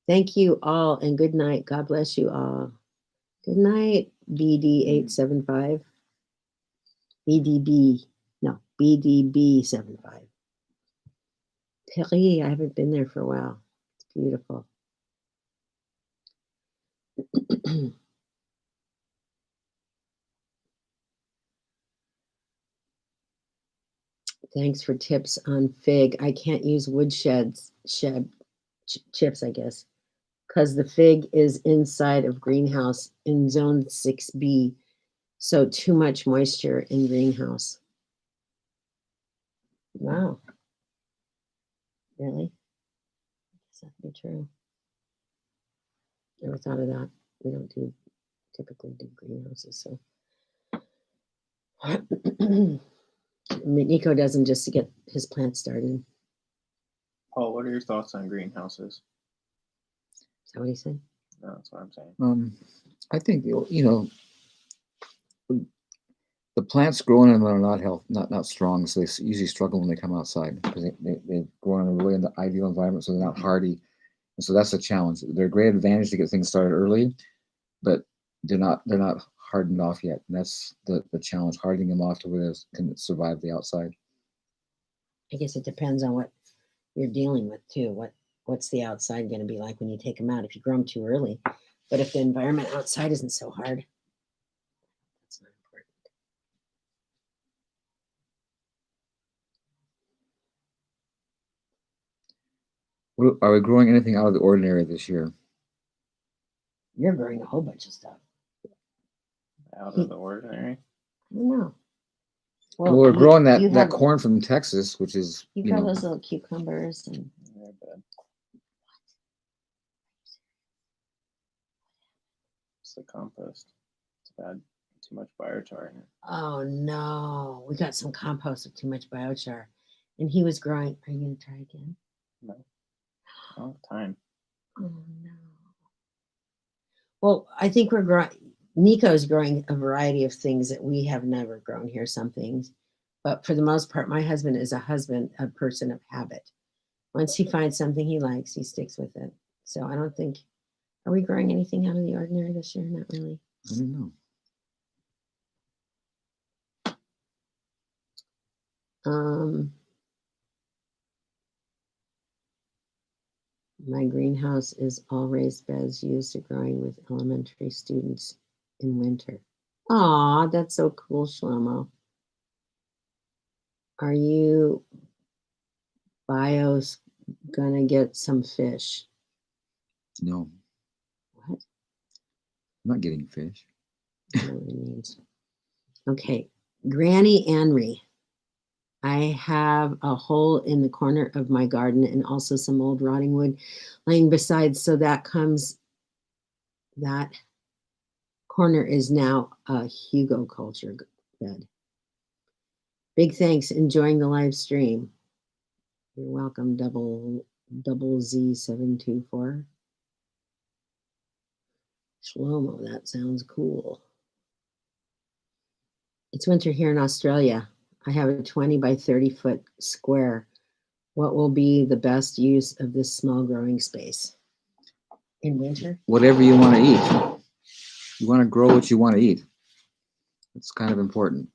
Thank you all and good night. God bless you all. Good night, BD875. BDB75. Paris, I haven't been there for a while. It's beautiful. Thanks for tips on fig. I can't use chips, I guess, because the fig is inside of greenhouse in zone 6B. So too much moisture in greenhouse. Wow. Really? I guess that could be true. Never thought of that. We don't typically do greenhouses, so. Nico doesn't just to get his plants started. Paul, what are your thoughts on greenhouses? Is that what he said? No, that's what I'm saying. I think the plants growing in them are not strong, so they usually struggle when they come outside because they grow in a really ideal environment, so they're not hardy, and so that's a challenge. They're a great advantage to get things started early, but they're not hardened off yet. And that's the challenge, hardening them off to where they can survive the outside. I guess it depends on what you're dealing with too. What's the outside going to be like when you take them out? If you grow them too early, but if the environment outside isn't so hard, that's not important. Are we growing anything out of the ordinary this year? You're growing a whole bunch of stuff. Out of the ordinary? I don't know. Well, we're growing that corn from Texas, which is you got those little cucumbers and. They're bad. It's the compost. It's bad. Too much biochar in it. Oh no, we got some compost with too much biochar, and he was growing. Are you going to try again? No. I don't have time. Oh no. Well, I think we're growing. Nico's growing a variety of things that we have never grown here. Some things, but for the most part, my husband is a person of habit. Once he finds something he likes, he sticks with it. So I don't think. Are we growing anything out of the ordinary this year? Not really. I don't know. My greenhouse is all raised beds used to growing with elementary students in winter. Aw, that's so cool, Shlomo. Are you bios gonna get some fish? No, What? I'm not getting fish. I don't know what it means. Okay. Granny Anri. I have a hole in the corner of my garden and also some old rotting wood laying beside. So that corner is now a Hugo culture bed. Big thanks. Enjoying the live stream. You're welcome, double Z724. Shlomo, that sounds cool. It's winter here in Australia. I have a 20 by 30 foot square. What will be the best use of this small growing space in winter? Whatever you want to eat. You want to grow what you want to eat. It's kind of important.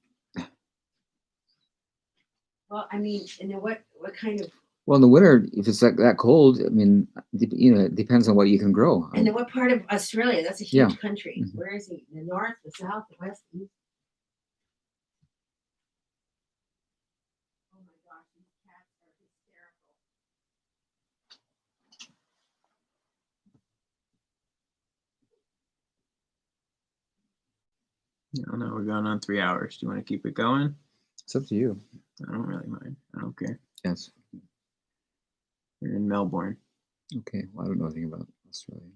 Well, I mean, and then what kind of? Well, in the winter, if it's that cold, I mean, you know, it depends on what you can grow. And then what part of Australia? That's a huge Yeah. country. Mm-hmm. Where is he? The north, the south, the west, the east? Oh my gosh, these cats are hysterical. I don't know. We're going on 3 hours. Do you want to keep it going? It's up to you. I don't really mind. I don't care. Yes. We're in Melbourne. Okay. Well, I don't know anything about Australia.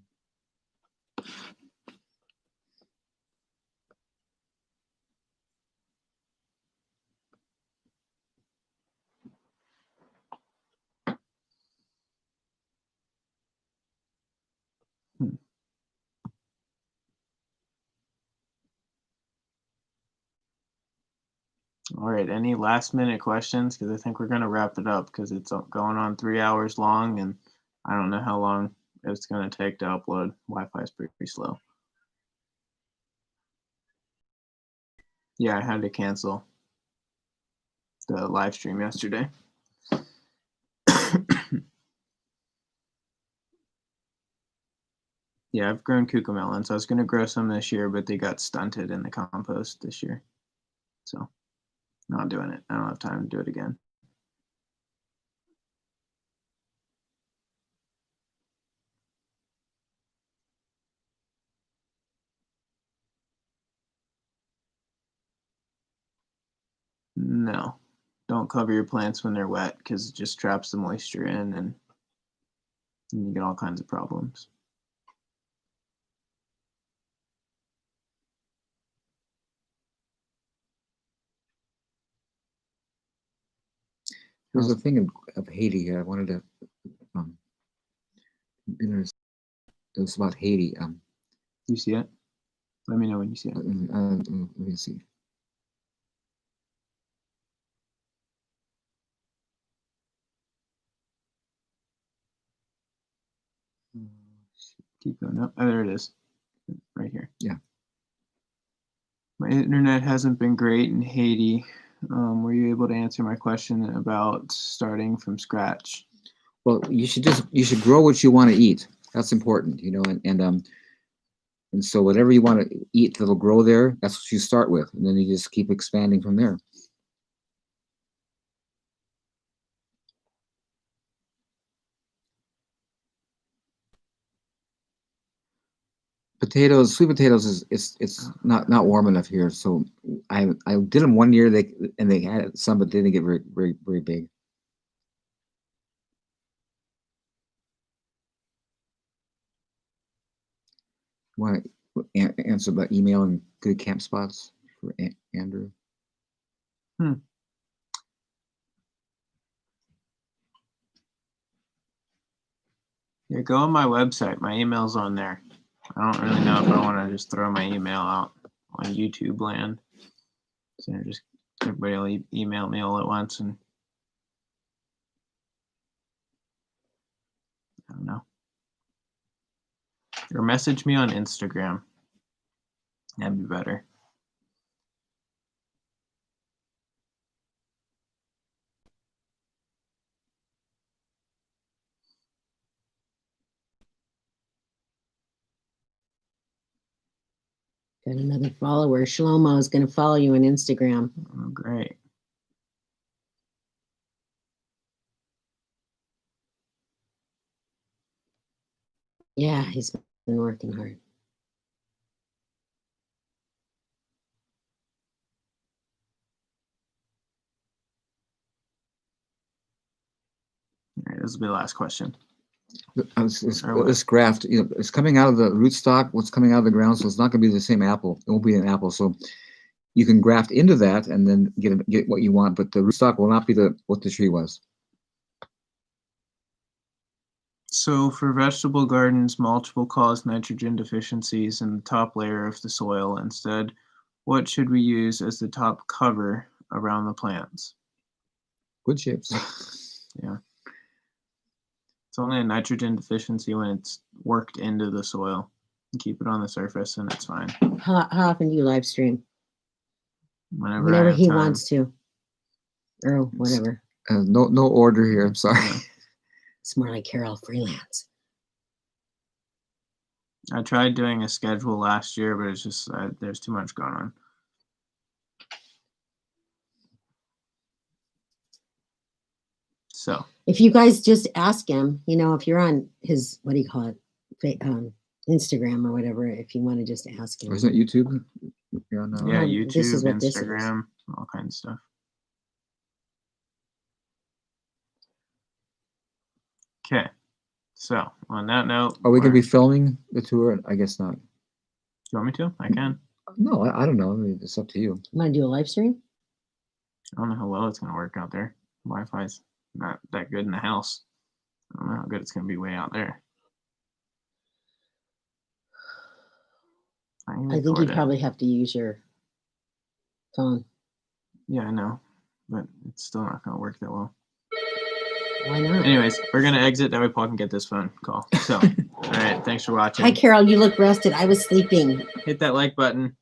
All right. Any last minute questions? Because I think we're going to wrap it up because it's going on 3 hours long and I don't know how long it's going to take to upload. Wi-Fi is pretty slow. Yeah, I had to cancel the live stream yesterday. Yeah, I've grown cucamelons. I was going to grow some this year, but they got stunted in the compost this year. So, not doing it. I don't have time to do it again. No, don't cover your plants when they're wet because it just traps the moisture in and you get all kinds of problems. There's a thing of Haiti. I wanted to. It was about Haiti. You see it? Let me know when you see it. Let me see. Keep going up. Oh, there it is. Right here. Yeah. My internet hasn't been great in Haiti. Were you able to answer my question about starting from scratch? Well, you should grow what you want to eat. That's important, you know, and so whatever you want to eat that'll grow there, that's what you start with, and then you just keep expanding from there. Potatoes, sweet potatoes it's not warm enough here, so I did them one year. They had some, but they didn't get very big. Want to answer about email and good camp spots for Andrew? Yeah, go on my website. My email's on there. I don't really know if I want to just throw my email out on YouTube land. So just everybody will email me all at once and I don't know. Or message me on Instagram. That'd be better. Got another follower. Shlomo is going to follow you on Instagram. Oh, great. Yeah, he's been working hard. All right, this will be the last question. This graft, it's coming out of the rootstock. What's coming out of the ground, so it's not going to be the same apple. It won't be an apple. So you can graft into that and then get what you want, but the rootstock will not be what the tree was. So for vegetable gardens, mulch will cause nitrogen deficiencies in the top layer of the soil. Instead, what should we use as the top cover around the plants? Wood chips. Yeah. It's only a nitrogen deficiency when it's worked into the soil. You keep it on the surface and it's fine. How often do you live stream? Whenever he wants to, or whatever. No order here. I'm sorry. Yeah. It's more like Carol freelance. I tried doing a schedule last year, but it's just there's too much going on. So if you guys just ask him, if you're on his, what do you call it, Instagram or whatever, if you want to just ask him. Or isn't it YouTube? You're on, yeah, YouTube, Instagram, all kinds of stuff. Okay, so on that note, are we going to be filming the tour? I guess not. Do you want me to? I can. No, I don't know. I mean, it's up to you. You want to do a live stream? I don't know how well it's going to work out there. Wi-Fi's not that good in the house. I don't know how good it's going to be way out there. I think you'd probably have to use your phone. Yeah, I know, but it's still not going to work that well. Why not? Anyways, we're going to exit. That way Paul can get this phone call. So, all right, thanks for watching. Hi, Carol. You look rested. I was sleeping. Hit that like button.